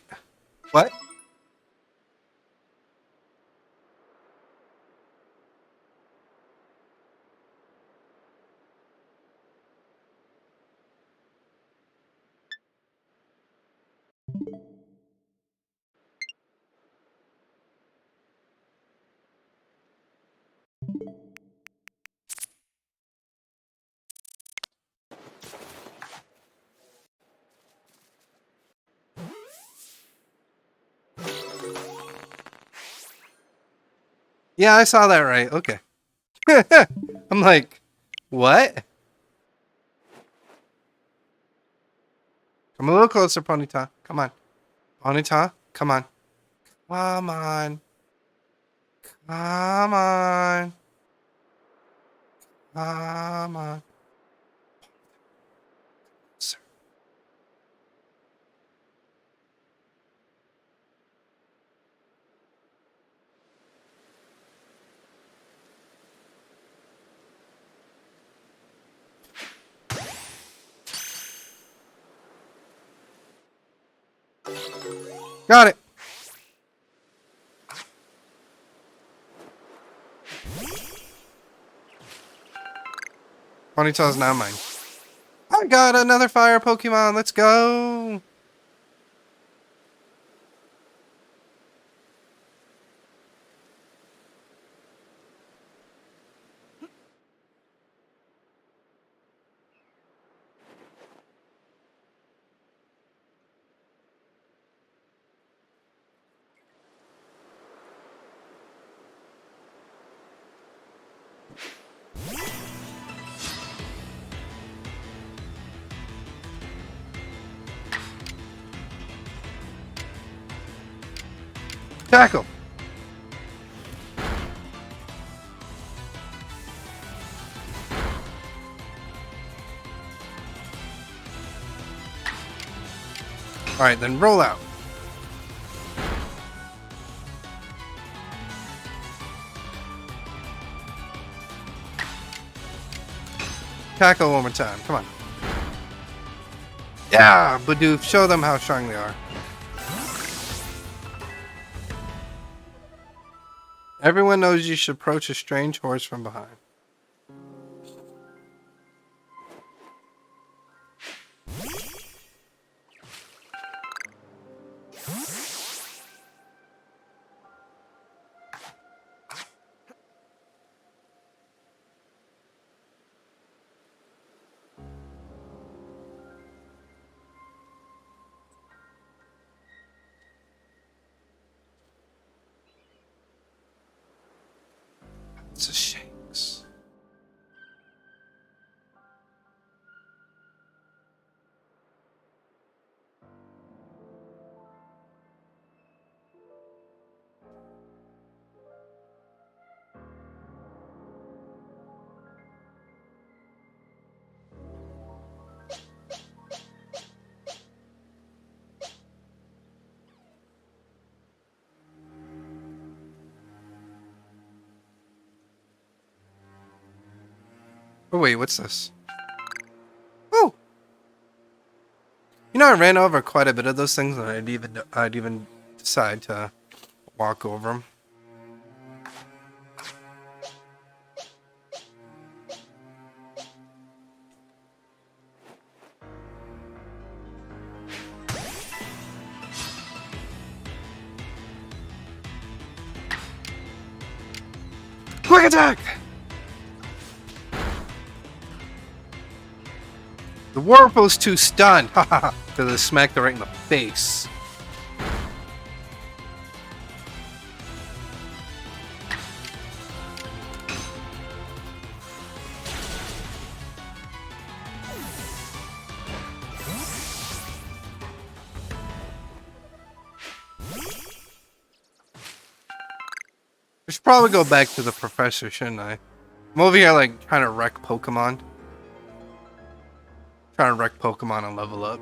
What? Yeah, I saw that right. Okay. I'm like, what? Come a little closer, Ponyta. Come on. Ponyta, come on. Come on. Come on. Come on. Sir. Got it. Ponytail is now mine. I got another fire Pokemon. Let's go. Tackle. All right, then roll out. Tackle one more time. Come on. Yeah, Bidoof, show them how strong they are. Everyone knows you should approach a strange horse from behind. It's a Shanks. Oh wait, what's this? Oh, you know I ran over quite a bit of those things, and I'd even decide to walk over them. Quick attack! The Warpo's too stunned, haha, because I smacked it right in the face. I should probably go back to the professor, shouldn't I? I'm over here like trying to wreck Pokemon. Trying to wreck Pokemon and level up.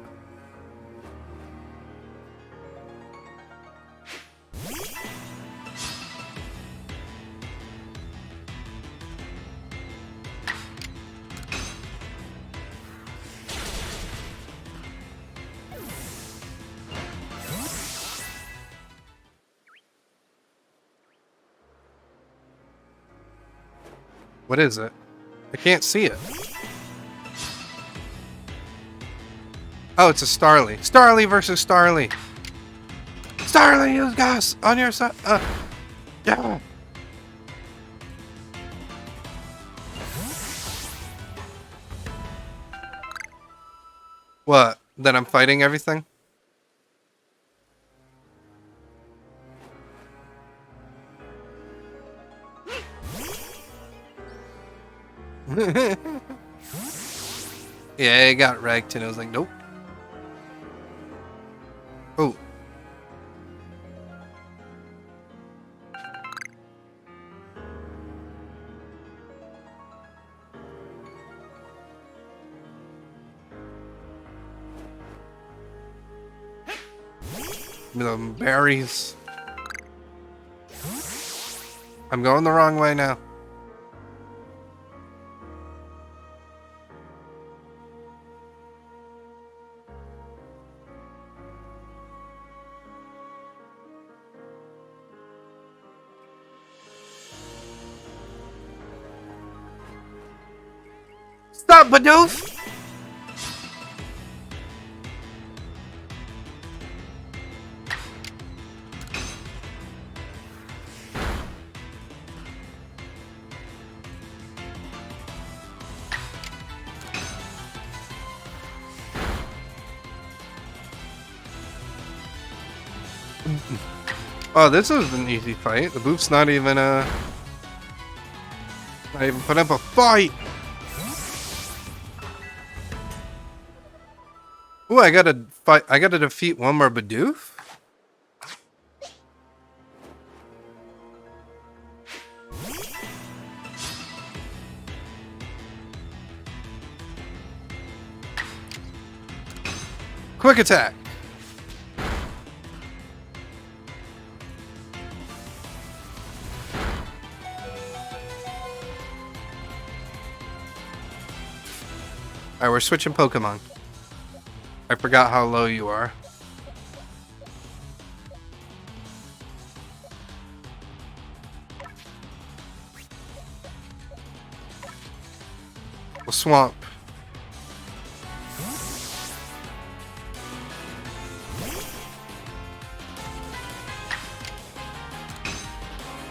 What is it? I can't see it. Oh, it's a Starly. Starly versus Starly. Starly, use gas on your side. Yeah. What? That I'm fighting everything? Yeah, it got wrecked and it was like, nope. Oh. The berries. I'm going the wrong way now. Stop, Bidoof! Oh, this is an easy fight. The Boof's not even put up a fight. Ooh, I gotta fight. I gotta defeat one more Bidoof. Quick attack. Alright, we're switching Pokemon. I forgot how low you are. Well, Swamp.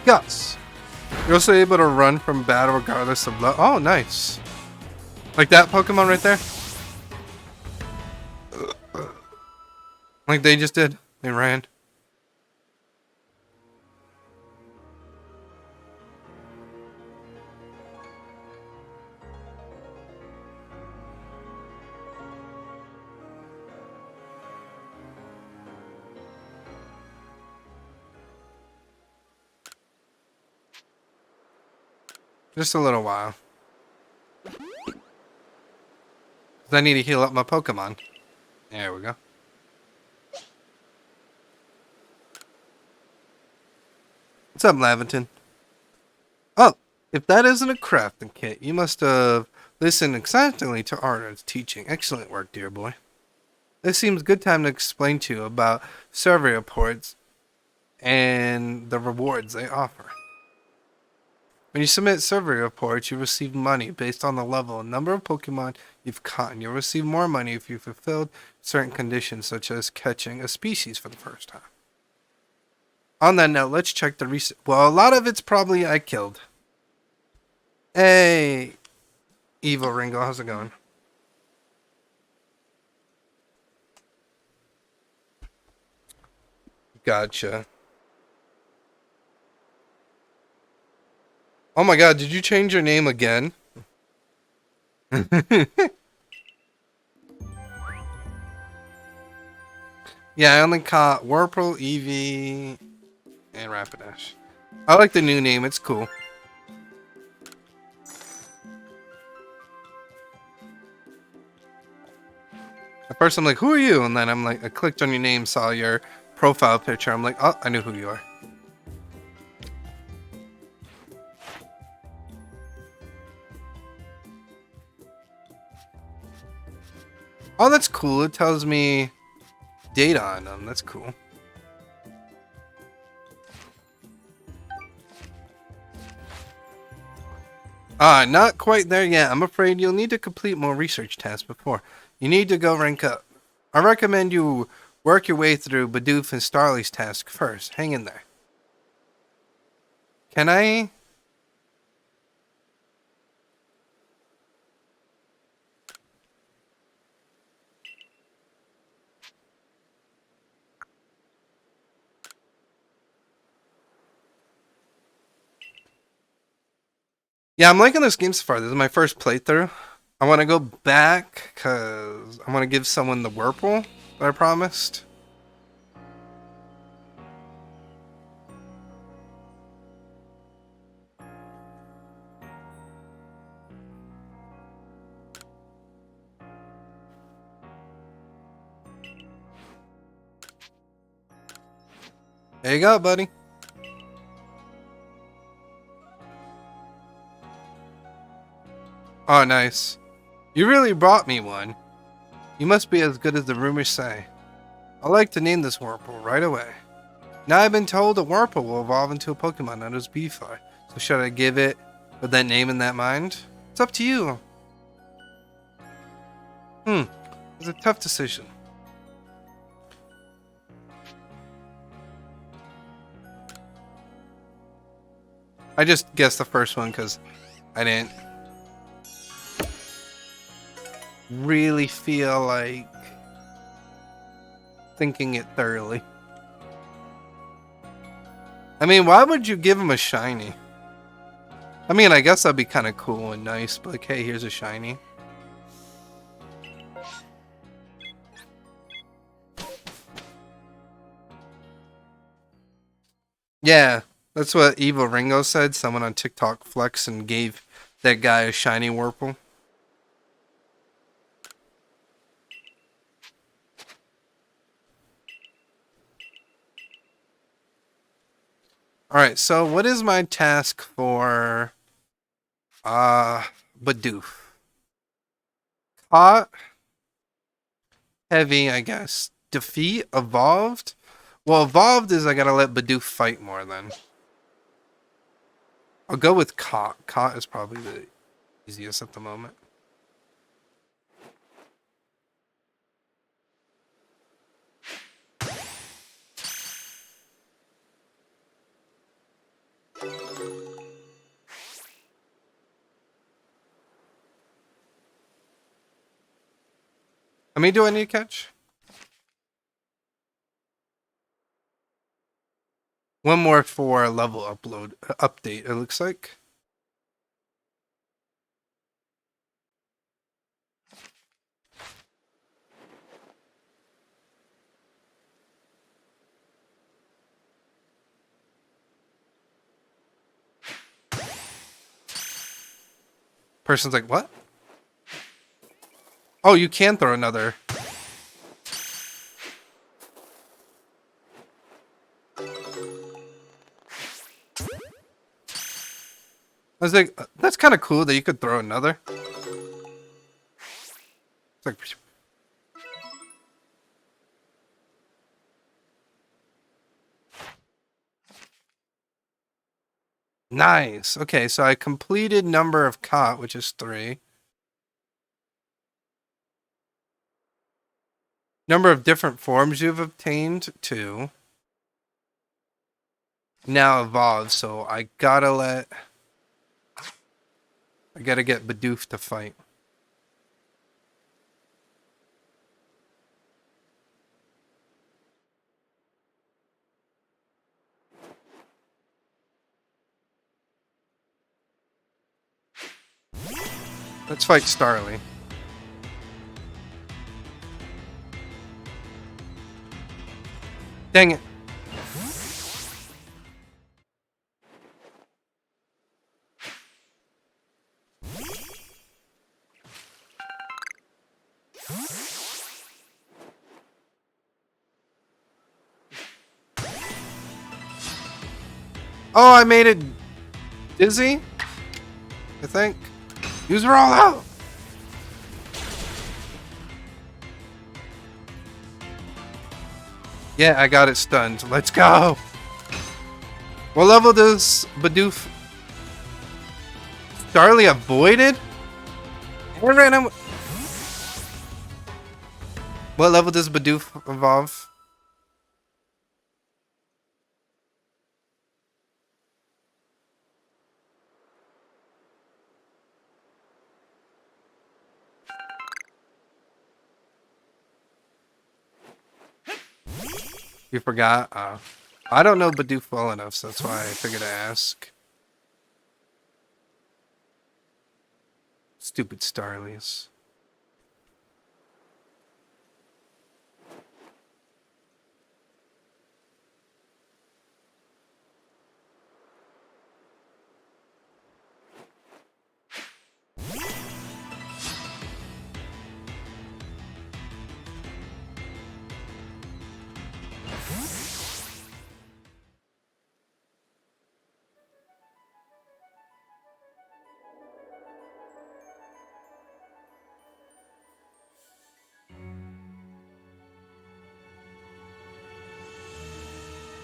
Guts. You're also able to run from battle regardless of level. Oh, nice. Like that Pokemon right there? Like they just did. They ran. Just a little while. I need to heal up my Pokemon. There we go. What's up, Laventon? Oh, if that isn't a crafting kit, you must have listened excitedly to Arnold's teaching. Excellent work, dear boy. This seems a good time to explain to you about survey reports and the rewards they offer. When you submit survey reports, you receive money based on the level and number of Pokemon you've caught. You'll receive more money if you fulfilled certain conditions, such as catching a species for the first time. On that note, let's check the recent... Well, a lot of it's probably I killed. Hey, Evil Ringo, how's it going? Gotcha. Oh my god, did you change your name again? Yeah, I only caught Whirlpool, Eevee, and Rapidash. I like the new name, it's cool. At first I'm like, who are you? And then I'm like, I clicked on your name, saw your profile picture. I'm like, oh, I knew who you are. Oh, that's cool. It tells me data on them. That's cool. Not quite there yet. I'm afraid you'll need to complete more research tasks before. You need to go rank up. I recommend you work your way through Bidoof and Starly's task first. Hang in there. Can I... Yeah, I'm liking this game so far. This is my first playthrough. I want to go back because I want to give someone the Whirlpool that I promised. There you go, buddy. Oh, nice. You really brought me one. You must be as good as the rumors say. I'd like to name this Whirlpool right away. Now I've been told a Whirlpool will evolve into a Pokemon known as Beefy. So should I give it with that name in that mind? It's up to you. It's a tough decision. I just guessed the first one because I didn't really feel like thinking it thoroughly. I mean, why would you give him a shiny? I mean, I guess that'd be kind of cool and nice, but like, hey, here's a shiny. Yeah, that's what Evil Ringo said. Someone on TikTok flexed and gave that guy a shiny Wurple. Alright, so what is my task for Bidoof? Caught, heavy, I guess. Defeat, evolved. Well, evolved is I gotta let Bidoof fight more then. I'll go with caught. Caught is probably the easiest at the moment. How many do I need to catch? One more for a level update, it looks like. Person's like, what? Oh, you can throw another. I was like, that's kind of cool that you could throw another. It's like, nice. Okay, so I completed number of caught, which is 3. Number of different forms you've obtained, 2. Now evolved, so I gotta get Bidoof to fight. Let's fight Starly. Dang it. Oh, I made it dizzy, I think. Use roll out. Yeah, I got it stunned. Let's go. What level does Bidoof? Starly avoided? What level does Bidoof evolve? You forgot? I don't know Bidoof well enough, so that's why I figured to ask. Stupid Starlies.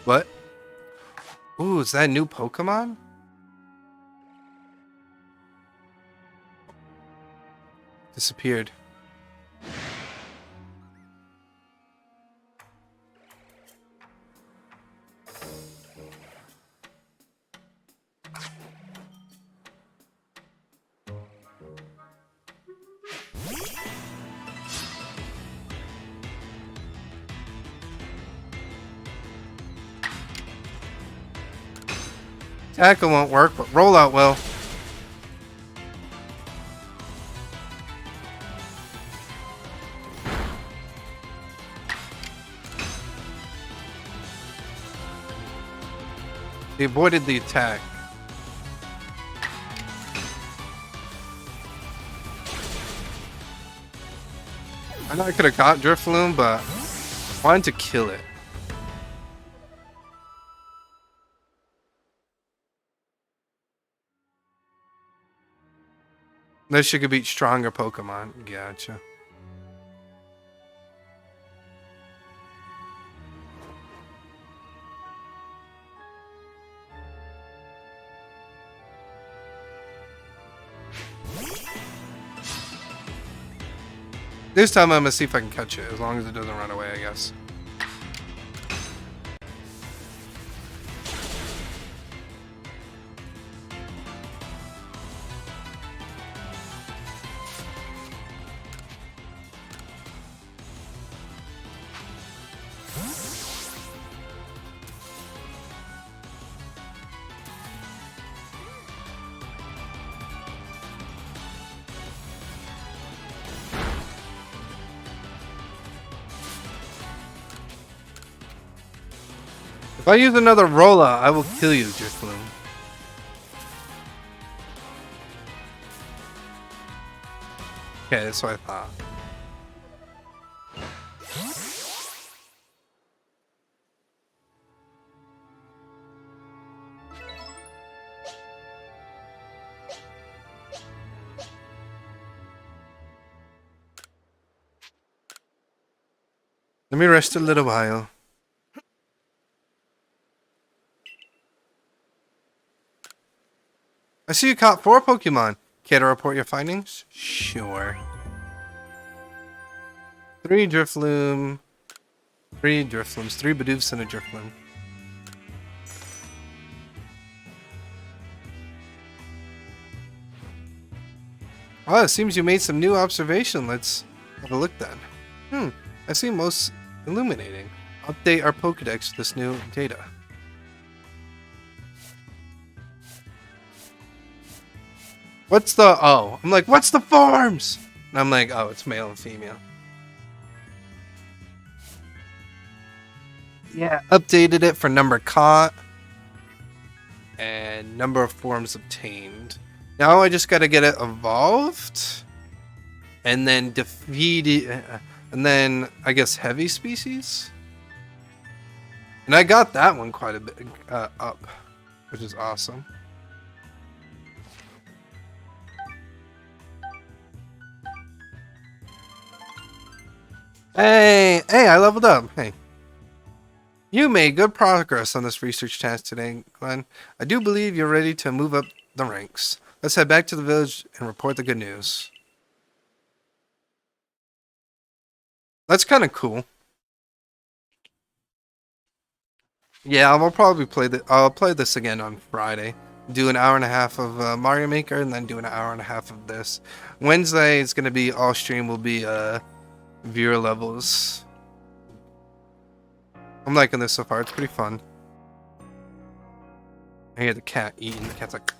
What? Ooh, is that a new Pokemon? Disappeared. Tackle won't work, but rollout will. He avoided the attack. I know I could have got Drifloon, but I wanted to kill it. This you could beat stronger Pokemon. Gotcha. This time I'm gonna see if I can catch it, as long as it doesn't run away, I guess. If I use another Rolla, I will kill you, Drifloon. Okay, that's what I thought. Let me rest a little while. I see you caught 4 Pokemon. Care to report your findings? Sure. 3 Drifloon. 3 Drifloons. 3 Bidoofs and a Drifloon. Oh, it seems you made some new observation. Let's have a look then. I seem most illuminating. Update our Pokedex with this new data. What's the... Oh, I'm like, what's the forms? And I'm like, oh, it's male and female. Yeah, updated it for number caught. And number of forms obtained. Now I just gotta get it evolved. And then defeat it. And then, I guess, heavy species? And I got that one quite a bit up. Which is awesome. Hey, I leveled up. Hey. You made good progress on this research task today, Glenn. I do believe you're ready to move up the ranks. Let's head back to the village and report the good news. That's kind of cool. Yeah, I'll probably I'll play this again on Friday. Do an hour and a half of Mario Maker and then do an hour and a half of this. Wednesday it's gonna be all stream will be viewer levels. I'm liking this so far. It's pretty fun. I hear the cat eating. The cat's like...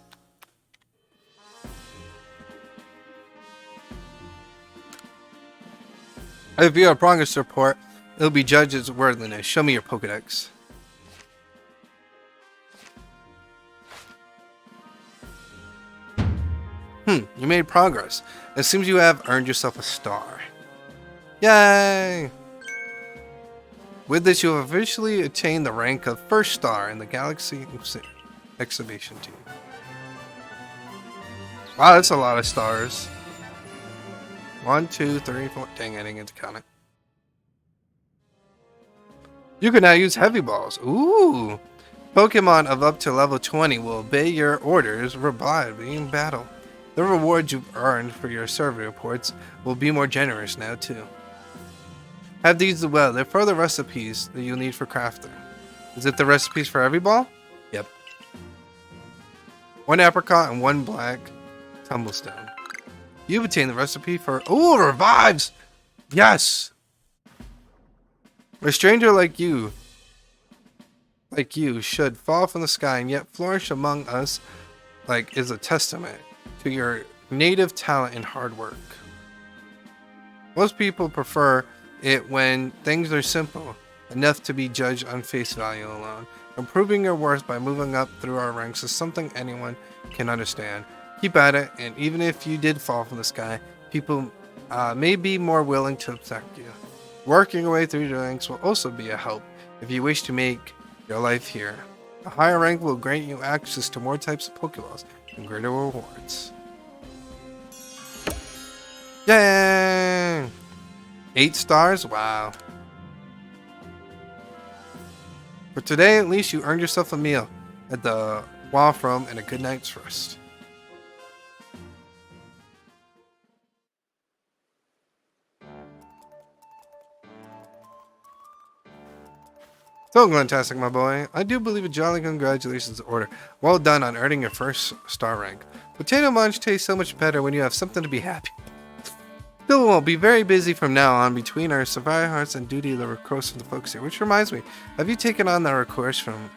If you have a progress report, it'll be judged as worthiness. Show me your Pokedex. You made progress. It seems you have earned yourself a star. Yay! With this, you have officially attained the rank of first star in the Galaxy Exhibition Team. Wow, that's a lot of stars. 1, 2, 3, 4. Dang, I didn't get to count it. You can now use heavy balls. Ooh! Pokemon of up to level 20 will obey your orders reliably in battle. The rewards you've earned for your survey reports will be more generous now, too. Have these as well. They're further recipes that you'll need for crafting. Is it the recipes for every ball? Yep. 1 apricot and 1 black tumblestone. You've obtained the recipe for... Ooh, revives! Yes! A stranger like you like you should fall from the sky and yet flourish among us like is a testament to your native talent and hard work. Most people prefer it when things are simple enough to be judged on face value alone. Improving your worth by moving up through our ranks is something anyone can understand. Keep at it, and even if you did fall from the sky, people may be more willing to accept you. Working your way through the ranks will also be a help if you wish to make your life here. A higher rank will grant you access to more types of Pokeballs and greater rewards. Yay! 8 stars? Wow. For today, at least you earned yourself a meal at the Wafrum and a good night's rest. So, Glentastic, my boy, I do believe a jolly congratulations in order. Well done on earning your first star rank. Potato Munch tastes so much better when you have something to be happy. Still won't be very busy from now on between our Survivor Hearts and duty the request from the folks here. Which reminds me, have you taken on the request from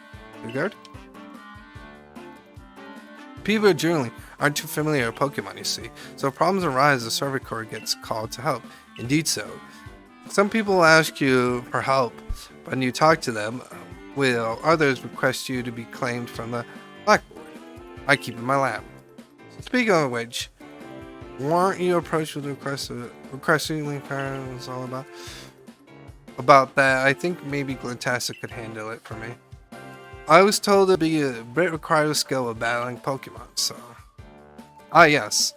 Ugard? People generally aren't too familiar with Pokemon, you see, so if problems arise, the Survey Corps gets called to help. Indeed so. Some people will ask you for help when you talk to them, while others request you to be claimed from the blackboard. I keep in my lab. Speaking of which, weren't you approached with requesting link card was all about? About that, I think maybe Glentastic could handle it for me. I was told it'd be a bit required skill of battling Pokemon, so... Ah yes,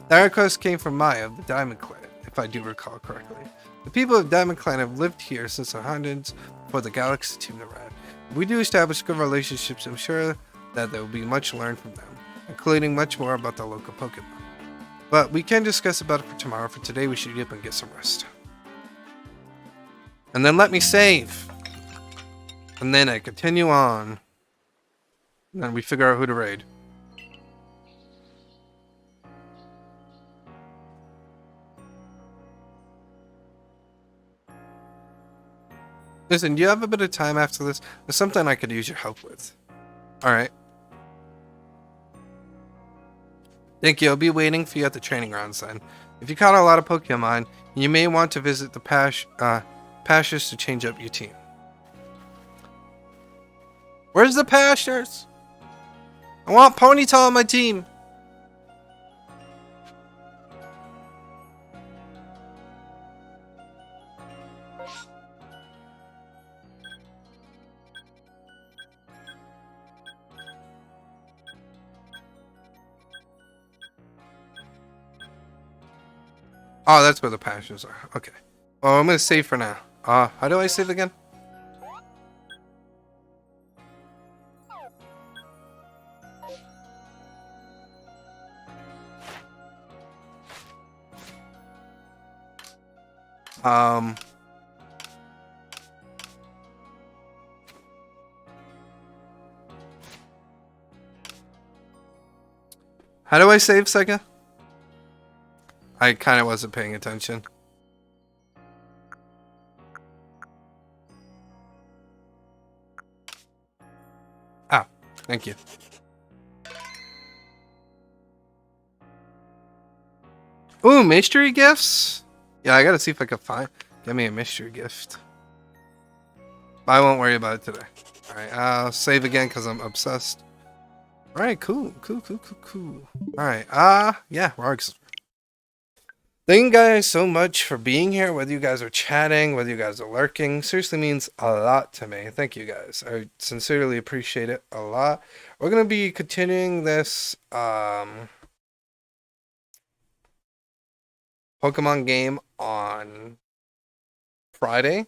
that request came from Maya of the Diamond Clan, if I do recall correctly. The people of Diamond Clan have lived here since the hundreds before the Galaxy team arrived. If we do establish good relationships, I'm sure that there will be much learned from them, including much more about the local Pokemon. But we can discuss about it for tomorrow. For today, we should get up and get some rest. And then let me save. And then I continue on. And then we figure out who to raid. Listen, do you have a bit of time after this? There's something I could use your help with. Alright. Thank you. I'll be waiting for you at the training grounds then. If you caught a lot of Pokemon, you may want to visit the pastures to change up your team. Where's the pastures? I want Ponyta on my team. Oh, that's where the pastures are. Okay. Oh, I'm gonna save for now. How do I save again? How do I save, Sega? I kind of wasn't paying attention. Ah, thank you. Ooh, mystery gifts? Yeah, I gotta see if I can get me a mystery gift. I won't worry about it today. Alright, I'll save again because I'm obsessed. Alright, cool. Alright, yeah, Wargs. Thank you guys so much for being here, whether you guys are chatting, whether you guys are lurking. Seriously means a lot to me. Thank you guys. I sincerely appreciate it a lot. We're going to be continuing this Pokemon game on Friday.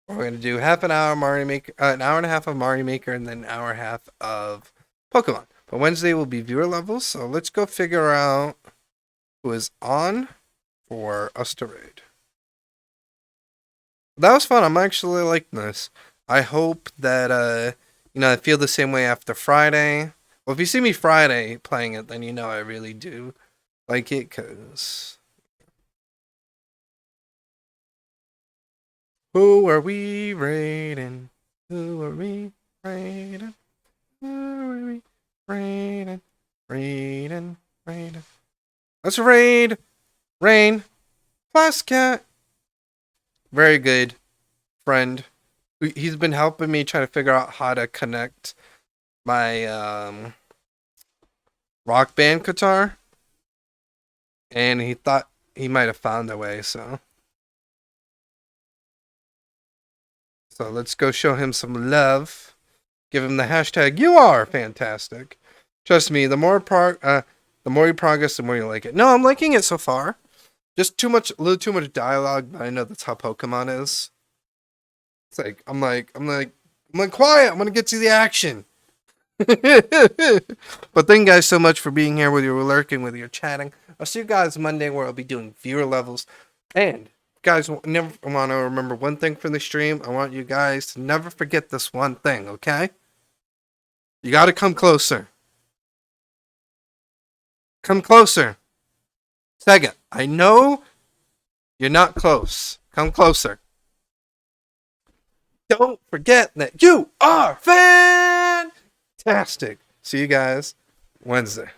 We're going to do half an hour Mario Maker, an hour and a half of Mario Maker, and then an hour and a half of Pokemon. But Wednesday will be viewer levels, so let's go figure out who is on for us to raid. That was fun. I'm actually liking this. I hope that I feel the same way after Friday. Well, if you see me Friday playing it, then you know I really do like it, cause who are we raiding? Who are we raiding? Who are we raiding? Raiding, raiding. Let's raid Rain plus Cat. Very good friend. He's been helping me try to figure out how to connect my Rock Band guitar. And he thought he might have found a way, so let's go show him some love. Give him the hashtag you are fantastic. Trust me, the more you progress, the more you like it. No, I'm liking it so far. Just a little too much dialogue, but I know that's how Pokemon is. It's like I'm like quiet, I'm gonna get to the action. But thank you guys so much for being here, whether you're lurking, whether you're chatting. I'll see you guys Monday where I'll be doing viewer levels. And guys, never want to remember one thing from the stream. I want you guys to never forget this one thing, okay? You gotta come closer. Come closer. Sega, I know you're not close. Come closer. Don't forget that you are fantastic. See you guys Wednesday.